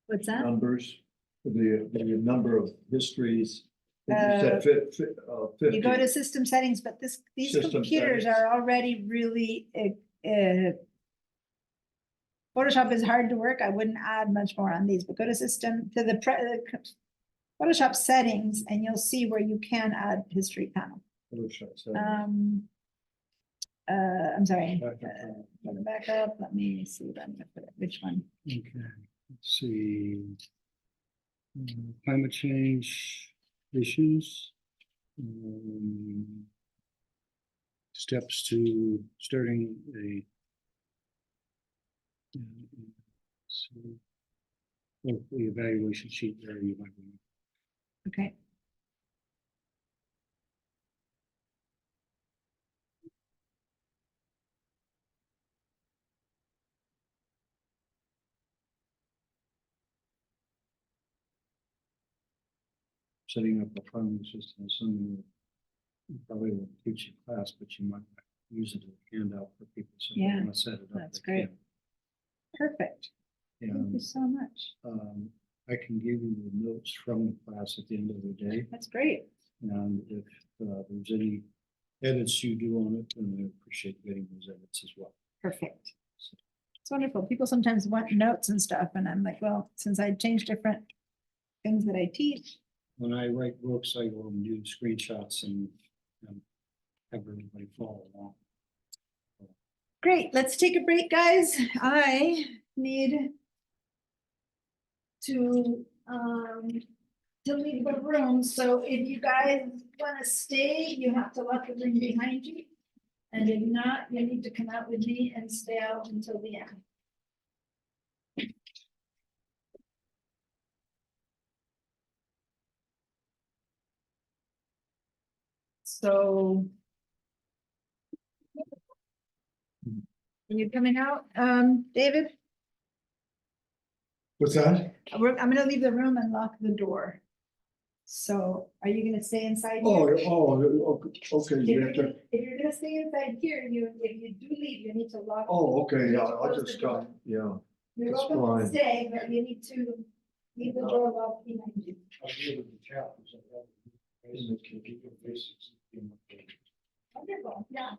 What's that? numbers, the number of histories? You Uh, said 50. You go to system settings, but these System computers settings. are already really, Photoshop is hard to work. I wouldn't add much more on these, but go to system, to the Photoshop settings, and you'll see where you can add history panel. Photoshop settings. I'm sorry, Back up. let me back up, let me see, which one? Okay, let's see. Climate change issues. Steps to starting a. So, the evaluation sheet there you might want. Okay. Setting up a farming system, assuming you probably won't teach a class, but you might use it as a handout for people. So if they Yeah, want to set it up. that's they great. can. Perfect. Thank you And so much. I can give you the notes from the class at the end of the day. That's great. And if there's any edits you do on it, then I appreciate getting those edits as well. Perfect. It's wonderful. People sometimes want notes and stuff, and I'm like, well, since I change different things that I teach. When I write books, I go and do screenshots and have everybody follow along. Great, let's take a break, guys. I need to leave the room, so if you guys want to stay, you have to lock the room behind you. And if not, you need to come out with me and stay out until the end. So. Are you coming out, David? What's that? I'm gonna leave the room and lock the door. So are you gonna stay inside? Oh, here? okay, If you you're have to, gonna, if you're gonna stay inside here, if you do leave, you need to lock. okay, yeah, I'll Close the just door. come, yeah. You're that's welcome to fine. stay, but you need to leave the door locked behind you. I'll deal with the chapters. And it can keep your basics. Wonderful, yeah.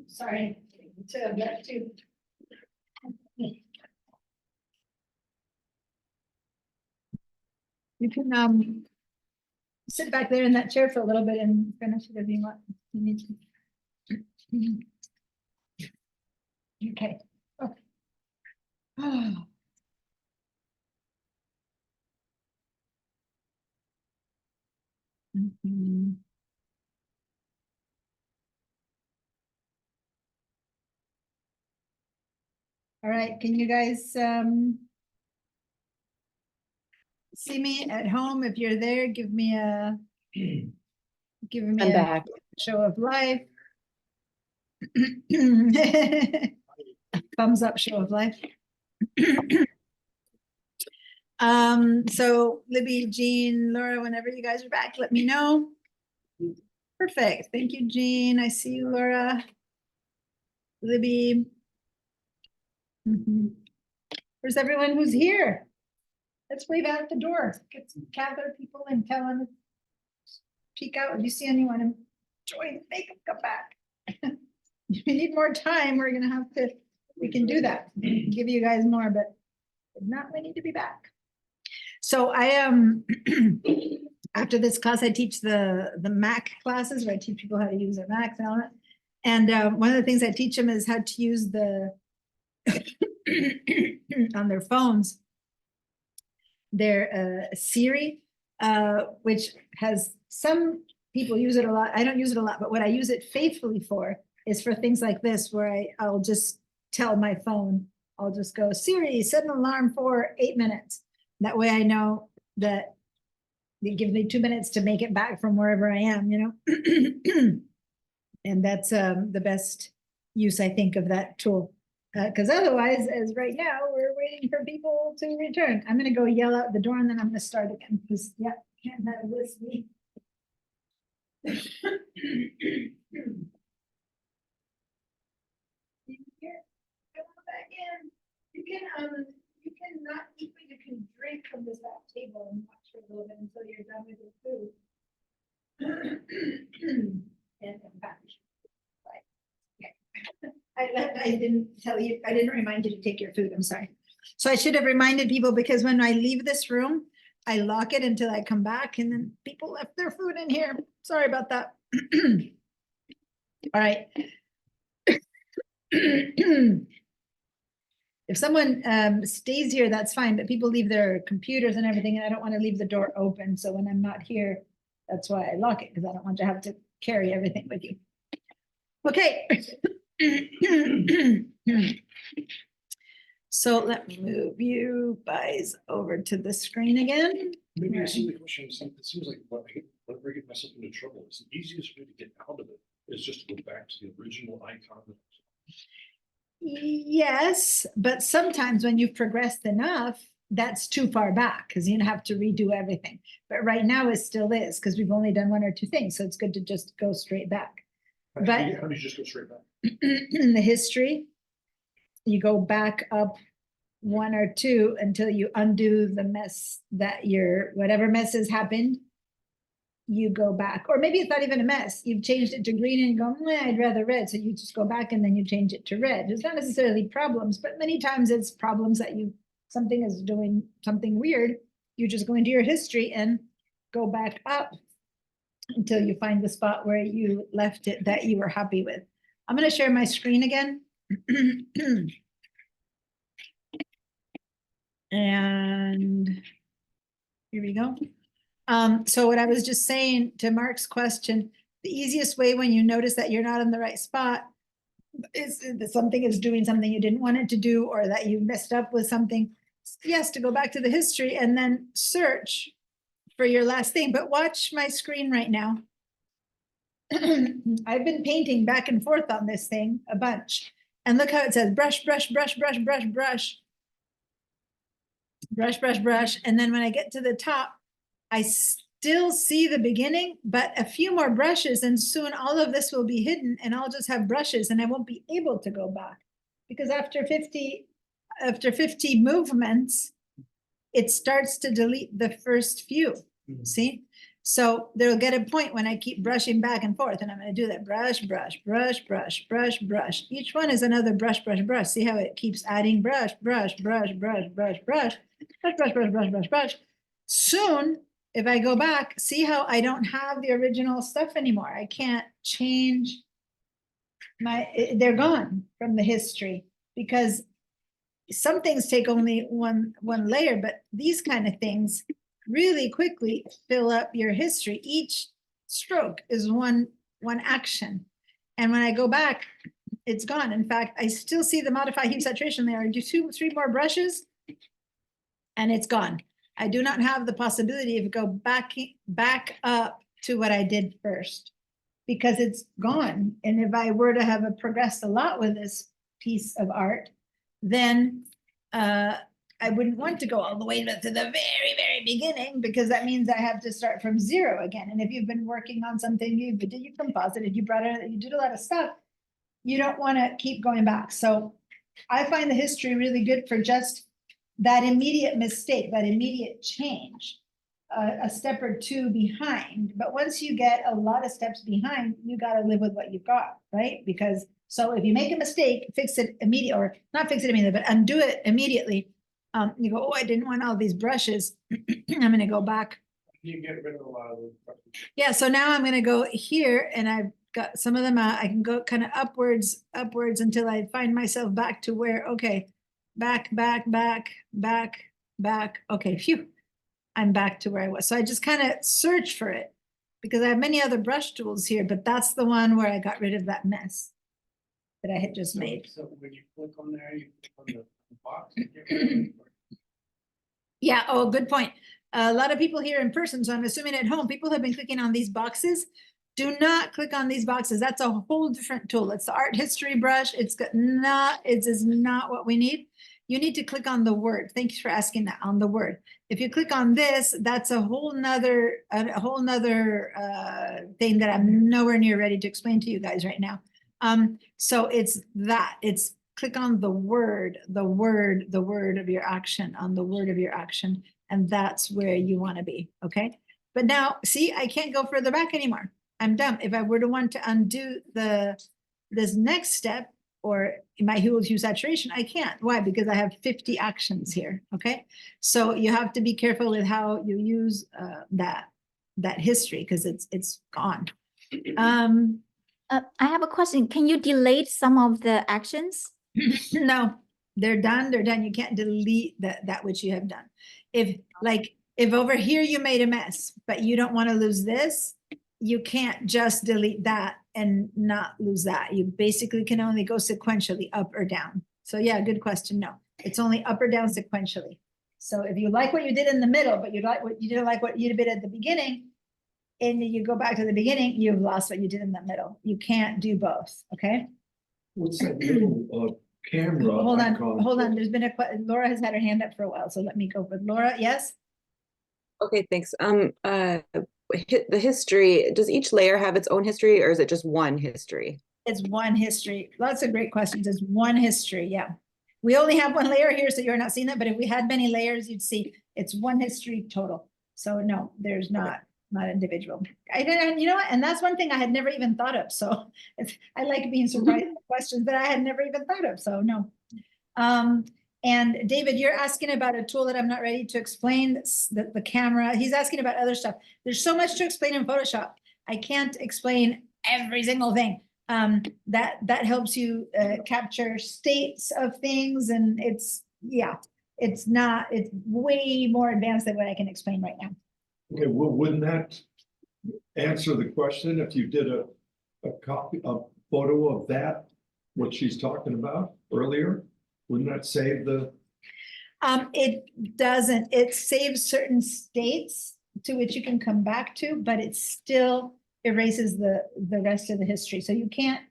Sorry. You can sit back there in that chair for a little bit and finish it if you want. You need to. Okay. Oh. Mhm. All right, can you guys see me at home? If you're there, give me a I'm back. show of life. Thumbs up, show of life. So Libby, Jean, Laura, whenever you guys are back, let me know. Perfect. Thank you, Jean. I see you, Laura. Libby. Where's everyone who's here? Let's wave out the door. Gather people and tell them, peek out. If you see anyone, enjoy the makeup, come back. If we need more time, we're gonna have to, we can do that. Give you guys more, but if not, we need to be back. So I am, after this class, I teach the Mac classes where I teach people how to use their Macs and all that. And one of the things I teach them is how to use the, on their phones, their Siri, which has some people use it a lot. I don't use it a lot, but what I use it faithfully for is for things like this, where I'll just tell my phone, I'll just go, Siri, set an alarm for 8 minutes. That way I know that it gives me 2 minutes to make it back from wherever I am, you know? And that's the best use, I think, of that tool. Because otherwise, as right now, we're waiting for people to return. I'm gonna go yell out the door and then I'm gonna start again, because, yeah, can't have this me. Back in. You can not eat, but you can drink from this back table and watch for a little bit until you're done with your food. And back. I didn't tell you, I didn't remind you to take your food, I'm sorry. So I should have reminded people, because when I leave this room, I lock it until I come back, and then people left their food in here. Sorry about that. All right. If someone stays here, that's fine, but people leave their computers and everything, and I don't want to leave the door open. So when I'm not here, that's why I lock it, because I don't want to have to carry everything with you. Okay. So let me move you guys over to the screen again. Maybe I see the question, it seems like whenever I get myself into trouble, it's the easiest way to get out of it is just to go back to the original icon. Yes, but sometimes when you've progressed enough, that's too far back, because you have to redo everything. But right now it still is, because we've only done 1 or 2 things, so it's good to just go straight back. How But do you just go straight back? in the history, you go back up 1 or 2 until you undo the mess that whatever mess has happened, you go back. Or maybe it's not even a mess. You've changed it to green and you go, I'd rather red. So you just go back and then you change it to red. It's not necessarily problems, but many times it's problems that something is doing something weird. You just go into your history and go back up until you find the spot where you left it that you were happy with. I'm going to share my screen again. And here we go. So what I was just saying to Mark's question, the easiest way when you notice that you're not in the right spot is that something is doing something you didn't want it to do, or that you messed up with something. Yes, to go back to the history and then search for your last thing. But watch my screen right now. I've been painting back and forth on this thing a bunch. And look how it says brush, brush, brush, brush, brush, brush. Brush, brush, brush. And then when I get to the top, I still see the beginning, but a few more brushes, and soon all of this will be hidden and I'll just have brushes and I won't be able to go back. Because after 50 after 50 movements, it starts to delete the first few, Mhm. see? So there'll get a point when I keep brushing back and forth, and I'm gonna do that brush, brush, brush, brush, brush, brush. Each one is another brush, brush, brush. See how it keeps adding brush, brush, brush, brush, brush, brush, brush, brush, brush, brush, brush, brush. Soon, if I go back, see how I don't have the original stuff anymore. I can't change they're gone from the history, because some things take only one layer, but these kind of things really quickly fill up your history. Each stroke is one action. And when I go back, it's gone. In fact, I still see the modify hue saturation there. I do 3 more brushes and it's gone. I do not have the possibility of go back up to what I did first, because it's gone. And if I were to have progressed a lot with this piece of art, then I wouldn't want to go all the way to the very, very beginning, because that means I have to start from 0 again. And if you've been working on something, you did your composite, you did a lot of stuff, you don't want to keep going back. So I find the history really good for just that immediate mistake, that immediate change, a step or 2 behind. But once you get a lot of steps behind, you got to live with what you've got, right? Because so if you make a mistake, fix it immediately, or not fix it immediately, but undo it immediately. You go, oh, I didn't want all these brushes. I'm going to go back. You get rid of a lot of those. Yeah, so now I'm going to go here, and I've got some of them out. I can go kind of upwards until I find myself back to where, okay, back. Okay, phew, I'm back to where I was. So I just kind of search for it, because I have many other brush tools here, but that's the one where I got rid of that mess that I had just made. So when you click on there, you click on the box. And get rid of it. Yeah, oh, good point. A lot of people here in person, so I'm assuming at home, people have been clicking on these boxes. Do not click on these boxes. That's a whole different tool. It's the art history brush. It is not what we need. You need to click on the word. Thank you for asking that, on the word. If you click on this, that's a whole nother thing that I'm nowhere near ready to explain to you guys right now. So it's click on the word of your action, on the word of your action. And that's where you want to be. Okay. But now see, I can't go further back anymore. I'm done. If I were to want to undo this next step, or my hue saturation, I can't. Why? Because I have 50 actions here. Okay. So you have to be careful with how you use that history, because it's gone. I have a question. Can you delete some of the actions? No, they're done. You can't delete that which you have done. If over here you made a mess, but you don't want to lose this, you can't just delete that and not lose that. You basically can only go sequentially up or down. So yeah, good question. No, it's only up or down sequentially. So if you like what you did in the middle, but you didn't like what you did at the beginning, and you go back to the beginning, you've lost what you did in the middle. You can't do both. Okay. What's that little camera? Hold icon? on. There's been Laura has had her hand up for a while, so let me go with Laura. Yes. Okay, thanks. The history, does each layer have its own history, or is it just one history? It's one history. Lots of great questions. It's one history. Yeah. We only have one layer here, so you're not seeing that. But if we had many layers, you'd see it's one history total. So no, there's not individual. And you know what? And that's one thing I had never even thought of. So I like being surprised with questions that I had never even thought of. So no. And David, you're asking about a tool that I'm not ready to explain, the camera. He's asking about other stuff. There's so much to explain in Photoshop. I can't explain every single thing. That helps you capture states of things, and it's way more advanced than what I can explain right now. Okay, well, wouldn't that answer the question if you did a photo of that, what she's talking about earlier? Wouldn't that save the? It doesn't. It saves certain states to which you can come back to, but it still erases the rest of the history. So you can't,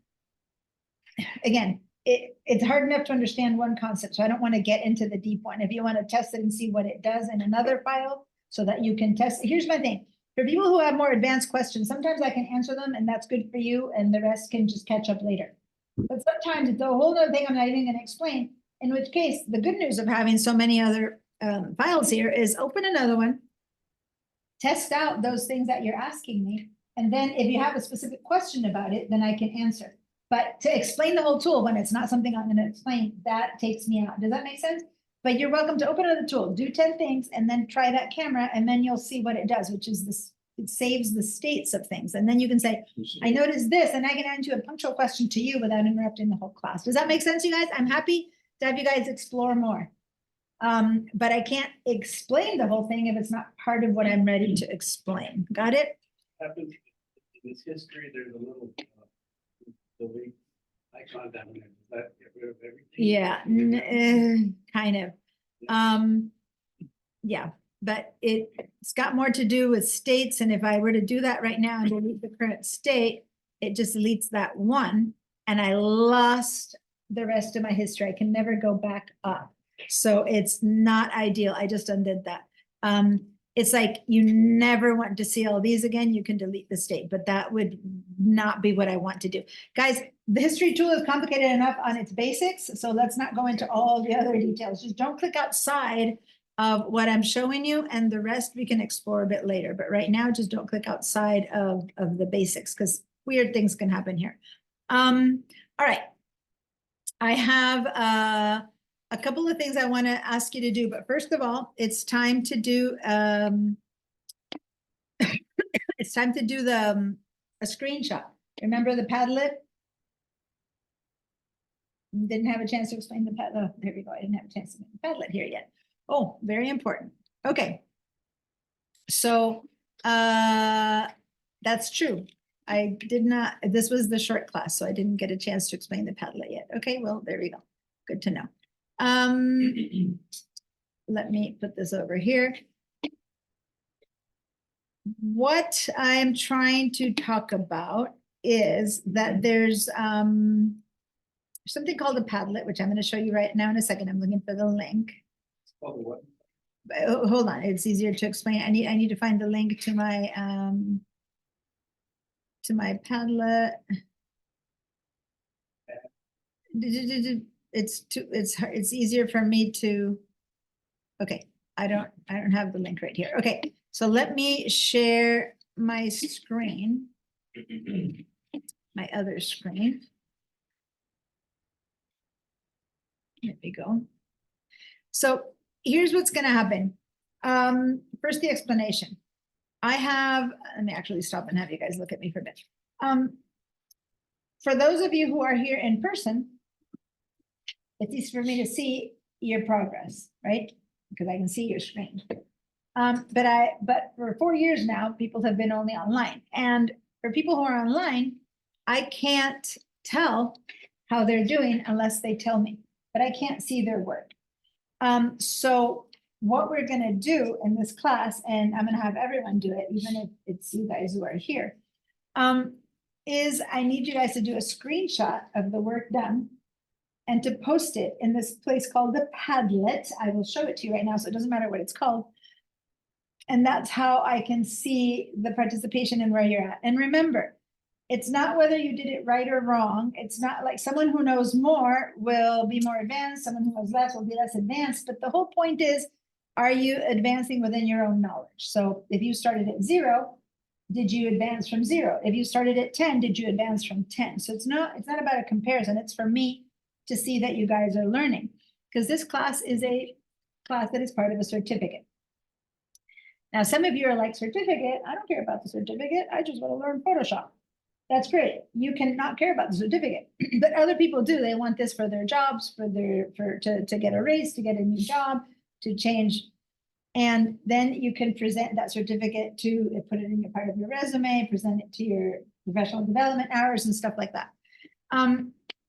again, it's hard enough to understand one concept. So I don't want to get into the deep one. If you want to test it and see what it does in another file so that you can test. Here's my thing. For people who have more advanced questions, sometimes I can answer them and that's good for you, and the rest can just catch up later. But sometimes it's a whole other thing I'm not even going to explain. In which case, the good news of having so many other files here is open another one. Test out those things that you're asking me. And then if you have a specific question about it, then I can answer. But to explain the whole tool when it's not something I'm gonna explain, that takes me out. Does that make sense? But you're welcome to open another tool, do 10 things, and then try that camera, and then you'll see what it does, which is this, it saves the states of things. And then you can say, I noticed this, and I can answer a punctual question to you without interrupting the whole class. Does that make sense, you guys? I'm happy to have you guys explore more. But I can't explain the whole thing if it's not part of what I'm ready to explain. Got it? Happens in this history, there's a little, delete icon down there. Does that get rid of everything? Yeah, kind of. Yeah, but it's got more to do with states, and if I were to do that right now and delete the current state, it just deletes that one, and I lost the rest of my history. I can never go back up. So it's not ideal. I just undid that. It's like you never want to see all these again. You can delete the state, but that would not be what I want to do. Guys, the history tool is complicated enough on its basics, so let's not go into all the other details. Just don't click outside of what I'm showing you, and the rest we can explore a bit later. But right now, just don't click outside of the basics, because weird things can happen here. All right. I have a couple of things I want to ask you to do, but first of all, it's time to do it's time to do the a screenshot. Remember the Padlet? Didn't have a chance to explain the Padlet. Oh, there we go. I didn't have a chance to make the Padlet here yet. Oh, very important. Okay. So that's true. I did not, this was the short class, so I didn't get a chance to explain the Padlet yet. Okay, well, there we go. Good to know. Let me put this over here. What I'm trying to talk about is that there's something called a Padlet, which I'm going to show you right now in a second. I'm looking for the link. Oh, what? Hold on, it's easier to explain. I need to find the link to my Padlet. It's easier for me to. Okay, I don't have the link right here. Okay, so let me share my screen, my other screen. There we go. So here's what's going to happen. First, the explanation. Let me actually stop and have you guys look at me for a bit. For those of you who are here in person, it's easy for me to see your progress, right? Because I can see your screen. But for 4 years now, people have been only online. And for people who are online, I can't tell how they're doing unless they tell me, but I can't see their work. So what we're gonna do in this class, and I'm gonna have everyone do it, even if it's you guys who are here, is I need you guys to do a screenshot of the work done and to post it in this place called the Padlet. I will show it to you right now, so it doesn't matter what it's called. And that's how I can see the participation and where you're at. And remember, it's not whether you did it right or wrong. It's not like someone who knows more will be more advanced, someone who knows less will be less advanced. But the whole point is, are you advancing within your own knowledge? So if you started at 0, did you advance from 0? If you started at 10, did you advance from 10? So it's not about a comparison. It's for me to see that you guys are learning, because this class is a class that is part of a certificate. Now, some of you are like, certificate? I don't care about the certificate. I just want to learn Photoshop. That's great. You can not care about the certificate, but other people do. They want this for their jobs, to get a raise, to get a new job, to change. And then you can present that certificate to put it in your part of your resume, present it to your professional development hours and stuff like that.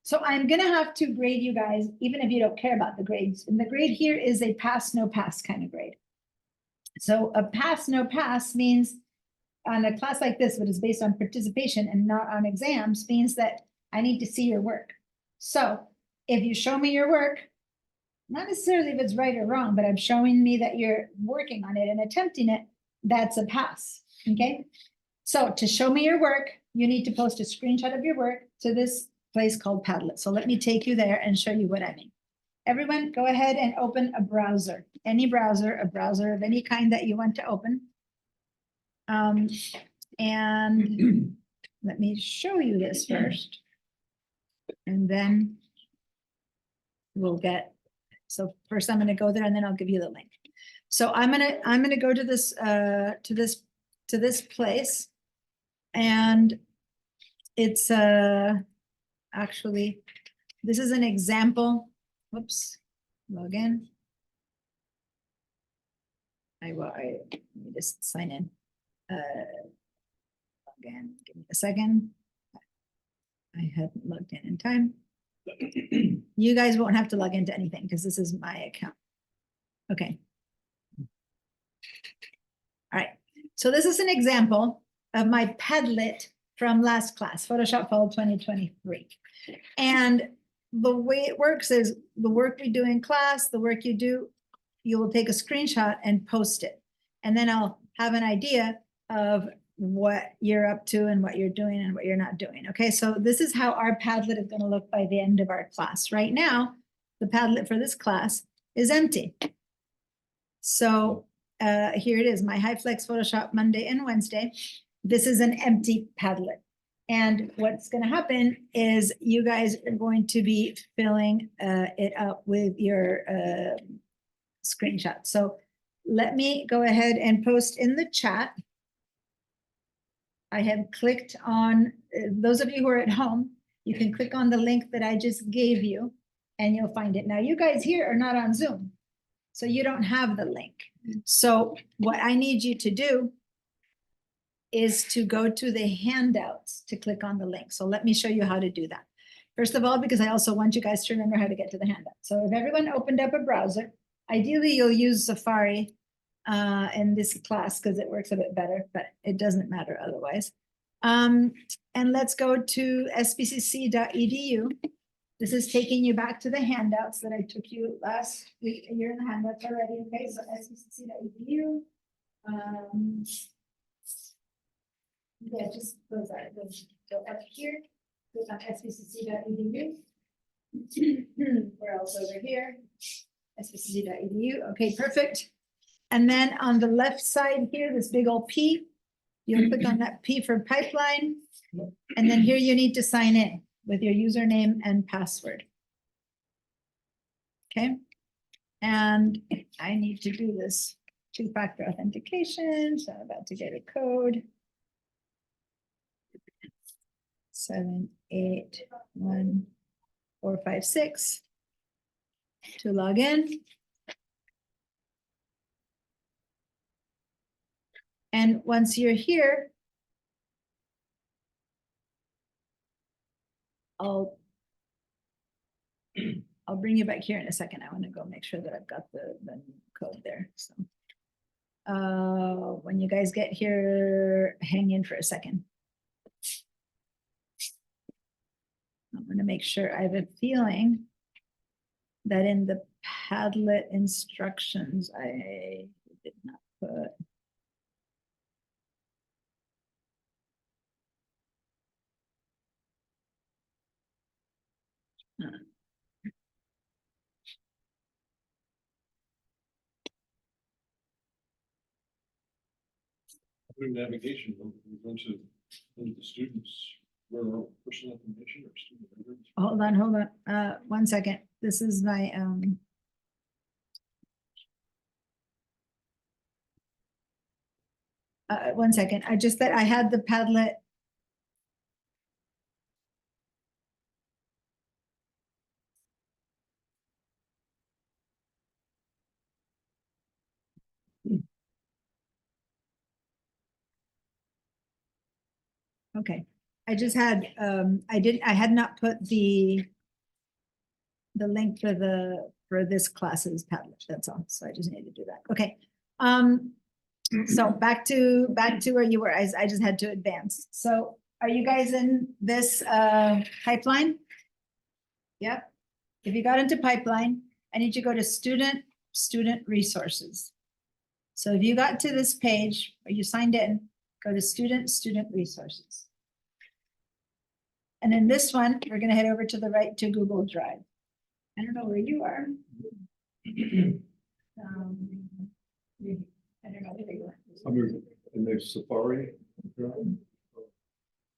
So I'm gonna have to grade you guys, even if you don't care about the grades. And the grade here is a pass, no pass kind of grade. So a pass, no pass means on a class like this, which is based on participation and not on exams, means that I need to see your work. So if you show me your work, not necessarily if it's right or wrong, but I'm showing me that you're working on it and attempting it, that's a pass, okay? So to show me your work, you need to post a screenshot of your work to this place called Padlet. So let me take you there and show you what I mean. everyone go ahead and open a browser, any browser, a browser of any kind that you want to open. And let me show you this first. And then we'll get, so first I'm gonna go there and then I'll give you the link. So I'm gonna go to this place. And it's actually, this is an example. Whoops, log in. I need to sign in. Log in, give me a second. I hadn't logged in time. You guys won't have to log into anything because this is my account. Okay. All right, so this is an example of my Padlet from last class, Photoshop Fall 2023. And the way it works is the work we do in class, the work you do, you will take a screenshot and post it. And then I'll have an idea of what you're up to and what you're doing and what you're not doing. Okay, so this is how our Padlet is going to look by the end of our class. Right now, the Padlet for this class is empty. So here it is, my HYFLEX Photoshop Monday and Wednesday. This is an empty Padlet. And what's going to happen is you guys are going to be filling it up with your screenshot. So let me go ahead and post in the chat. I have clicked on, those of you who are at home, you can click on the link that I just gave you and you'll find it. Now you guys here are not on Zoom, so you don't have the link. So what I need you to do is to go to the handouts to click on the link. So let me show you how to do that. First of all, because I also want you guys to remember how to get to the handout. So if everyone opened up a browser, ideally you'll use Safari in this class because it works a bit better, but it doesn't matter otherwise. And let's go to sbcc.edu. This is taking you back to the handouts that I took you last week. You're in the handouts already, okay? So sbcc.edu. Yeah, just those are those. Go up here, click on sbcc.edu. We're also over here, sbcc.edu. Okay, perfect. And then on the left side here, this big old P, you'll click on that P for pipeline. And then here you need to sign in with your username and password. Okay. And I need to do this two-factor authentication. So I'm about to get a code. 781456 to log in. And once you're here, I'll bring you back here in a second. I want to go make sure that I've got the code there. So when you guys get here, hang in for a second. I'm going to make sure. I have a feeling that in the Padlet instructions, I did not put. Through navigation, we're going to the students, where our personal information or student records. Hold on. One second. This is my one second. I just that I had the Padlet. Okay, I just had I had not put the link for this class's Padlet. That's all. So I just need to do that. Okay. So back to where you were. I just had to advance. So are you guys in this pipeline? Yep. If you got into pipeline, I need you to go to student resources. So if you got to this page or you signed in, go to student resources. And in this one, we're going to head over to the right to Google Drive. I don't know where you are. I don't know where you are. Under, in the Safari.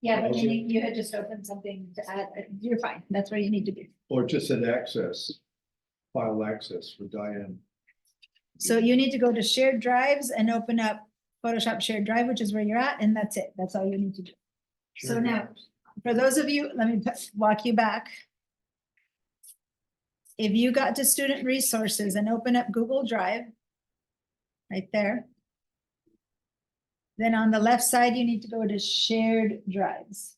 Yeah, but you had just opened something to add. You're fine. That's where you need to be. Or just an access, file access for Diane. So you need to go to shared drives and open up Photoshop shared drive, which is where you're at, and that's it. That's all you need to do. So now, for those of you, let me walk you back. If you got to student resources and open up Google Drive, right there. Then on the left side, you need to go to shared drives.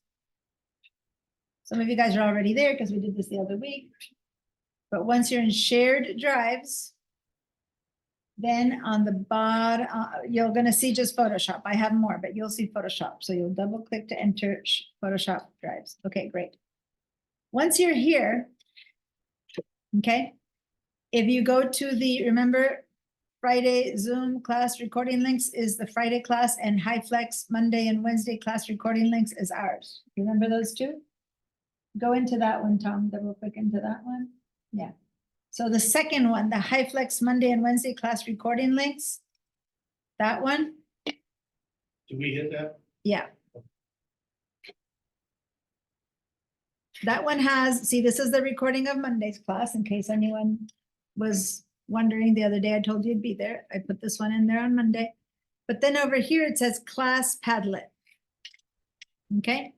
Some of you guys are already there because we did this the other week. But once you're in shared drives, then on the bottom, you're gonna see just Photoshop. I have more, but you'll see Photoshop. So you'll double click to enter Photoshop drives. Okay, great. Once you're here, okay, if you go to the, remember, Friday Zoom class recording links is the Friday class, and HYFLEX Monday and Wednesday class recording links is ours. Remember those two? Go into that one, Tom, double click into that one. Yeah. So the second one, the HYFLEX Monday and Wednesday class recording links, that one, Do we hit that? yeah. That one has, see, this is the recording of Monday's class, in case anyone was wondering the other day, I told you it'd be there. I put this one in there on Monday. But then over here, it says class Padlet. Okay,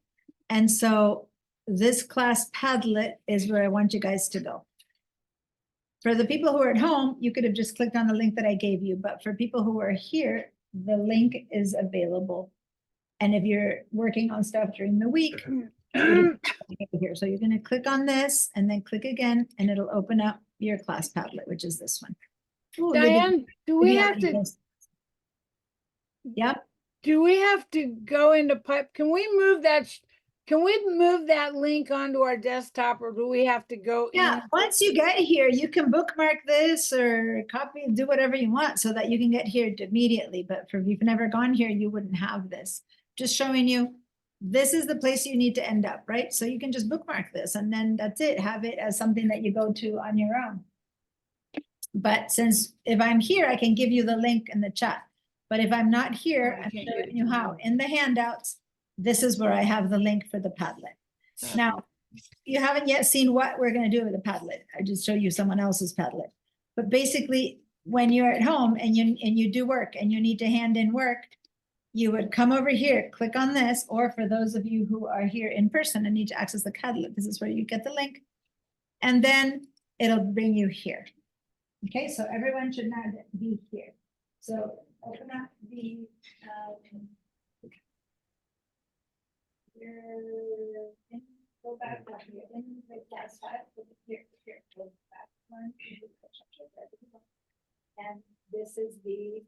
and so this class Padlet is where I want you guys to go. For the people who are at home, you could have just clicked on the link that I gave you, but for people who are here, the link is available. And if you're working on stuff during the week, here, so you're gonna click on this and then click again, and it'll open up your class Padlet, which is this one. Ooh, Libby- Diane, do we Libby have added to, this. Yep, do we have to go into pipe? Can we move that? Can we move that link onto our desktop, or do we have to go? yeah, once you get here, you can bookmark this or copy, do whatever you want so that you can get here immediately. But if you've never gone here, you wouldn't have this. Just showing you, this is the place you need to end up, right? So you can just bookmark this and then that's it. Have it as something that you go to on your own. But since if I'm here, I can give you the link in the chat. But if I'm not here, Oh, I I'm can't get showing it you to how. move. In the handouts, this is where I have the link for the Padlet. Now, you haven't yet seen what we're gonna do with the Padlet. I just showed you someone else's Padlet. But basically, when you're at home and you do work and you need to hand in work, you would come over here, click on this, or for those of you who are here in person and need to access the Padlet, this is where you get the link. And then it'll bring you here. Okay, so everyone should now be here. So open up the, go back up here, in the class 5, here, go back one, and this is the.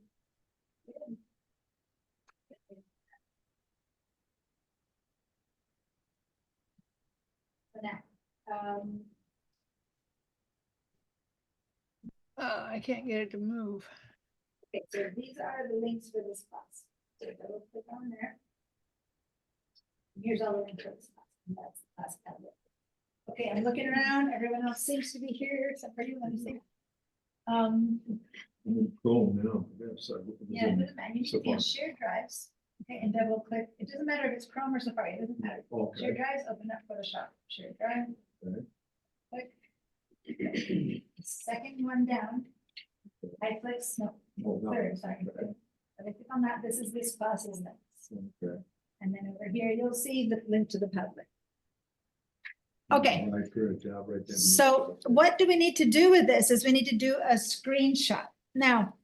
So now, I can't get it to move. okay, so these are the links for this class. So double click on there. Here's all the links for this class. And that's the class Padlet. Okay, I'm looking around. Everyone else seems to be here except for you. Let me see. Chrome now, yes. Yeah, it doesn't matter. You should be in shared drives. Okay, and double click. It doesn't matter if it's Chrome or Safari. It doesn't matter. Okay. Shared drives, open up Photoshop. Shared drive. Okay. Click. Second one down. HYFLEX, no, Oh, no. third, sorry. Okay. If I click on that, this is this class's next. Okay. And then over here, you'll see the link to the Padlet. Okay. Nice, good job right there. So what do we need to do with this is we need to do a screenshot. Now,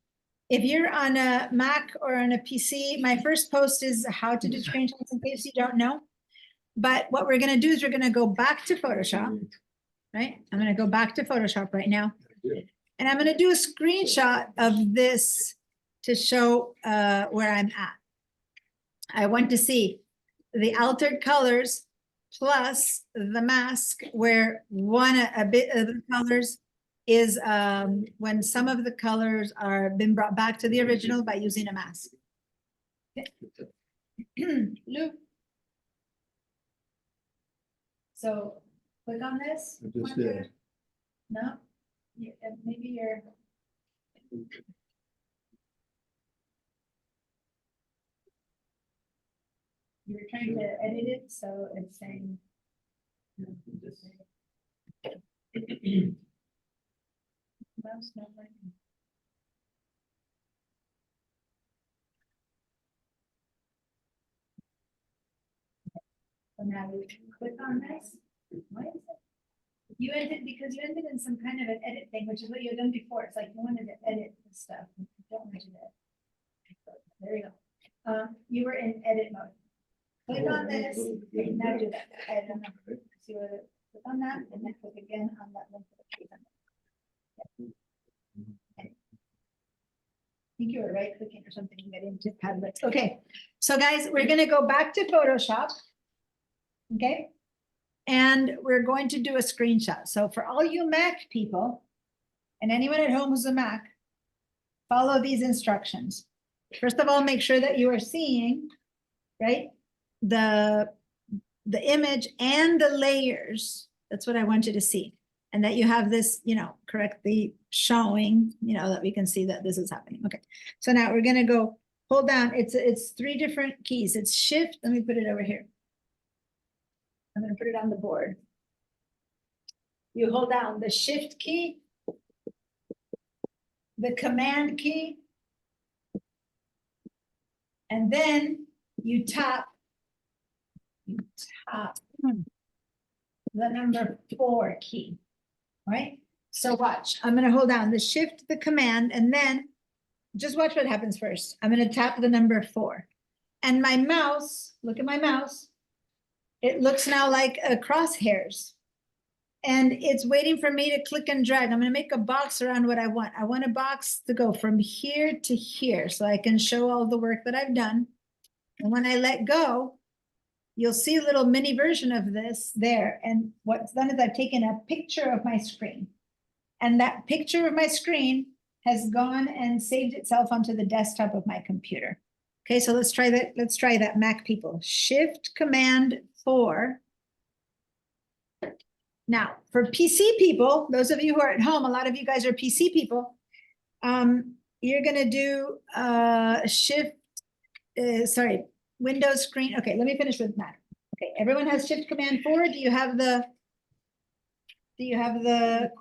if you're on a Mac or on a PC, my first post is how to do screenshots in case you don't know. But what we're gonna do is we're gonna go back to Photoshop, right? I'm gonna go back to Photoshop right now. And I'm gonna do a screenshot of this to show where I'm at. I want to see the altered colors plus the mask where a bit of the colors is when some of the colors are been brought back to the original by using a mask. Lou. So click on this. I just did. No? Maybe you're. You're trying to edit it, so it's saying. Mouse not working. So now we can click on this. Why is it? You ended, because you ended in some kind of an edit thing, which is what you had done before. It's like you wanted to edit the stuff. You don't want to do that. There you go. You were in edit mode. Click on this. Okay, now do that. I don't know. See what it, click on that and then click again on that link. I think you were right clicking or something and get into Padlet. Okay, so guys, we're gonna go back to Photoshop. Okay, and we're going to do a screenshot. So for all you Mac people and anyone at home who's a Mac, follow these instructions. First of all, make sure that you are seeing, right, the image and the layers. That's what I want you to see. And that you have this, you know, correctly showing, you know, that we can see that this is happening. Okay, so now we're gonna go hold down. It's 3 different keys. It's Shift. Let me put it over here. I'm gonna put it on the board. You hold down the Shift key, the Command key, and then you tap the number 4 key. Right? So watch, I'm gonna hold down the Shift, the Command, and then just watch what happens first. I'm gonna tap the number 4. And my mouse, look at my mouse. It looks now like a crosshairs. And it's waiting for me to click and drag. I'm gonna make a box around what I want. I want a box to go from here to here so I can show all the work that I've done. And when I let go, you'll see a little mini version of this there. And what's done is I've taken a picture of my screen. And that picture of my screen has gone and saved itself onto the desktop of my computer. Okay, so let's try that. Let's try that, Mac people. Shift Command 4. Now, for PC people, those of you who are at home, a lot of you guys are PC people. You're gonna do Windows screen. Okay, let me finish with Mac. Okay, everyone has Shift Command 4. Do you have the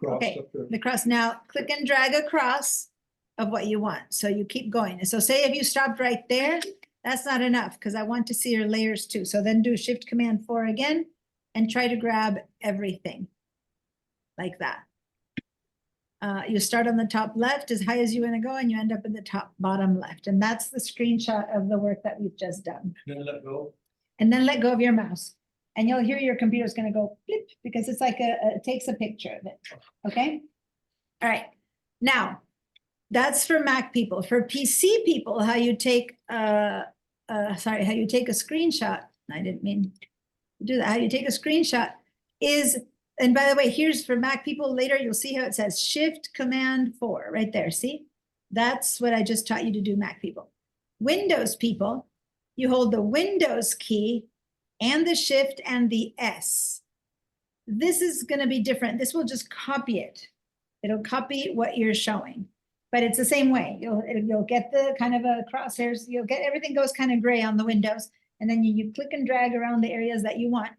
okay, the cross? Now click and drag across of what you want. So you keep going. So say if you stopped right there, that's not enough because I want to see your layers too. So then do Shift Command 4 again and try to grab everything like that. You start on the top left as high as you want to go and you end up in the top bottom left. And that's the screenshot of the work that we've just done. Then let go. And then let go of your mouse. And you'll hear your computer's gonna go blip because it's like it takes a picture of it, okay? All right, now, that's for Mac people. For PC people, how you take a screenshot, I didn't mean to do that, how you take a screenshot is, and by the way, here's for Mac people, later you'll see how it says Shift Command 4, right there, see? That's what I just taught you to do, Mac people. Windows people, you hold the Windows key and the Shift and the S. This is gonna be different. This will just copy it. It'll copy what you're showing, but it's the same way. You'll get the kind of a crosshairs, you'll get everything goes kind of gray on the windows, and then you click and drag around the areas that you want,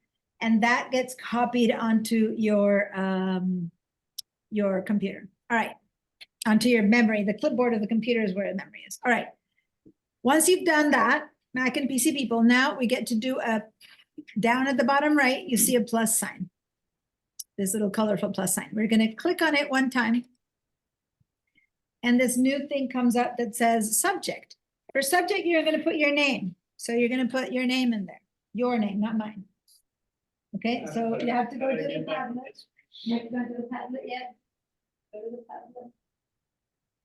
and that gets copied onto your computer. All right, onto your memory. The clipboard of the computer is where the memory is. All right, once you've done that, Mac and PC people, now we get to do a, down at the bottom right, you see a plus sign. This little colorful plus sign. We're gonna click on it one time. And this new thing comes up that says subject. For subject, you're gonna put your name. So you're gonna put your name in there. Your name, not mine. Okay, so you have to go to the Padlet. You have to go to the Padlet yet? Go to the Padlet.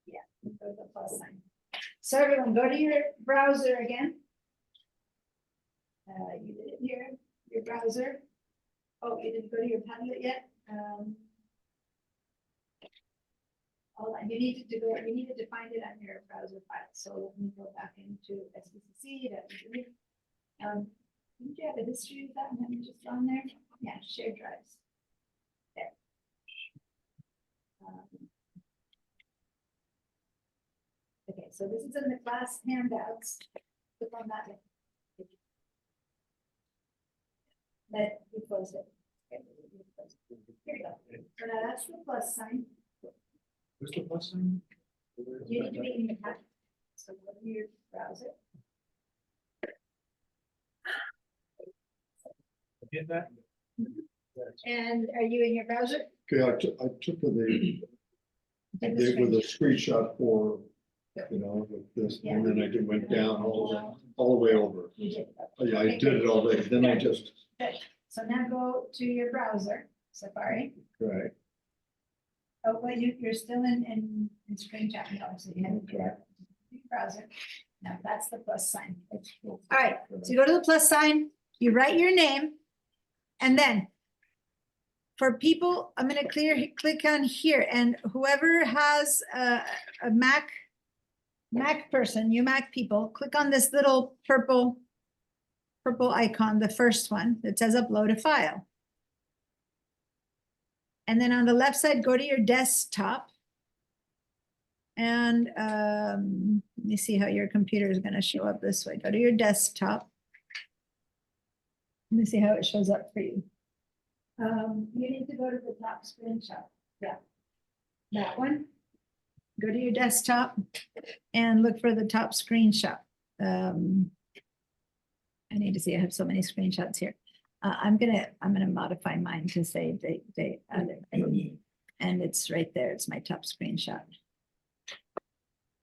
Yeah, go to the plus sign. So everyone, go to your browser again. You did it here, your browser. Oh, you didn't go to your Padlet yet? Hold on, you needed to find it on your browser file. So let me go back into SBCC. Didn't you have a history of that? And just on there? Yeah, shared drives. There. so this is in the class handouts. Click on that. That you close it. Okay, you close it. Here you go. So now that's the plus sign. Where's the plus sign? You need to be in your packet. So go to your browser. Get that? And are you in your browser? Okay, I took the, with a screenshot for, you know, with this, and then I just went down all the way over. You did. Oh, yeah, I did it already, then I just, Good. So now go to your browser, Safari. right, Oh, but you're still in screenshot, no, so you have to go to your browser. Now that's the plus sign. All right, so you go to the plus sign, you write your name, and then for people, I'm gonna click on here, and whoever has a Mac person, you Mac people, click on this little purple icon, the first one that says upload a file. And then on the left side, go to your desktop. And let me see how your computer is going to show up this way. Go to your desktop. Let me see how it shows up for you. You need to go to the top screenshot. Yeah, that one. Go to your desktop and look for the top screenshot. I need to see, I have so many screenshots here. I'm gonna modify mine to say the other thing. And it's right there, it's my top screenshot.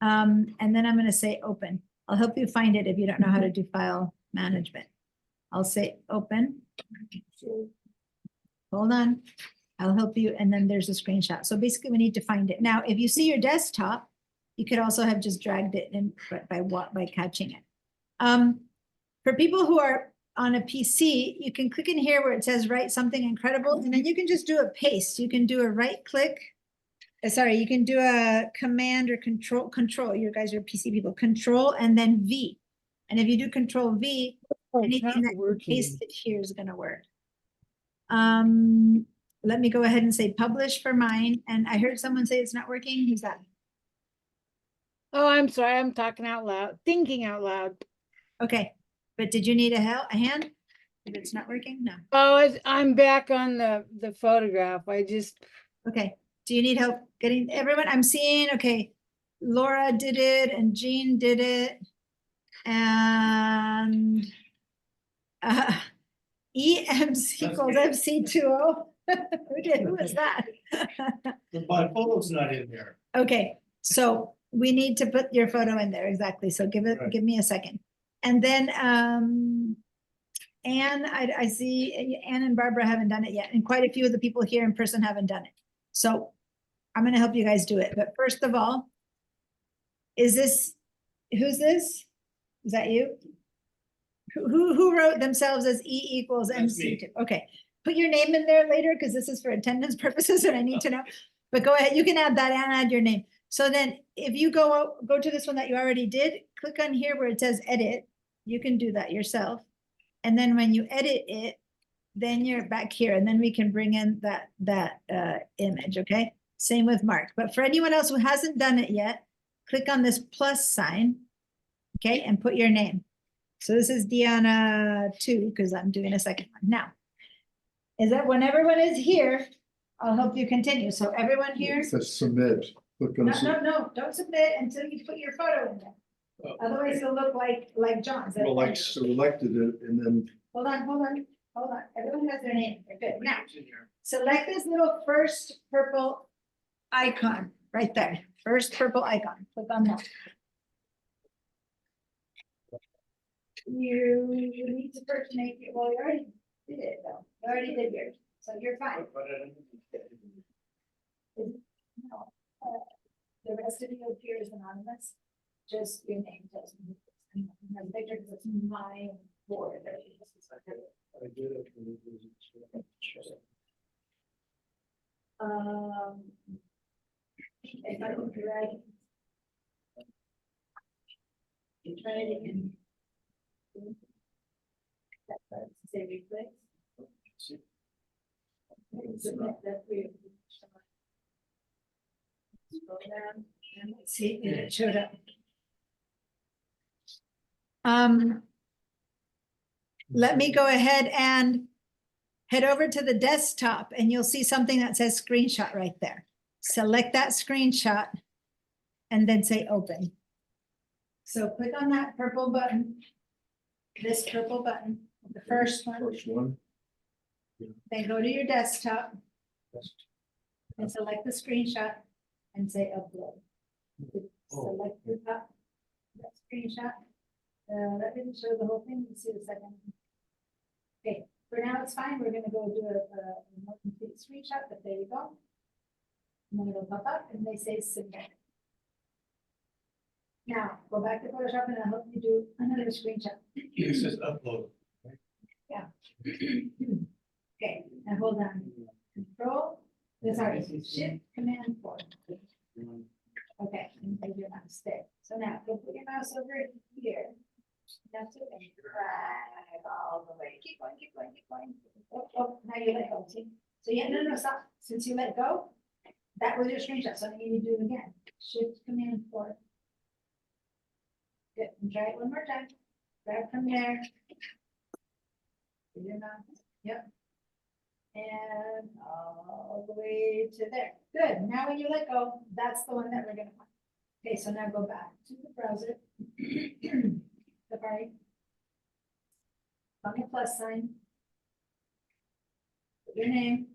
And then I'm gonna say open. I'll help you find it if you don't know how to do file management. I'll say open. Hold on, I'll help you, and then there's a screenshot. So basically we need to find it. Now, if you see your desktop, you could also have just dragged it in by catching it. For people who are on a PC, you can click in here where it says write something incredible, and then you can just do a paste. You can do a right click. Sorry, you can do a command or control. You guys are PC people, control and then V. And if you do control V, anything that you pasted here is gonna work. Let me go ahead and say publish for mine. And I heard someone say it's not working. Who's that? Oh, I'm sorry, I'm talking out loud, thinking out loud. Okay, but did you need a hand? If it's not working, no. Oh, I'm back on the photograph. I just, Okay, do you need help getting everyone? I'm seeing, okay, Laura did it and Jean did it. And EMC equals MC20. Who was that? My photo's not in there. Okay, so we need to put your photo in there, exactly. So give Right. me a second. And then Anne, I see Anne and Barbara haven't done it yet, and quite a few of the people here in person haven't done it. So I'm gonna help you guys do it. But first of all, who's this? Is that you? Who wrote themselves as E equals That's MC2? me. Okay, put your name in there later because this is for attendance purposes and I need to know. But go ahead, you can add that and add your name. So then if you go to this one that you already did, click on here where it says edit. You can do that yourself. And then when you edit it, then you're back here and then we can bring in that image, okay? Same with Mark. But for anyone else who hasn't done it yet, click on this plus sign, okay? And put your name. So this is Deanna 2 because I'm doing a second one. Now, is that when everyone is here, I'll help you continue. So everyone here. it says submit. Click on No, don't submit until you put your photo in there. Oh. Otherwise it'll look like John's. well, like selected it and then, Hold on. Everyone has their name. They're good. Now, It's in here. select this little first purple icon right there. First purple icon. Click on that. You need to first make it, well, you already did it though. You already did yours, so you're fine. But I don't- No, the rest of you appears anonymous, just your name does. I'm bigger because it's my board. I did it when it was- If I can drag. Try it again. Say replace. Submit that for you. Scroll down and let's see if it showed up. Let me go ahead and head over to the desktop and you'll see something that says screenshot right there. Select that screenshot and then say open. So click on that purple button, this purple button, the first one, First one. then go to your desktop and select the screenshot and say upload. Select the top, that screenshot. That didn't show the whole thing. Let's see the second. Okay, for now it's fine. We're gonna go do a more complete screenshot, but there you go. And then it'll pop up and they say submit. Now, go back to Photoshop and I'll help you do another screenshot. It says upload. Okay, now hold on. Control, sorry, Shift Command 4. Okay, and take your mouse there. So now go put your mouse over here. That's it. And drag all the way. Keep going, keep going, keep going. Oh, now you let go. See? So yeah, no, stop. Since you let go, that was your screenshot. So now you need to do it again. Shift Command 4. Good. And try it one more time. Grab from there. Put your mouse. Yep. And all the way to there. Good. Now when you let go, that's the one that we're gonna find. Okay, so now go back to the browser. Safari. On the plus sign. Put your name.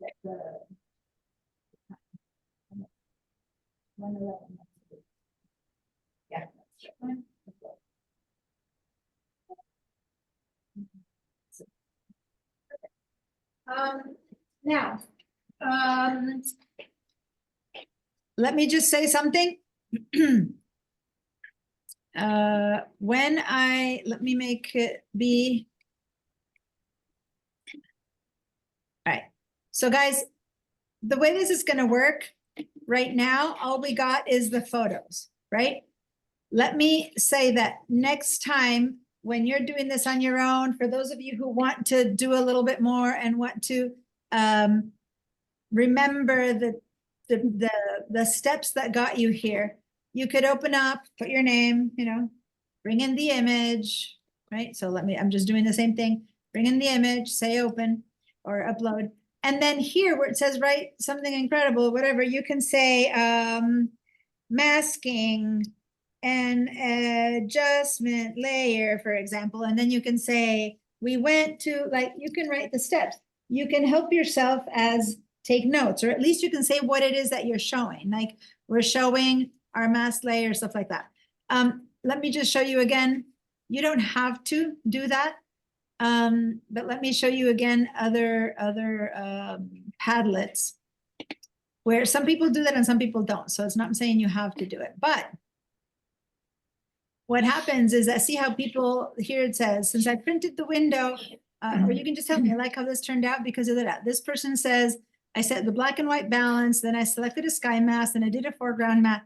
Get the 111. Yeah, that's right. Now, let me just say something. Let me make it be. All right, so guys, the way this is gonna work right now, all we got is the photos, right? Let me say that next time when you're doing this on your own, for those of you who want to do a little bit more and want to remember the steps that got you here, you could open up, put your name, bring in the image, right? So I'm just doing the same thing. Bring in the image, say open or upload. And then here where it says write something incredible, whatever, you can say masking and adjustment layer, for example. And then you can say, we went to, you can write the steps. You can help yourself as take notes, or at least you can say what it is that you're showing. Like we're showing our mask layer, stuff like that. Let me just show you again. You don't have to do that. But let me show you again other Padlets where some people do that and some people don't. So it's not saying you have to do it, but what happens is I see how people here it says, since I printed the window, or you can just tell me, I like how this turned out because of that. This person says, I set the black and white balance, then I selected a sky mask, then I did a foreground mask.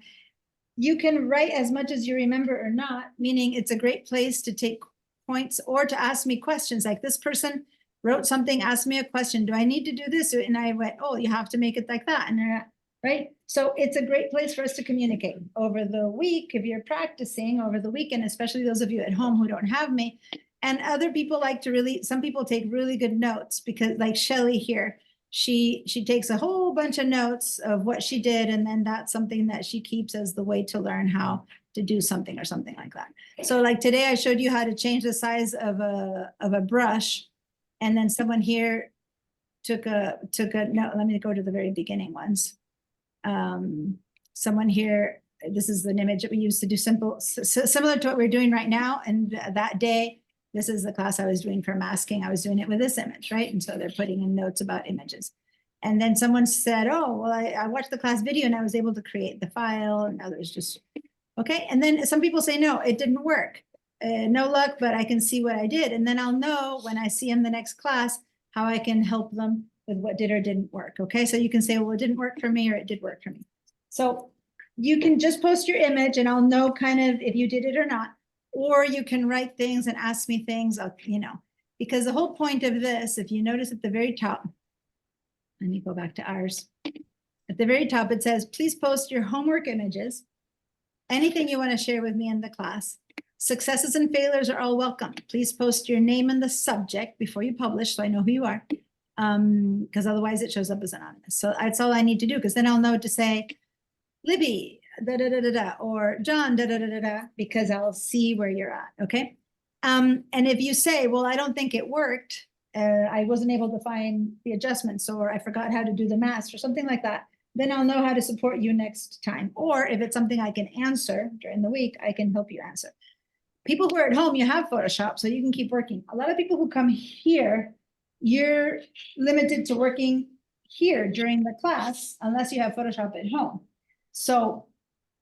You can write as much as you remember or not, meaning it's a great place to take points or to ask me questions. Like this person wrote something, asked me a question, do I need to do this? And I went, oh, you have to make it like that. And they're right. So it's a great place for us to communicate over the week. If you're practicing over the weekend, especially those of you at home who don't have me, and other people like to some people take really good notes because like Shelly here, she takes a whole bunch of notes of what she did. And then that's something that she keeps as the way to learn how to do something or something like that. So like today I showed you how to change the size of a brush. And then someone here took a no, let me go to the very beginning ones. Someone here, this is an image that we used to do similar to what we're doing right now. And that day, this is the class I was doing for masking. I was doing it with this image, right? And so they're putting in notes about images. And then someone said, oh, well, I watched the class video and I was able to create the file, and others just, okay. And then some people say, no, it didn't work. No luck, but I can see what I did. And then I'll know when I see them the next class, how I can help them with what did or didn't work. Okay, so you can say, well, it didn't work for me or it did work for me. So you can just post your image and I'll know kind of if you did it or not, or you can write things and ask me things, because the whole point of this, if you notice at the very top, Let me go back to ours. At the very top, it says, please post your homework images, anything you want to share with me in the class. Successes and failures are all welcome. Please post your name and the subject before you publish so I know who you are. Because otherwise it shows up as anonymous. So that's all I need to do, because then I'll know to say, Libby, da da da da da, or John, da da da da da, because I'll see where you're at. Okay. And if you say, well, I don't think it worked, I wasn't able to find the adjustments, or I forgot how to do the math or something like that, then I'll know how to support you next time. Or if it's something I can answer during the week, I can help you answer. People who are at home, you have Photoshop, so you can keep working. A lot of people who come here, you're limited to working here during the class unless you have Photoshop at home. So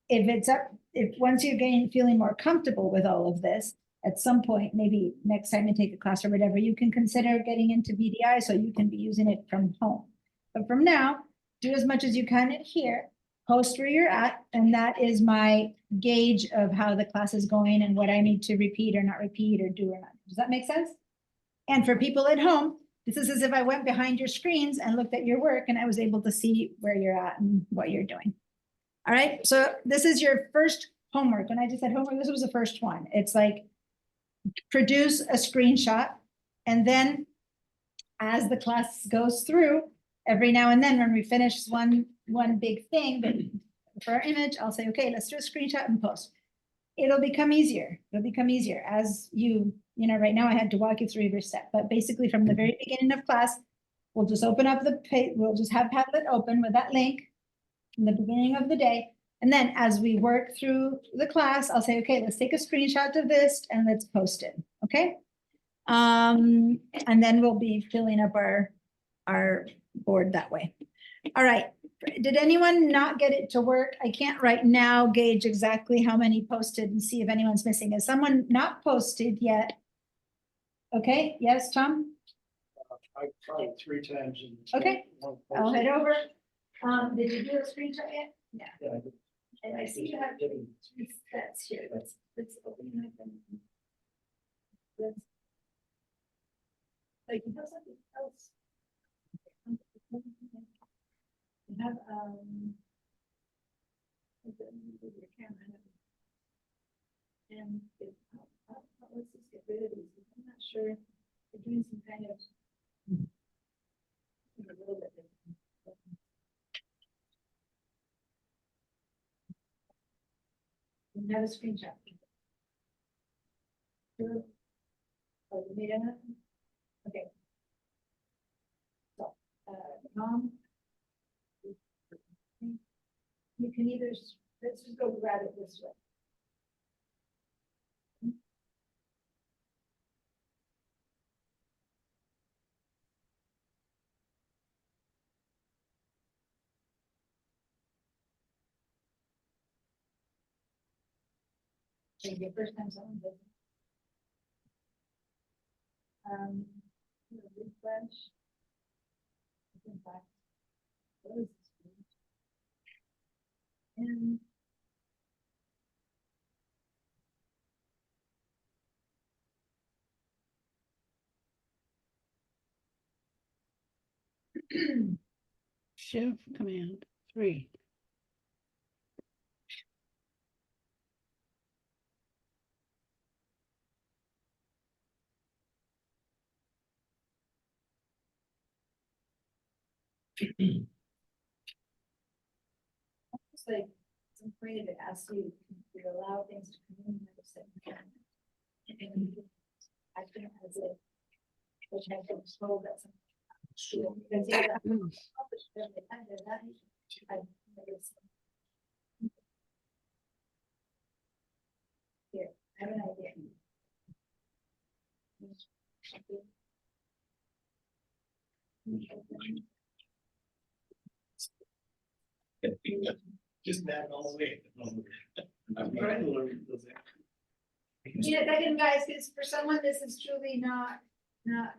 if once you're feeling more comfortable with all of this, at some point, maybe next time you take a class or whatever, you can consider getting into VDI so you can be using it from home. But from now, do as much as you can in here, post where you're at, and that is my gauge of how the class is going and what I need to repeat or not repeat or do or not. Does that make sense? And for people at home, this is as if I went behind your screens and looked at your work and I was able to see where you're at and what you're doing. All right, so this is your first homework. When I just said homework, this was the first one. It's like, produce a screenshot, and then as the class goes through, every now and then when we finish one big thing, but for our image, I'll say, okay, let's do a screenshot and post. It'll become easier. It'll become easier as you know, right now I had to walk you through every step, but basically from the very beginning of class, we'll just open up the page, we'll just have Padlet open with that link in the beginning of the day. And then as we work through the class, I'll say, okay, let's take a screenshot of this and let's post it, okay? And then we'll be filling up our board that way. All right, did anyone not get it to work? I can't right now gauge exactly how many posted and see if anyone's missing. Is someone not posted yet? Okay, yes, Tom? I've tried 3 times. And Okay, one I'll person- head over. Did you do a screenshot yet? Yeah. Yeah, I did. And I see you have 3 sets here. Let's open it up and let's. Like you have something else. You have your camera. And let's just get rid of these. I'm not sure. We're doing some kind of. A little bit different. You have a screenshot. Sure. Oh, you made it? Okay. So, Mom. You can either, let's just go grab it this way. Maybe the first time someone does it. Refresh. In fact, close the screen. And Shift Command 3. it's like, I'm afraid it asks you to allow things to come in at a certain time. And I think as it, which I feel told that some. Because yeah, that- I- Here, I have an idea. Just that all the way. I'm trying to learn those. Yeah, second, guys, because for someone, this is truly not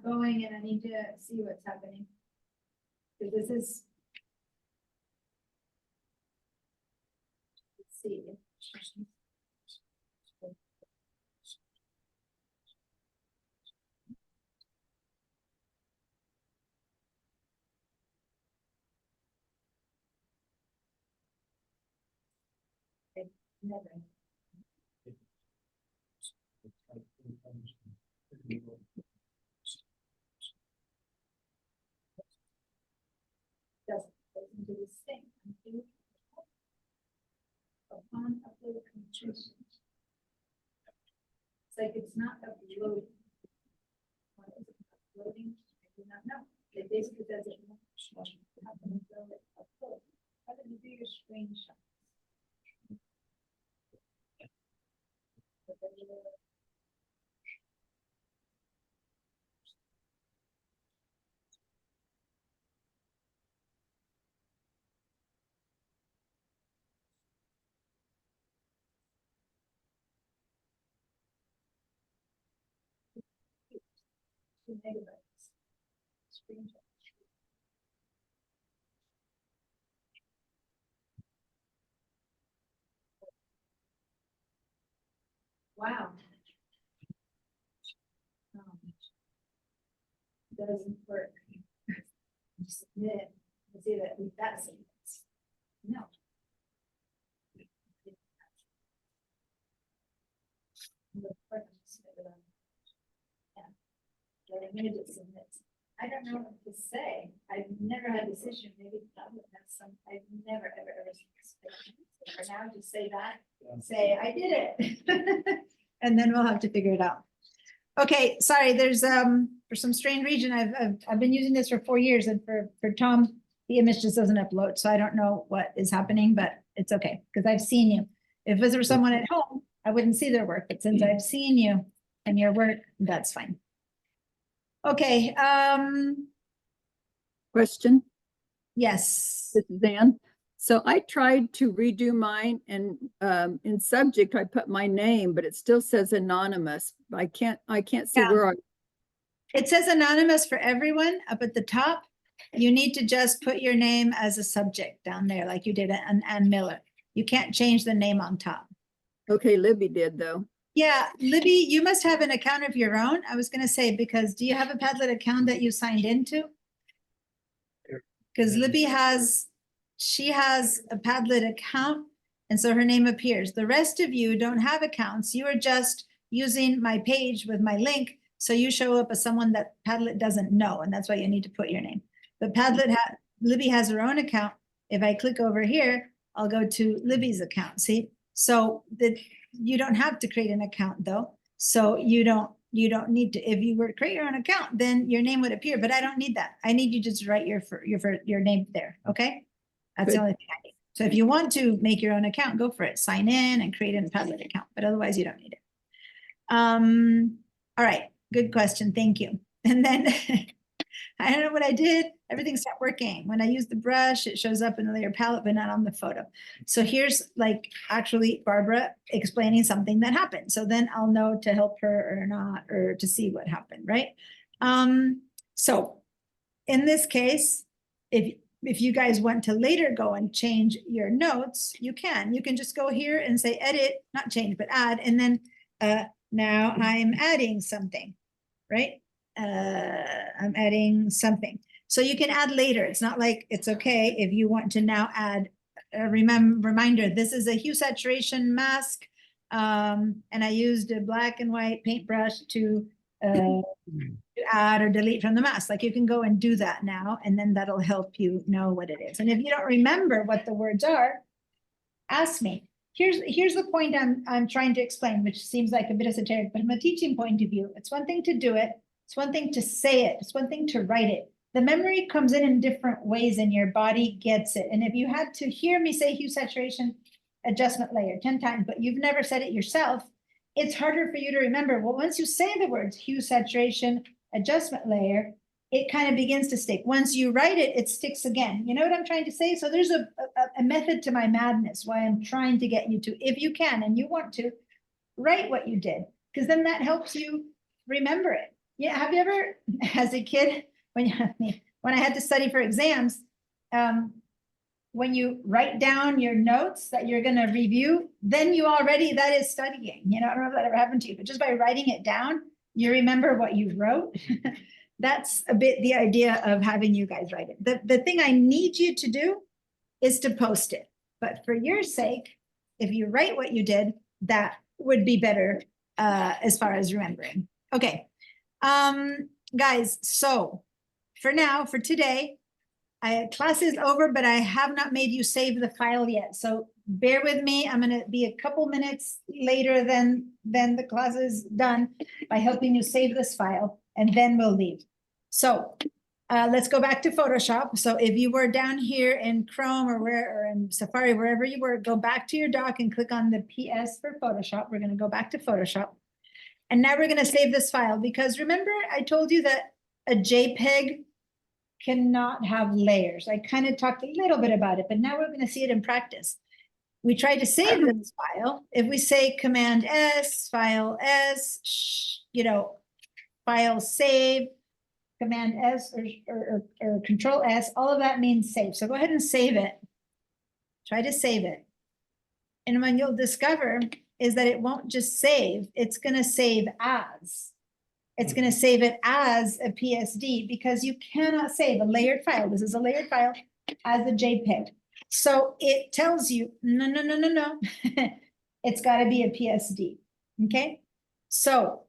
going, and I need to see what's happening. Because this is. Let's see. Never. Doesn't go into this thing. Upon upload conditions. It's like it's not uploading. What is it uploading? I do not know. It basically does it. How can you build it upload? How do you do your screenshot? Megabytes. Screenshot. Wow. Doesn't work. Submit. Let's see that that's no. I don't know what to say. I've never had this issue. Maybe the public has some. I've never ever seen this. For now, just say that. Say I did it, And then we'll have to figure it out. Okay, sorry, there's for some strange reason, I've been using this for 4 years, and for Tom, the image just doesn't upload, so I don't know what is happening, but it's okay, because I've seen you. If this were someone at home, I wouldn't see their work, but since I've seen you and your work, that's fine. Okay, Question, yes. this is Ann. So I tried to redo mine, and in subject, I put my name, but it still says anonymous. I can't see Yeah. where I, It says anonymous for everyone up at the top. You need to just put your name as a subject down there, like you did on Ann Miller. You can't change the name on top. okay, Libby did though. Yeah, Libby, you must have an account of your own. I was gonna say, because do you have a Padlet account that you signed into? Because Libby she has a Padlet account, and so her name appears. The rest of you don't have accounts. You are just using my page with my link, so you show up as someone that Padlet doesn't know, and that's why you need to put your name. But Libby has her own account. If I click over here, I'll go to Libby's account, see? So you don't have to create an account though. So you don't need to. If you were to create your own account, then your name would appear, but I don't need that. I need you to just write your name there, okay? That's the Good. only thing I need. So if you want to make your own account, go for it. Sign in and create a Padlet account, but otherwise you don't need it. All right, good question, thank you. And then I don't know what I did. Everything stopped working. When I use the brush, it shows up in the layer palette, but not on the photo. So here's like actually Barbara explaining something that happened. So then I'll know to help her or not, or to see what happened, right? So in this case, if you guys want to later go and change your notes, you can just go here and say edit, not change, but add, and then now I'm adding something, right? I'm adding something. So you can add later. It's not like it's okay if you want to now add a reminder. This is a hue saturation mask. And I used a black and white paintbrush to add or delete from the mask. Like you can go and do that now, and then that'll help you know what it is. And if you don't remember what the words are, ask me. Here's the point I'm trying to explain, which seems like a bit esoteric, but from a teaching point of view, it's one thing to do it. It's one thing to say it. It's one thing to write it. The memory comes in different ways and your body gets it. And if you had to hear me say hue saturation adjustment layer 10 times, but you've never said it yourself, it's harder for you to remember. Well, once you say the words hue saturation adjustment layer, it kind of begins to stick. Once you write it, it sticks again. You know what I'm trying to say? So there's a method to my madness, why I'm trying to get you to, if you can and you want to, write what you did, because then that helps you remember it. Yeah, have you ever, as a kid, when I had to study for exams, when you write down your notes that you're going to review, then that is studying. You know, I don't know if that ever happened to you, but just by writing it down, you remember what you wrote. That's a bit the idea of having you guys write it. The thing I need you to do is to post it. But for your sake, if you write what you did, that would be better as far as remembering. Okay. Guys, so for now, for today, class is over, but I have not made you save the file yet. So bear with me. I'm going to be a couple minutes later than the class is done by helping you save this file, and then we'll leave. So let's go back to Photoshop. So if you were down here in Chrome or in Safari, wherever you were, go back to your dock and click on the PS for Photoshop. We're going to go back to Photoshop. And now we're going to save this file, because remember I told you that a JPEG cannot have layers. I kind of talked a little bit about it, but now we're going to see it in practice. We try to save this file. If we say Command S, File S, File Save, Command S or Control S, all of that means save. So go ahead and save it. Try to save it. And what you'll discover is that it won't just save, it's going to save as. It's going to save it as a PSD, because you cannot save a layered file. This is a layered file as a JPEG. So it tells you, no. It's got to be a PSD. Okay. So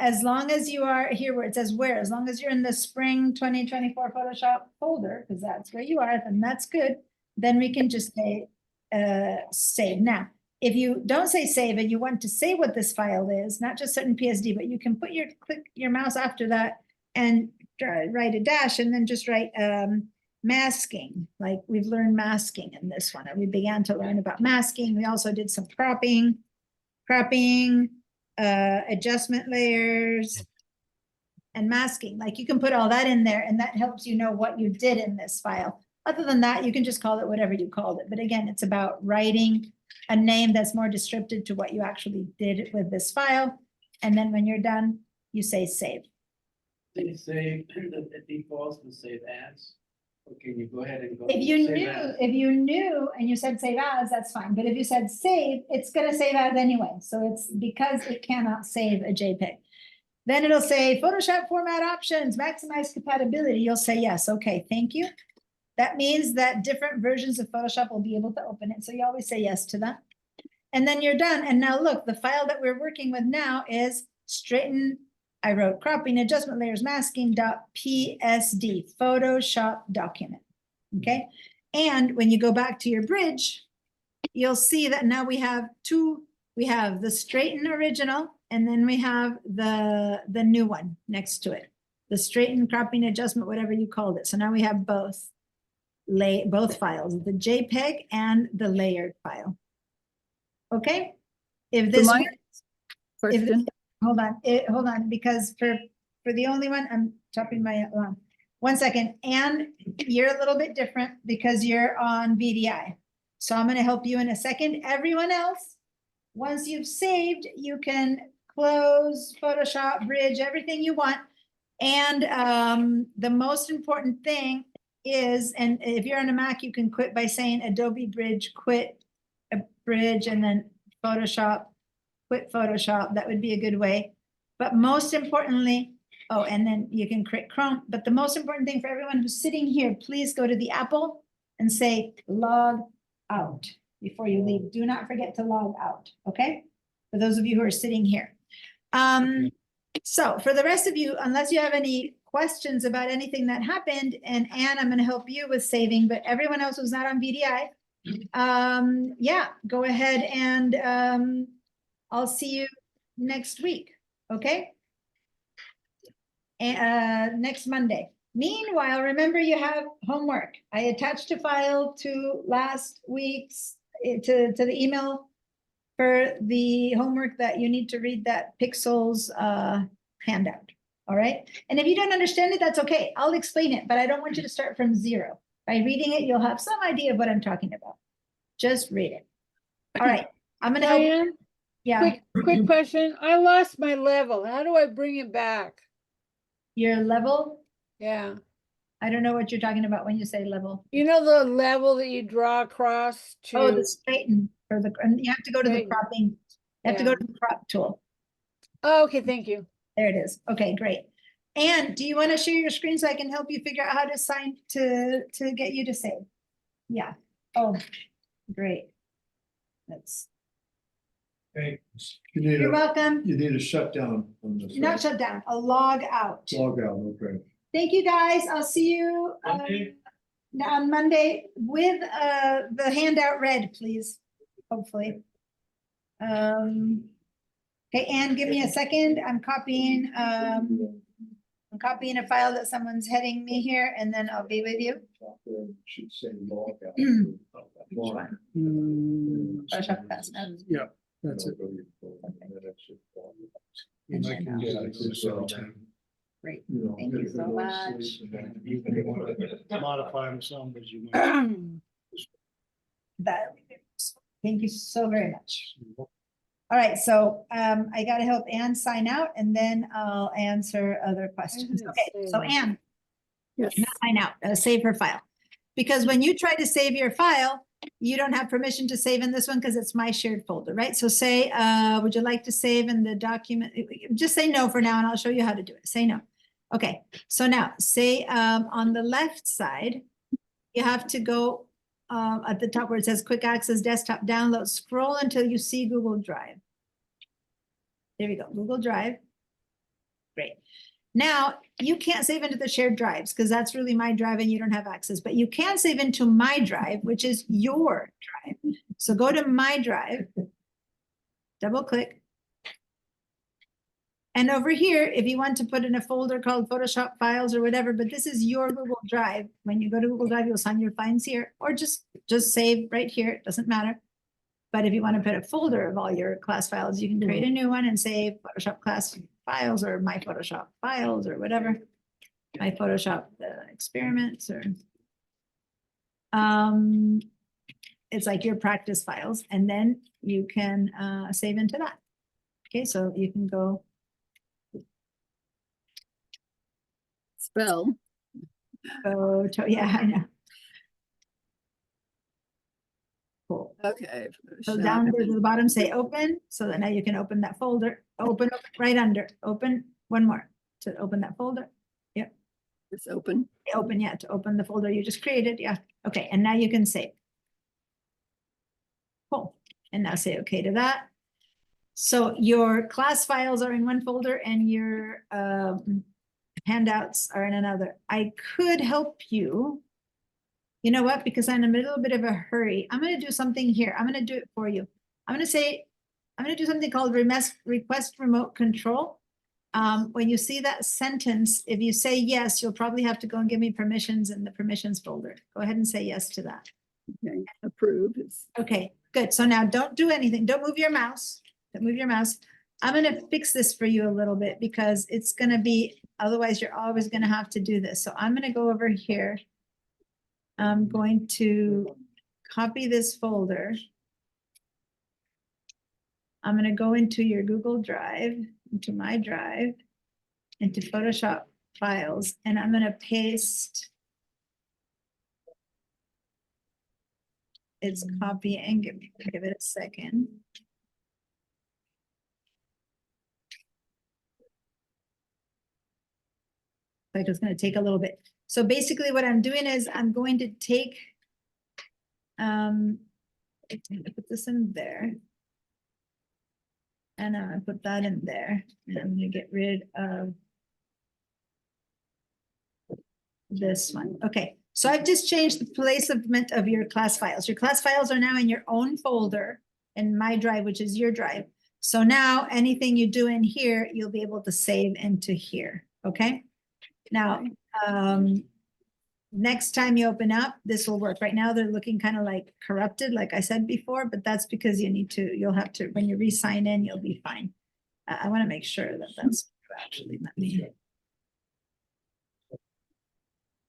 as long as you are here where it says where, as long as you're in the spring 2024 Photoshop folder, because that's where you are, then that's good. Then we can just say save. Now, if you don't say save and you want to say what this file is, not just certain PSD, but you can click your mouse after that and write a dash and then just write masking. Like we've learned masking in this one. We began to learn about masking. We also did some cropping, adjustment layers, and masking. Like you can put all that in there and that helps you know what you did in this file. Other than that, you can just call it whatever you called it. But again, it's about writing a name that's more descriptive to what you actually did with this file. And then when you're done, you say save. They say the defaults to save as. Or can you go ahead and go? If you save knew, as? and you said save as, that's fine. But if you said save, it's gonna save as anyway. So it's because it cannot save a JPEG. Then it'll say Photoshop format options, maximize compatibility. You'll say yes. Okay, thank you. That means that different versions of Photoshop will be able to open it. So you always say yes to that. And then you're done. And now look, the file that we're working with now is straighten. I wrote cropping, adjustment layers, masking.psd, Photoshop document. Okay. And when you go back to your bridge, you'll see that now we have we have the straighten original, and then we have the new one next to it. The straighten, cropping, adjustment, whatever you called it. So now we have both files, the JPEG and the layered file. Okay. If this Question. hold on, because for the only one, I'm chopping my alarm. 1 second. And you're a little bit different because you're on VDI. So I'm going to help you in a second. Everyone else, once you've saved, you can close Photoshop, bridge, everything you want. And the most important thing is, and if you're on a Mac, you can quit by saying Adobe Bridge, quit a bridge, and then Photoshop, quit Photoshop. That would be a good way. But most importantly, oh, and then you can quit Chrome. But the most important thing for everyone who's sitting here, please go to the Apple and say log out before you leave. Do not forget to log out, okay? For those of you who are sitting here. So for the rest of you, unless you have any questions about anything that happened, and Anne, I'm going to help you with saving, but everyone else who's not on VDI, yeah, go ahead and I'll see you next week, okay? Next Monday. Meanwhile, remember you have homework. I attached a file to last week's, to the email for the homework that you need to read that Pixels handout. All right. And if you don't understand it, that's okay. I'll explain it, but I don't want you to start from zero. By reading it, you'll have some idea of what I'm talking about. Just read it. All right. I'm going to help. Diane, Yeah. quick question. I lost my level. How do I bring it back? Your level. Yeah. I don't know what you're talking about when you say level. You know the level that you draw across to. Oh, the straighten for the, and you have to go to the Straighten. cropping. You have to go to the crop tool. Oh, okay, thank you. There it is. Okay, great. And do you want to share your screen so I can help you figure out how to sign to get you to save? Yeah. Oh, great. Let's Hey, you need You're a, welcome. you need a shutdown on this. Not right? shut down, a log out. Log out, okay. Thank you, guys. I'll see you Monday? on Monday with the handout read, please, hopefully. Okay, Anne, give me a second. I'm copying a file that someone's heading me here, and then I'll be with you. Should say log out. Which one? Photoshop Pass Notes. Yeah, that's it. And I then can I'll- get it this time. Great, thank you so much. You can modify them some, but you might. That, thank you so very much. All right, so I gotta help Anne sign out and then I'll answer other questions. didn't Okay, so save. Anne, Yes. not sign out, save her file. Because when you try to save your file, you don't have permission to save in this one because it's my shared folder, right? So say, would you like to save in the document? Just say no for now and I'll show you how to do it. Say no. Okay, so now say on the left side, you have to go at the top where it says quick access desktop download, scroll until you see Google Drive. There we go, Google Drive. Great. Now, you can't save into the shared drives because that's really my drive and you don't have access, but you can save into my drive, which is your drive. So go to my drive, double click. And over here, if you want to put in a folder called Photoshop files or whatever, but this is your Google Drive. When you go to Google Drive, you'll find your files here, or just save right here. It doesn't matter. But if you want to put a folder of all your class files, you can create a new one and save Photoshop class files or my Photoshop files or whatever. My Photoshop experiments or it's like your practice files, and then you can save into that. Okay, so you can go. Spell. Yeah, I know. Cool. Okay. So Photoshop. down there to the bottom, say open, so that now you can open that folder. Open right under, open one more to open that folder. Yep, It's open. open, yeah, to open the folder you just created, yeah. Okay, and now you can save. Cool, and now say okay to that. So your class files are in one folder and your handouts are in another. I could help you. You know what? Because I'm in a little bit of a hurry. I'm going to do something here. I'm going to do it for you. I'm going to say, I'm going to do something called request remote control. When you see that sentence, if you say yes, you'll probably have to go and give me permissions in the permissions folder. Go ahead and say yes to that. Okay. Approve. It's Okay, good. So now don't do anything. Don't move your mouse. Don't move your mouse. I'm going to fix this for you a little bit because it's going to be, otherwise you're always going to have to do this. So I'm going to go over here. I'm going to copy this folder. I'm going to go into your Google Drive, into my drive, into Photoshop files, and I'm going to paste its copying. Give it a second. Like it's going to take a little bit. So basically what I'm doing is I'm going to take, I'm gonna put this in there. And I'm gonna put that in there. And I'm gonna get rid of this one. Okay, so I've just changed the placement of your class files. Your class files are now in your own folder in my drive, which is your drive. So now anything you do in here, you'll be able to save into here, okay? Now, next time you open up, this will work. Right now, they're looking kind of like corrupted, like I said before, but that's because you'll have to, when you re-sign in, you'll be fine. I want to make sure that that's actually, let me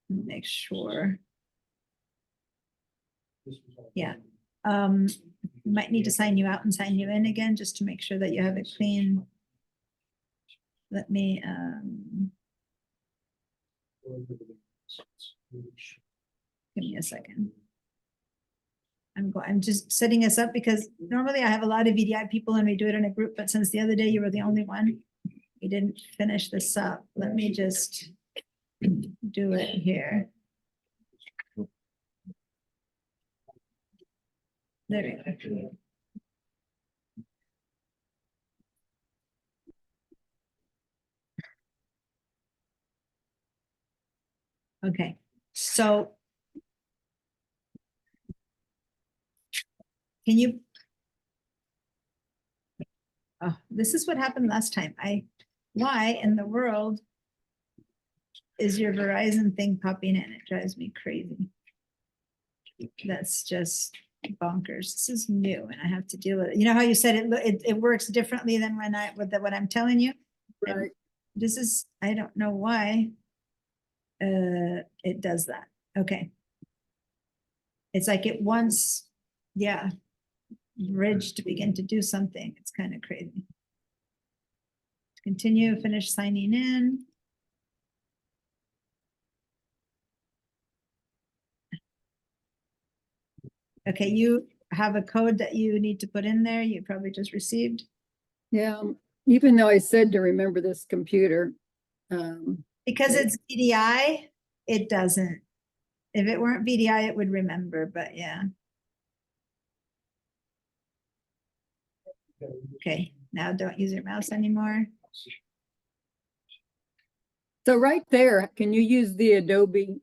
make sure. Yeah. You might need to sign you out and sign you in again, just to make sure that you have it clean. Let me, give me a second. I'm just setting this up because normally I have a lot of VDI people and we do it in a group, but since the other day you were the only one, we didn't finish this up. Let me just do it here. There we go. Okay, so. Can you? Oh, this is what happened last time. Why in the world is your Verizon thing popping in? It drives me crazy. That's just bonkers. This is new and I have to deal with it. You know how you said it works differently than when what I'm telling you? Right. This is, I don't know why it does that. Okay. It's like it wants, yeah, Bridge to begin to do something. It's kind of crazy. Continue, finish signing in. Okay, you have a code that you need to put in there. You probably just received. Yeah, even though I said to remember this computer. Because it's VDI, it doesn't. If it weren't VDI, it would remember, but yeah. Okay, now don't use your mouse anymore. So right there, can you use the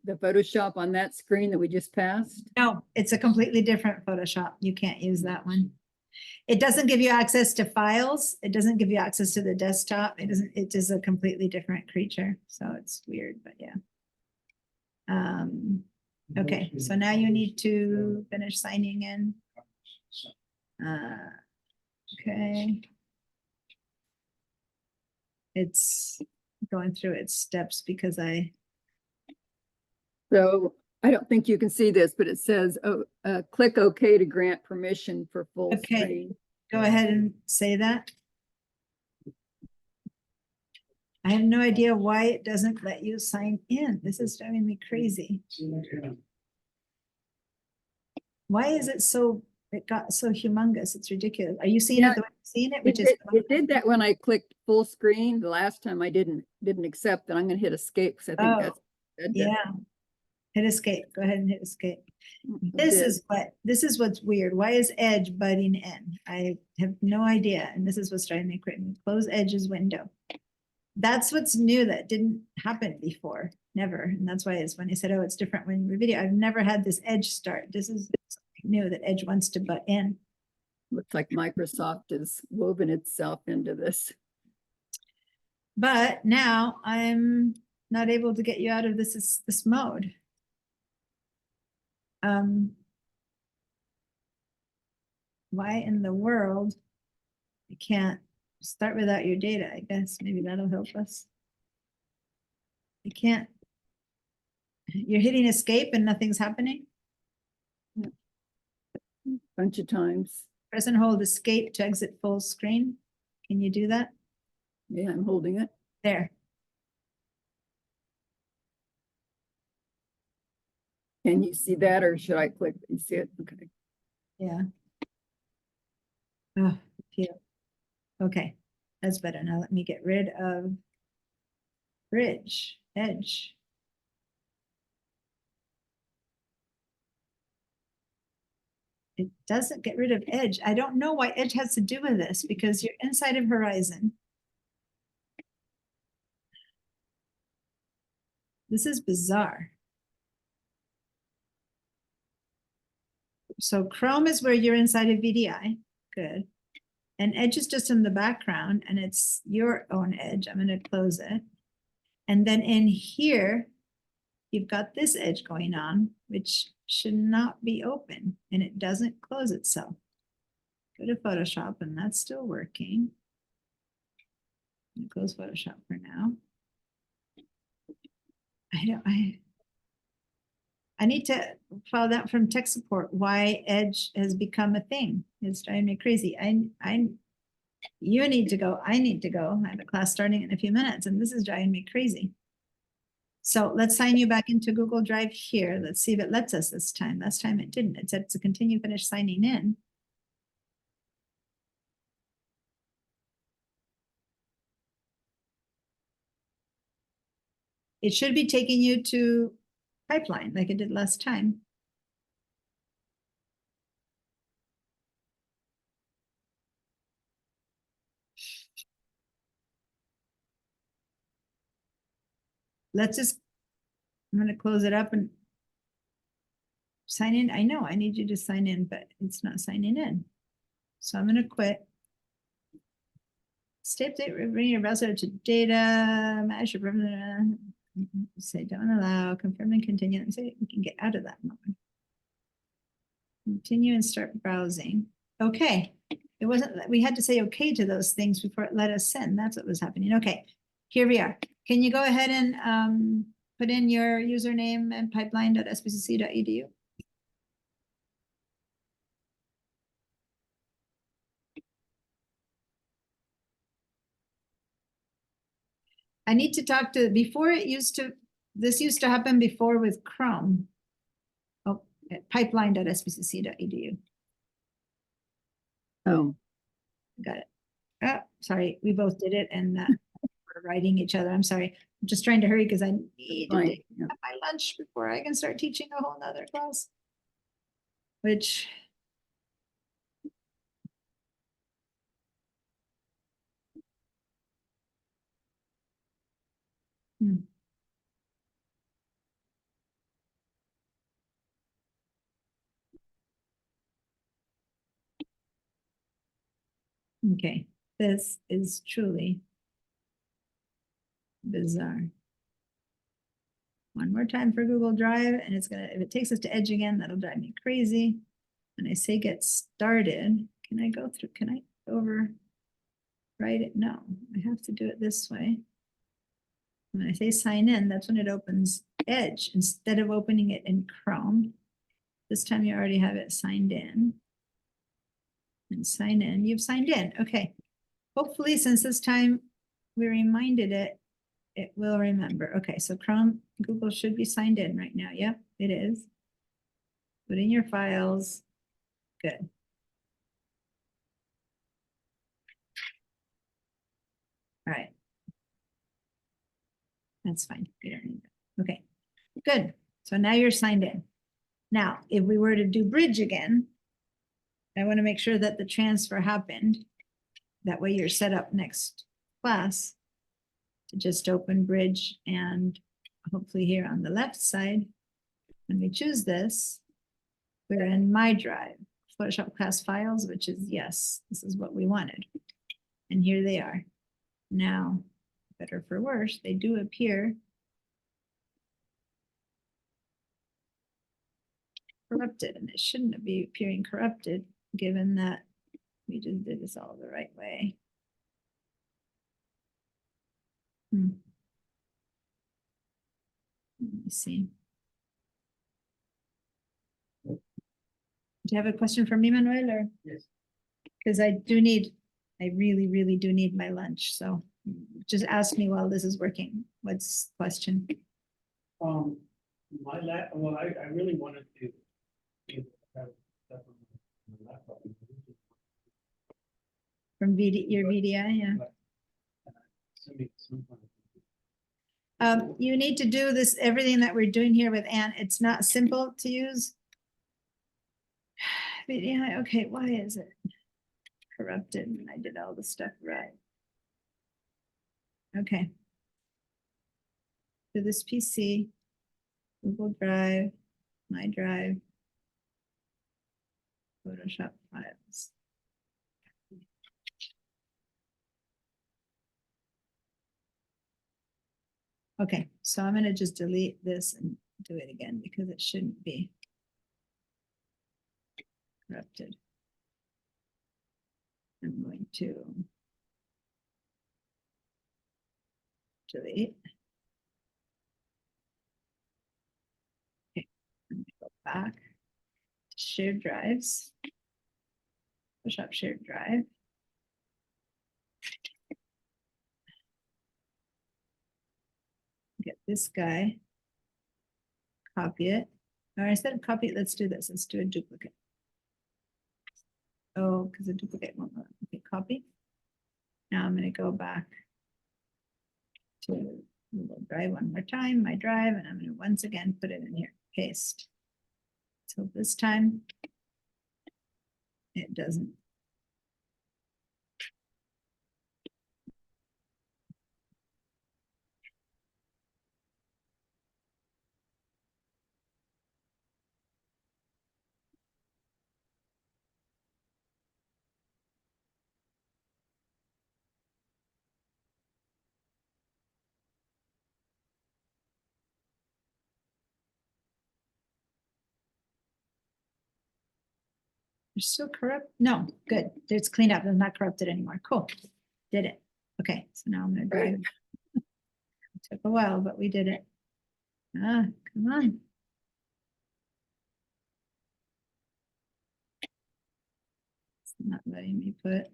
Photoshop on that screen that we just passed? No, it's a completely different Photoshop. You can't use that one. It doesn't give you access to files. It doesn't give you access to the desktop. It is a completely different creature. So it's weird, but yeah. Okay, so now you need to finish signing in. Okay. It's going through its steps because So I don't think you can see this, but it says, click OK to grant permission for full Okay. screen. Go ahead and say that. I have no idea why it doesn't let you sign in. This is driving me crazy. Why is it got so humongous? It's ridiculous. Are you seeing Yeah, it the way I'm seeing it? Which is It did that when I clicked full screen. The last time I didn't accept that. I'm going to hit escape because I think Oh, that's. yeah. Hit escape. Go ahead and hit escape. I did. This is what's weird. Why is Edge butting in? I have no idea. And this is what's driving me crazy. Close Edge's window. That's what's new that didn't happen before. Never. And that's why it's when I said, oh, it's different when we video. I've never had this Edge start. This is something new that Edge wants to butt in. Looks like Microsoft has woven itself into this. But now I'm not able to get you out of this mode. Why in the world you can't start without your data? I guess maybe that'll help us. You can't. You're hitting escape and nothing's happening. Bunch of times. Press and hold escape to exit full screen. Can you do that? Yeah, I'm holding it. There. Can you see that, or should I click? You see it? Okay. Yeah. Oh, phew. Okay, that's better. Now let me get rid of Edge. It doesn't get rid of Edge. I don't know why Edge has to do with this because you're inside of Horizon. This is bizarre. So Chrome is where you're inside of VDI. Good. And Edge is just in the background and it's your own Edge. I'm going to close it. And then in here, you've got this Edge going on, which should not be open and it doesn't close itself. Go to Photoshop and that's still working. Close Photoshop for now. I need to file that from tech support why Edge has become a thing. It's driving me crazy. You need to go. I need to go. I have a class starting in a few minutes and this is driving me crazy. So let's sign you back into Google Drive here. Let's see if it lets us this time. Last time it didn't. It said to continue, finish signing in. It should be taking you to Pipeline like it did last time. Let's just I'm gonna close it up and sign in. I know I need you to sign in, but it's not signing in. So I'm gonna quit. Stay update, bring your browser to data, manage your say don't allow, confirm and continue, and say we can get out of that mode. Continue and start browsing. Okay, it wasn't, we had to say okay to those things before it let us in. That's what was happening. Okay, here we are. Can you go ahead and put in your username and pipeline.sbcc.edu? I need to talk to, before it used to, this used to happen before with Chrome. Oh, pipeline.sbcc.edu. Oh, Got it. Oh, sorry, we both did it and we're writing each other. I'm sorry. I'm just trying to hurry because I need to fine. take Yeah. my lunch before I can start teaching a whole nother class. Which. Hmm. Okay, this is truly bizarre. One more time for Google Drive, and it's gonna, if it takes us to Edge again, that'll drive me crazy. When I say get started, can I go through, can I overwrite it? No, I have to do it this way. When I say sign in, that's when it opens Edge instead of opening it in Chrome. This time you already have it signed in. And sign in, you've signed in, okay. Hopefully, since this time we reminded it, it will remember. Okay, so Chrome, Google should be signed in right now. Yep, it is. Put in your files. Good. All right. That's fine. We don't need that. Okay, good. So now you're signed in. Now, if we were to do bridge again, I want to make sure that the transfer happened. That way you're set up next class to just open bridge, and hopefully here on the left side, when we choose this, we're in my drive, Photoshop class files, which is yes, this is what we wanted. And here they are. Now, better for worse, they do appear corrupted, and it shouldn't be appearing corrupted given that we just did this all the right way. Let me see. Do you have a question for me, Manuel, or? Yes. Because I really, really do need my lunch. So just ask me while this is working. What's the question? Well, I really wanted to have stuff on my laptop. From your VDI, yeah. You need to do this, everything that we're doing here with Ann. It's not simple to use. VDI, okay, why is it corrupted when I did all the stuff right? Okay. To this PC, Google Drive, my drive, Photoshop files. Okay, so I'm gonna just delete this and do it again because it shouldn't be corrupted. I'm going to delete. Okay, I'm gonna go back to shared drives. Photoshop shared drive. Get this guy, copy it. Or instead of copy it, let's do this. Let's do a duplicate. Oh, because a duplicate won't work. Okay, copy. Now I'm going to go back to Google Drive one more time, my drive, and I'm going to once again put it in here, paste. So this time it doesn't. You're still corrupt? No, good. It's cleaned up. It's not corrupted anymore. Cool. Did it. Okay, so now I'm gonna drive. It took a while, but we did it. Ah, come on. It's not letting me put.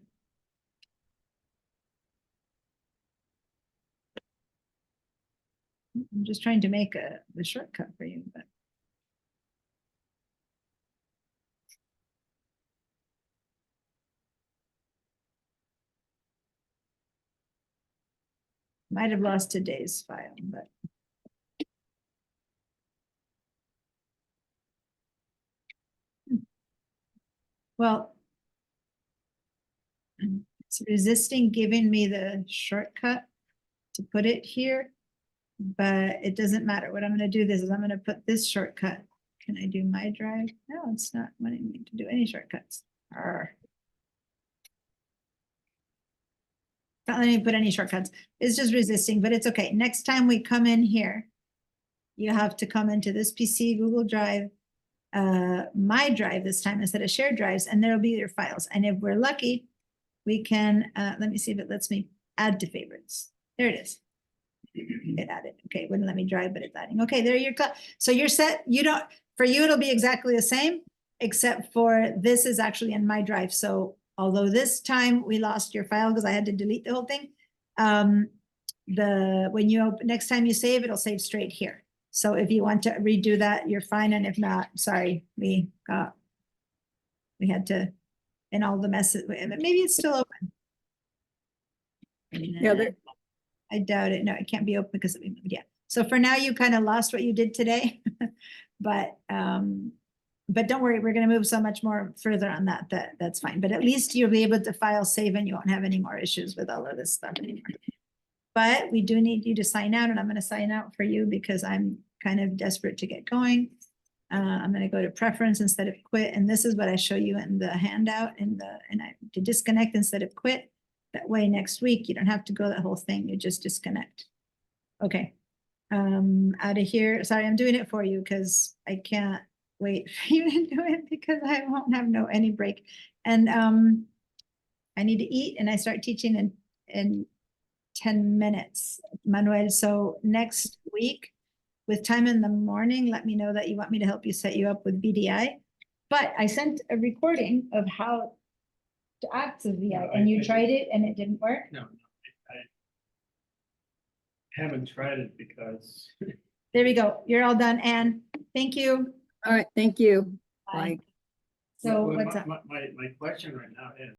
I'm just trying to make the shortcut for you, but. Might have lost today's file, but. Well. It's resisting giving me the shortcut to put it here. But it doesn't matter. What I'm gonna do this is I'm gonna put this shortcut. Can I do my drive? No, it's not wanting me to do any shortcuts. Arr. Not letting me put any shortcuts. It's just resisting, but it's okay. Next time we come in here, you have to come into this PC, Google Drive, my drive this time instead of shared drives, and there'll be your files. And if we're lucky, we can, let me see if it lets me add to favorites. There it is. It added. Okay, it wouldn't let me drive, but it's adding. Okay, there you're. So you're set. You don't. For you, it'll be exactly the same, except for this is actually in my drive. So although this time we lost your file because I had to delete the whole thing, when you open, next time you save, it'll save straight here. So if you want to redo that, you're fine. And if not, sorry, we had to, and all the messes. Maybe it's still open. Yeah, there, I doubt it. No, it can't be open because of, yeah. So for now, you kind of lost what you did today, but don't worry, we're going to move so much more further on that's fine. But at least you'll be able to file save and you won't have any more issues with all of this stuff anymore. But we do need you to sign out, and I'm going to sign out for you because I'm kind of desperate to get going. I'm going to go to preference instead of quit, and this is what I show you in the handout to disconnect instead of quit. That way next week, you don't have to go that whole thing. You just disconnect. Okay. Out of here. Sorry, I'm doing it for you because I can't wait for you to do it because I won't have any break. And I need to eat, and I start teaching in 10 minutes, Manuel. So next week with time in the morning, let me know that you want me to help you set you up with VDI. But I sent a recording of how to access VDI, and you tried it and it didn't work? No, I haven't tried it because. There we go. You're all done, Anne. Thank you. all right, thank you. Bye. Bye. So Well, what's up? my question right now is,